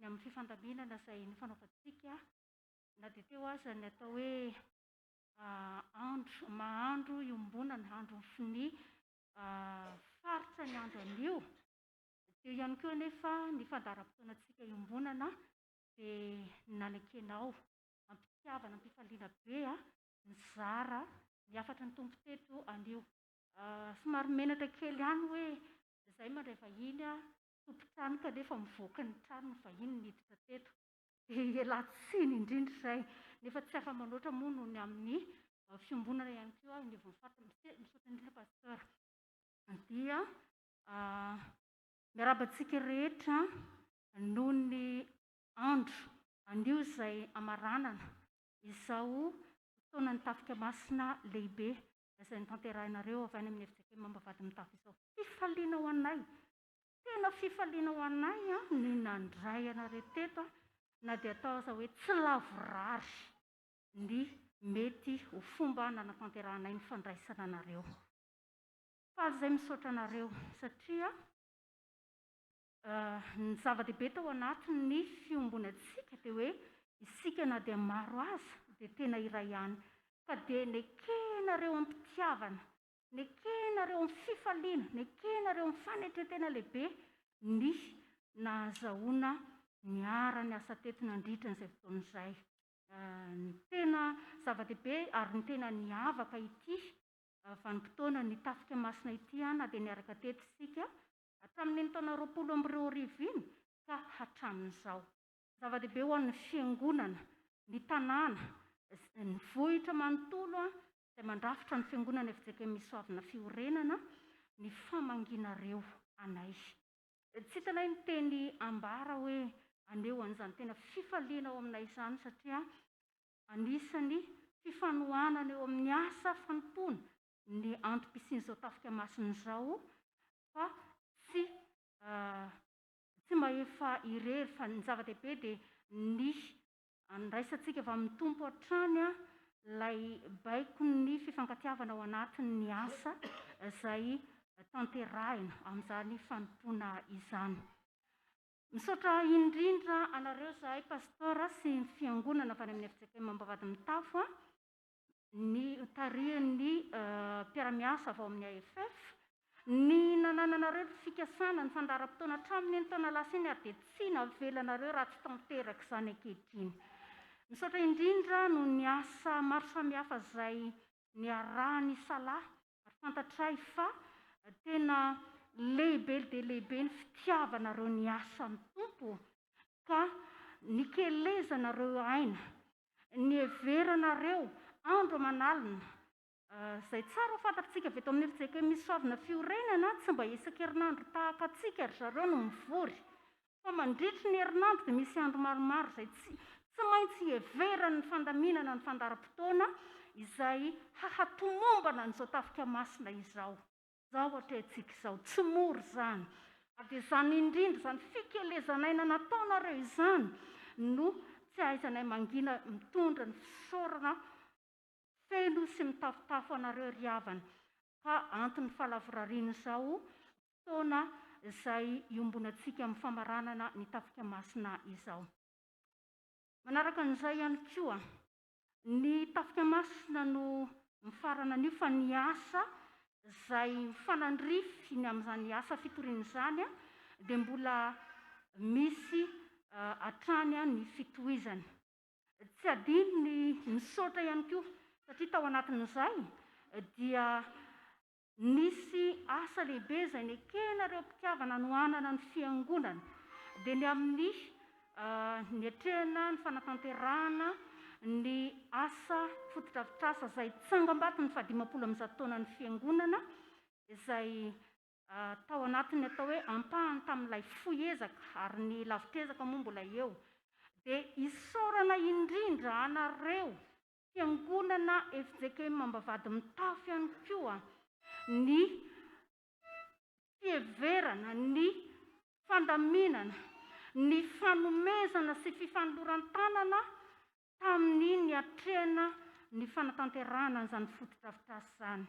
amin'ny fifandaminana izay nifanaovantsika na dia teo aza ny atao hoe mahandro iombonana andro ny faritra ny andro anio dia ihany koa nefa ny fandaharam-potoanantsika iombonana dia nanakenao ampitiavana ampifaliana be ny zara ny afatra ny tompo teto anio somary menatra kely ihany hoe izay mandray vahiny tompo trano kanefa mivoaka ny trano vahiny niditra teto dia latsiny indrindra izay nefa tsy afa-manoatra moa noho ny amin'ny fiombonana ihany koa ny voafaty misaotra indrindra pasteur dia miarabantsika rehetra noho ny andro anio izay amaranana izao fotoana ny Tafika Masina lehibe izay nitanterahinareo avy any amin'ny FJKM Ambavahadimitafo izao. Fifaliana ho anay, tena fifaliana ho anay ny nandray anareo teto na dia atao aza hoe tsy lavorary ny mety ho fomba nanatanteranay ny fandraisana anareo. Fa izay misaotra anareo satria ny zava-dehibe tao anatin'ny fiombonantsika dia hoe isika na dia maro aza dia tena iray ihany, ka dia nekenareo amin'ny mpitiavana, nekenareo amin'ny fifaliana, nekenareo amin'ny fanetretena lehibe ny nahazahoana ny ara-ny asa teto nandritra n'izay fotoana izay. Ny tena zava-dehibe ary ny tena niavaka ity vanim-potoana ny Tafika Masina ity na dia niaraka teto isika hatramin'ny taona 2022 iny ka hatramin'izao. Zava-dehibe ho an'ny fiangonana, ny tanàna, ny vohitra manontolo izay mandrafitra ny fiangonana FJKM Isoavina Fiorenana ny famanginareo anay. Tsy hitanay ny teny ambara hoe aneo an'izany tena fifaliana ao aminay izany satria anisany fifanohanana eo amin'ny asa fanompona ny antom-pisian'izao Tafika Masina izao, fa tsy mahefa irery fa ny zava-dehibe dia ny andraisantsika avy amin'ny tompo hatrany ilay baiko ny fifankatiavana ao anatin'ny asa izay tanterahina amin'izany fanompoana izany. Misaotra indrindra anareo zahay pasteur sy ny fiangonana avy any amin'ny FJKM Ambavahadimitafo ny tarihan'ny mpiara-miasa avy ao amin'ny AFF ny nanananareo ny fikasana ny fandaharam-potoana hatramin'ny taona lasa iny ary dia tsy navelanareo raha tsy tanteraka izany ankehitriny. Misaotra indrindra no ny asa maro samihafa izay niarahany salahy ary fantatray fa tena lehibe dia lehibe ny fitiavanareo ny asan'ny tompo ka nikelezanareo aina, ny heveranareo andro aman'alina izay tsara ho fantatritsika avy eto amin'ny FJKM Isoavina Fiorenana tsy mba isan-kerinandro tahaka atsika ry zareo no mivory, fa mandritry ny herinandro dia misy andro maromaro izay tsy maintsy heverany ny fandaminana ny fandaharam-potoana izay hahatomombana n'izao Tafika Masina izao. Izao hatrehantsika izao, tsy mora izany. Ary dia izany indrindra, izany fikelezanaina nataonareo izany no tsy ahaizanay mangina mitondra ny fisaorana feno sy mitafotafo anareo ry havana. Ka antony fahalavorariana izao fotoana izay iombonantsika amin'ny famaranana ny Tafika Masina izao. Manaraka an'izay ihany koa, ny Tafika Masina no mifarana anio fa ny asa izay mifanandrify ny amin'izany asa fitoriana izany dia mbola misy hatrany ny fitohizana. Tsy adino ny misaotra ihany koa satria tao anatin'izay dia nisy asa lehibe izay nekenareo mpitiavana nohanana ny fiangonana dia ny amin'ny ny hatrehana ny fanatanterahana ny asa fotodrafitrasa izay tsangam-bato ny 50 taona ny fiangonana izay tao anatiny atao hoe ampahany tamin'ilay foezaka ary ny lavitrezaka moa mbola eo. Dia isaorana indrindra anareo fiangonana FJKM Ambavahadimitafo ihany koa ny fiheverana, ny fandaminana, ny fanomezana sy fifanoloran-tanana tamin'ny ny hatrehana ny fanatanterahana an'izany fotodrafitrasa izany.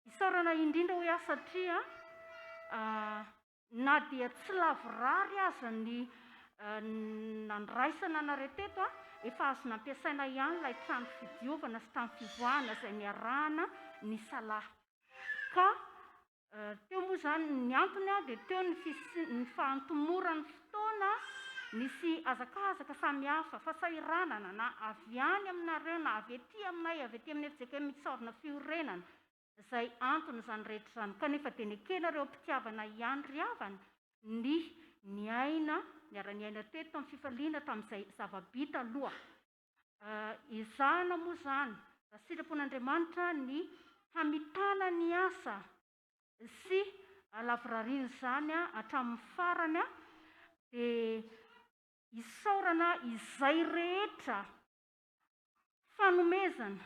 Isaorana indrindra hoe satria na dia tsy lavorary aza ny nandraisana anareo teto efa azo nampiasaina ihany ilay trano fidiovana sy trano fivoahana izay niarahana ny salahy. Ka teo moa izany ny antony dia teo ny fahantomorany fotoana nisy azakazaka samihafa fahasahiranana na avy any aminareo na avy ety aminay, avy ety amin'ny FJKM Isoavina Fiorenana izay antony izany rehetra izany. Kanefa dia nekenareo mpitiavana ihany ry havana ny aina niara-niaina teto tamin'ny fifaliana tamin'izay zava-bita aloha. Izahana moa zany raha sitrapon'Andriamanitra ny hamitana ny asa sy alavirariana zany hatramin'ny farany dia isaorana izay rehetra fanomezana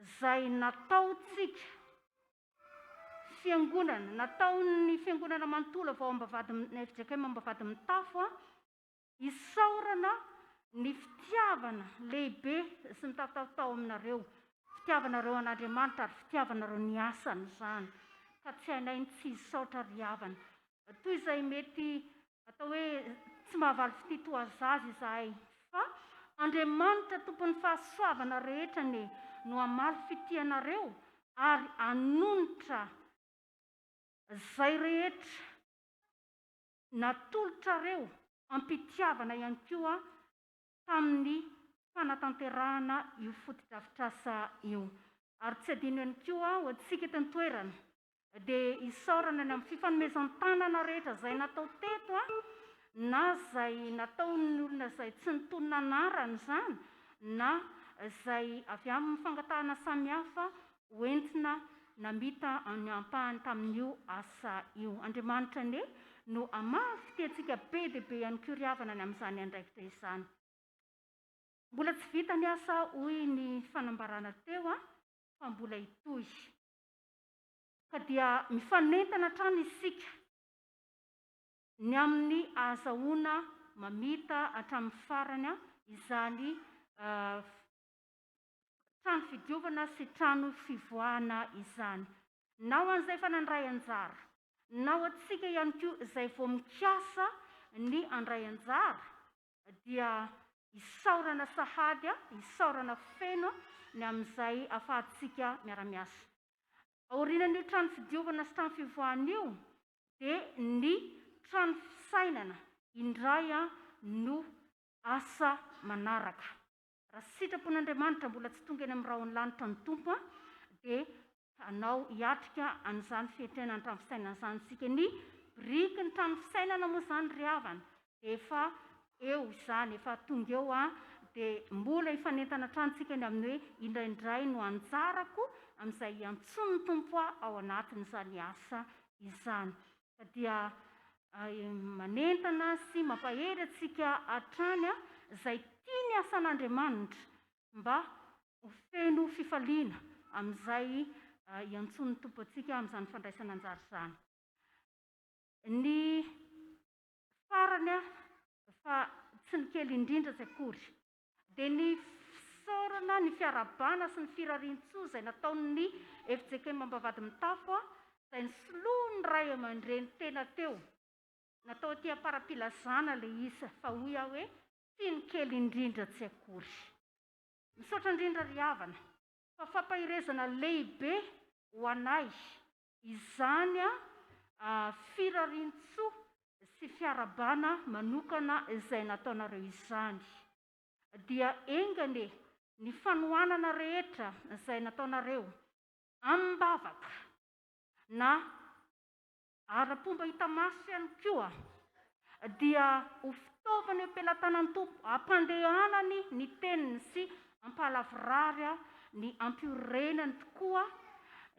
izay nataontsika fiangonana, nataon'ny fiangonana manontolo vao Ambavahadimina FJKM Ambavahadimitafo isaorana ny fitiavana lehibe sy mitafitafitao aminareo, fitiavanareo an'Andriamanitra ary fitiavanareo ny asany zany, ka tsy hainay tsy hisaotra ry havana. Toy izay mety atao hoe tsy mahavaly fititoazazy izahay, fa Andriamanitra tompon'ny fahasoavana rehetra no hamaly fitianareo ary hanonitra izay rehetra natolotrareo ampitiavana ihany koa tamin'ny fanatanterahana io fotodrafitrasa io. Ary tsy adino ihany koa ho antsika eto an-toerana dia isaorana ny amin'ny fifanomezan-tanana rehetra izay natao teto na izay nataon'ny olona izay tsy nitonona anarany zany na izay avy amin'ny fangatahana samihafa hoentina namita ny ampahany tamin'io asa io. Andriamanitra no hamaly fitiantsika be dia be ihany koa ry havana ny amin'izany andraikitra izany. Mbola tsy vita ny asa hoy ny fanambarana teo fa mbola hitohy. Ka dia mifanentana hatrany isika ny amin'ny ahazahoana mamita hatramin'ny farany izany trano fidiovana sy trano fivoahana izany. Na ho an'izay fanandray anjara, na ho antsika ihany koa izay vao mikasa ny andray anjara, dia isaorana sahady, isaorana feno ny amin'izay ahafahantsika miara-miasa. Aorianan'io trano fidiovana sy trano fivoahana io dia ny trano fisainana indray no asa manaraka. Raha sitrapon'Andriamanitra mbola tsy tonga eny amin'ny rahony lanitra ny tompo dia hanao hiatrika an'izany fiantraikany trano fisainana izany sika. Ny biriky ny trano fisainana moa izany ry havana dia efa eo izany, efa tonga eo dia mbola hifanentana trantsika ny amin'ny hoe indraindray no anjarako amin'izay iantsony ny tompo ao anatin'izany asa izany. Dia manentana sy mampahery antsika hatrany izay tiany asan'Andriamanitra mba ho feno fifaliana amin'izay iantsony ny tompo antsika amin'izany fandraisana anjara izany. Ny farany fa tsy ny kely indrindra tsy akory dia ny fisaorana, ny fiarabana sy ny firarian-tsoa izay nataon'ny FJKM Ambavahadimitafo izay nisoloa ny ray aman-dreny tena teo. Natao aty am-parapilazana ilay isa fa hoy aho hoe tsy ny kely indrindra tsy akory. Misaotra indrindra ry havana fa fampahirezana lehibe ho anay izany firarian-tsoa sy fiarabana manokana izay nataonareo izany. Dia engane ny fanohanana rehetra izay nataonareo ambavaka na ara-pomba hita maso ihany koa dia ho fitaovana eo am-pelatanan'ny tompo hampandehanany ny teniny sy hampahalavirary ny ampiorenany tokoa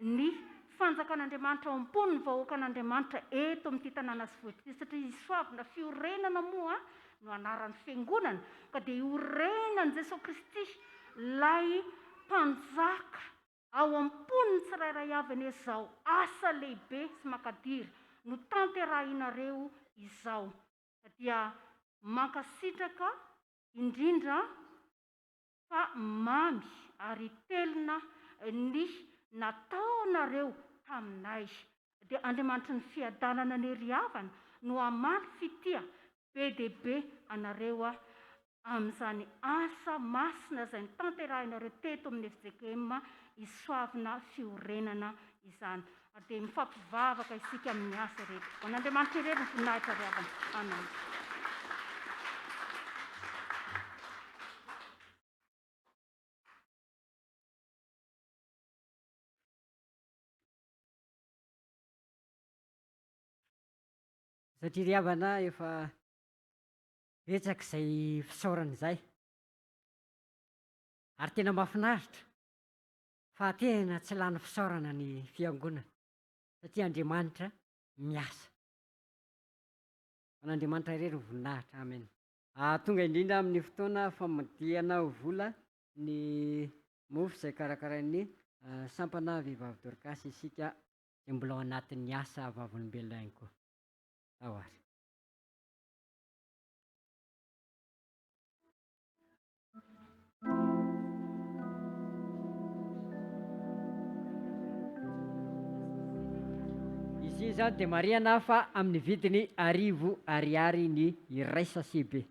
ny fanjakan'Andriamanitra ao ambony ny vahoakan'Andriamanitra eto amin'ity tanàna sy voaty satria Isoavina Fiorenana moa no anaran'ny fiangonana ka dia iorenan'i Jesosy Kristy lay mpanjaka ao ambony tsirairay avy izao asa lehibe sy makadira no tanterahinareo izao. Dia mankasitraka indrindra fa mamy ary telona ny nataonareo taminay. Dia Andriamanitra ny fiadanana ny ry havana no hamaly fitia be dia be anareo amin'izany asa masina izay nitanterahinareo teto amin'ny FJKM Isoavina Fiorenana izany. Dia mifampivavaka isika amin'ny asa rehetra. Ho an'Andriamanitra irery ny voninahitra ry havana. Amen. Satria ry havana efa etsaka izay fisaorana izay ary tena mahafinaritra fa tena tsy lany fisaorana ny fiangonana satria Andriamanitra miasa an'Andriamanitra irery ny voninahitra amen. Tonga indrindra amin'ny fotoana famadihana vola ny mofo izay karakarain'ny sampana vehivavy Dorcas isika izay mbola ao anatin'ny asa vavolombelona ihany koa. Ahoary. Izy zany dia marihana fa amin'ny vidiny 1000 ariary ny iray sasibe.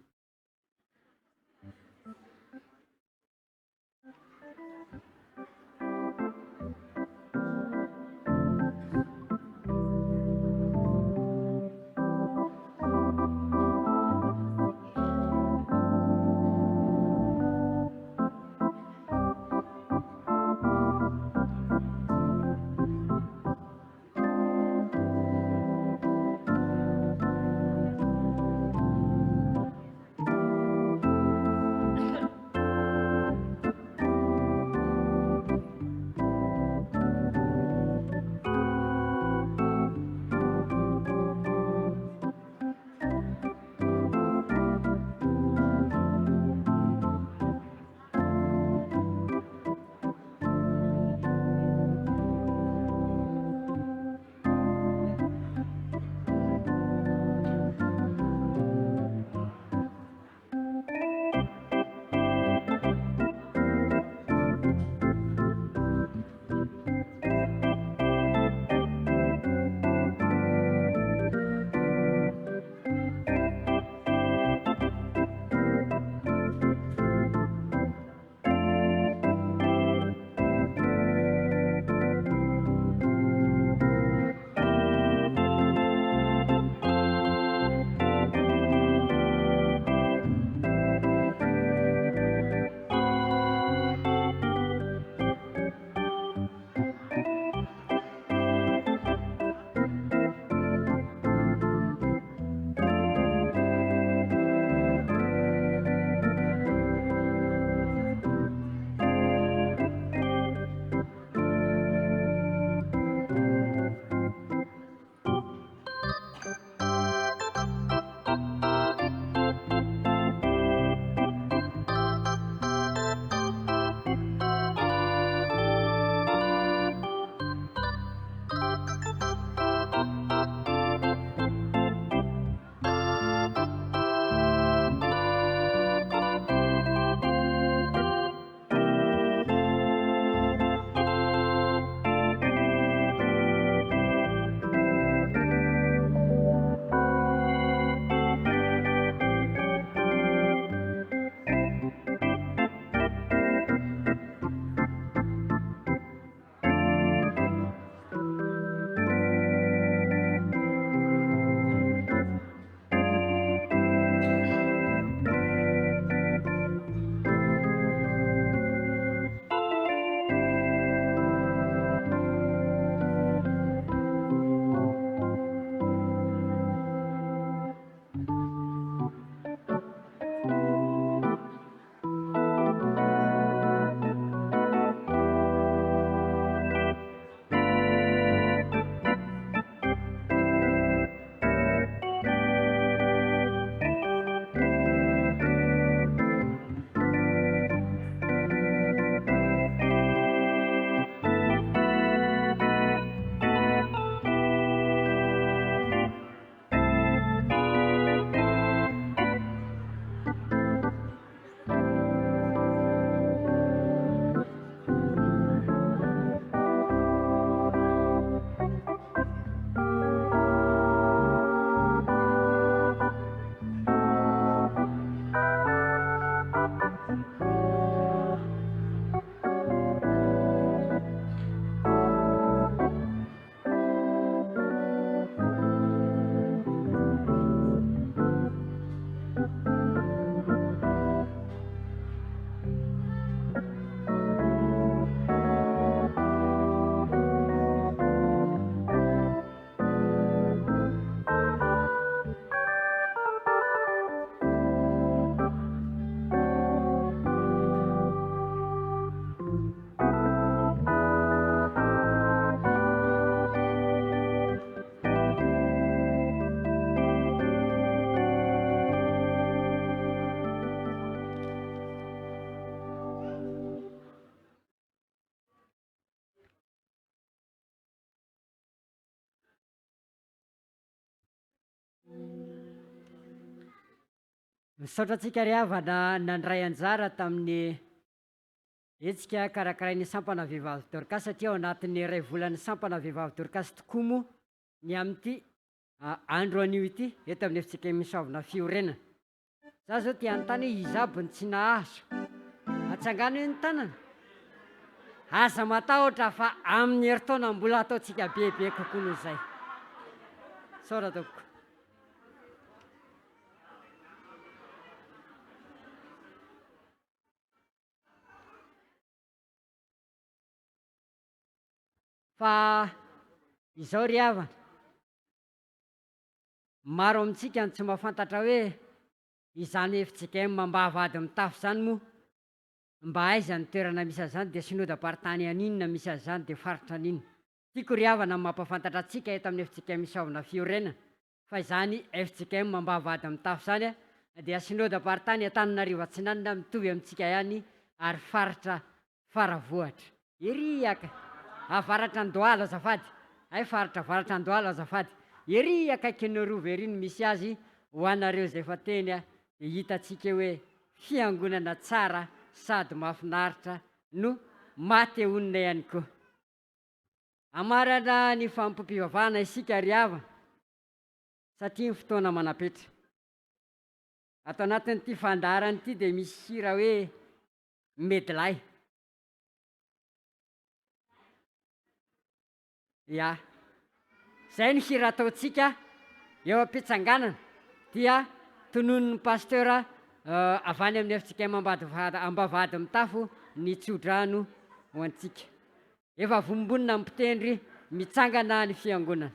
Misaotra antsika ry havana nandray anjara tamin'ny etsika karakarain'ny sampana vehivavy Dorcas satria ao anatin'ny iray volan'ny sampana vehivavy Dorcas tokoa moa ny amin'ity andro anio ity eto amin'ny FJKM Fiorenana. Za zao ty anontany hoe izabony tsy nahazo atsangano io ny tanana aza matahotra fa amin'ny heritaona mbola ataontsika bebe kokoa noho izay. Saora tompoko. Fa izao ry havana, maro amintsika no tsy mahafantatra hoe izany FJKM Ambavahadimitafo zany moa mba aiza ny toerana misy an'izany dia synodam-paritany aninona misy an'izany dia faritra an'inona. Tiako ry havana mampahafantatra antsika eto amin'ny FJKM Isoavina Fiorenana fa izany FJKM Ambavahadimitafo zany dia synodam-paritany Antananarivo Atsinanana mitovy amintsika ihany ary faritra faravohatra. Ery aka avaratra Andohalo azafady, ay faritra avaratra Andohalo azafady. Ery akaikin'ny Rova ery no misy azy ho anareo izay efa teny dia hitantsika hoe fiangonana tsara sady mahafinaritra no matehonina ihany koa. Amarana ny Fotoampivavahana isika ry havana satria ny fotoana manapitra. Ato anatin'ity fandaharana ity dia misy hira hoe medilay. Ya, zay ny hira ataontsika eo am-pitsanganana dia tononon'ny pasteura avy any amin'ny FJKM Ambavahadimitafo ny tsodrano ho antsika. Efa vombonina mpitendry mitsangana ny fiangonana.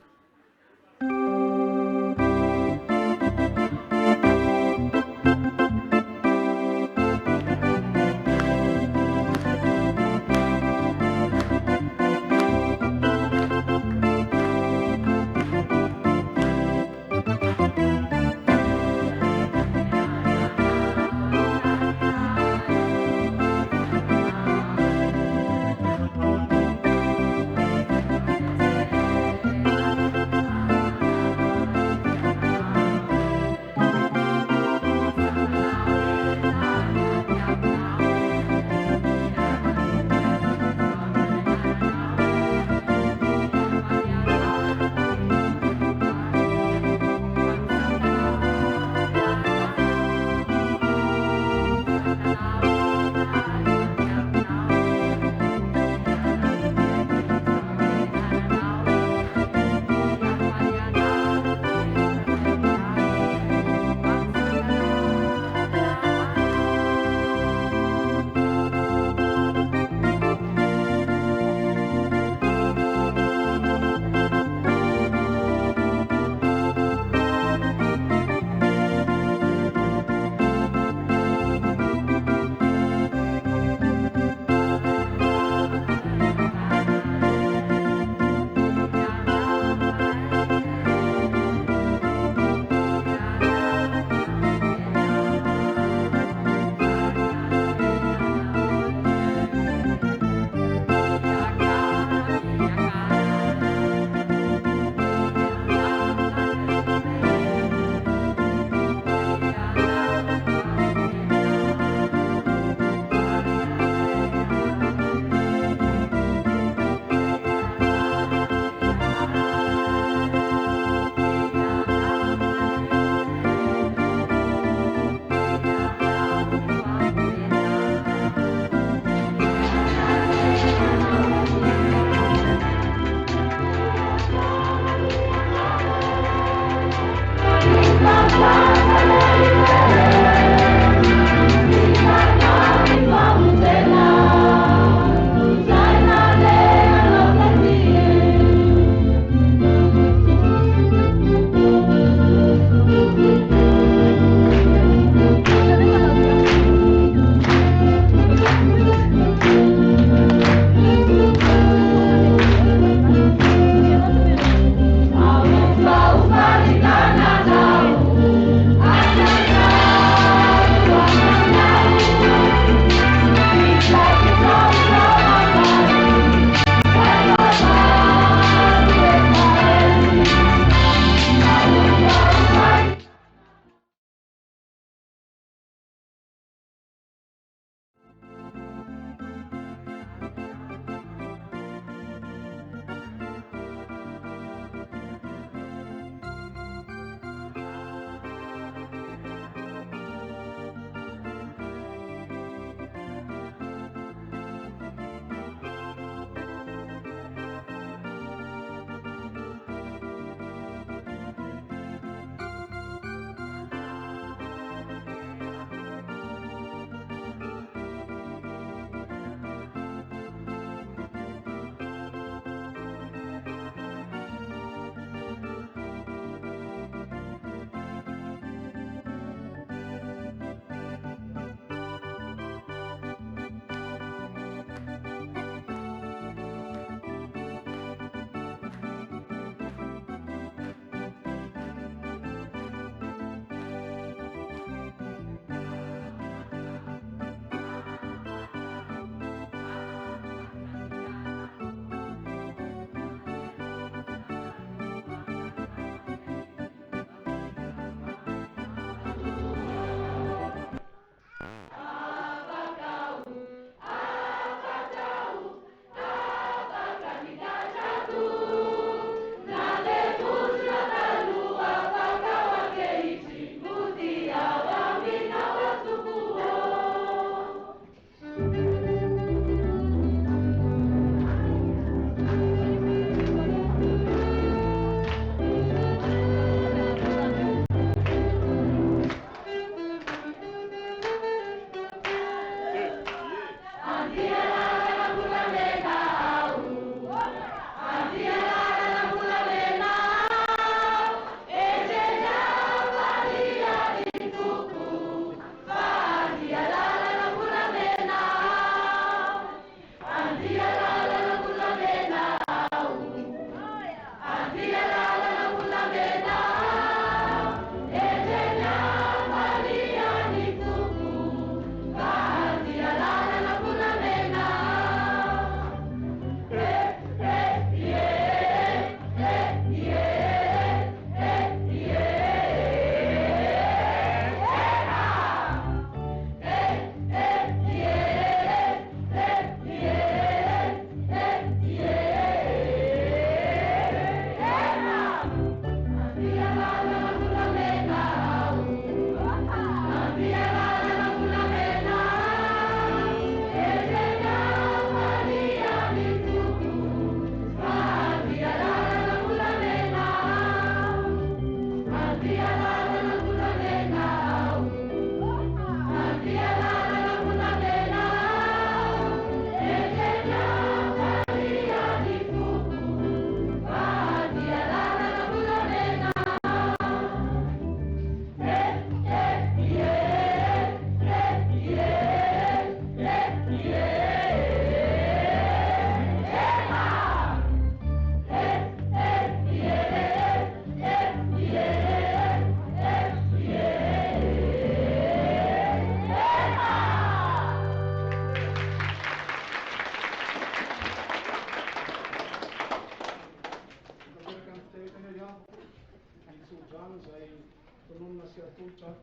hevitra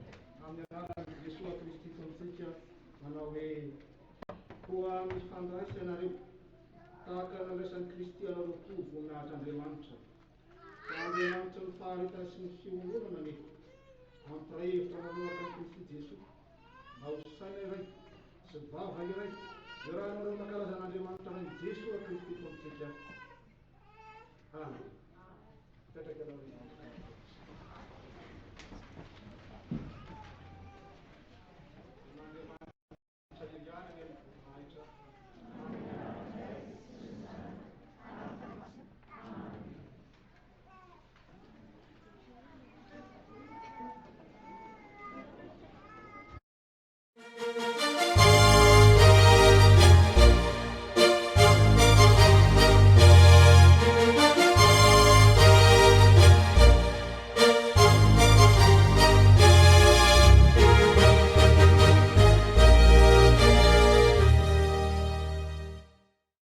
amin'ny anaran'i Jesosy Kristy tontsika manao hoe koa mifandraisy ianareo tahaka nandraisan'i Kristy anareo koa voninahitra Andriamanitra. Fa Andriamanitra ny faharetana sy ny fioronana nefa ampiray hevitra manoloatra an'i Kristy Jesosy mba ho saina iray sy vava iray io raha nareo mankarazan'Andriamanitra ny Jesosy Kristy tontsika. Amen. Petraka ianareo.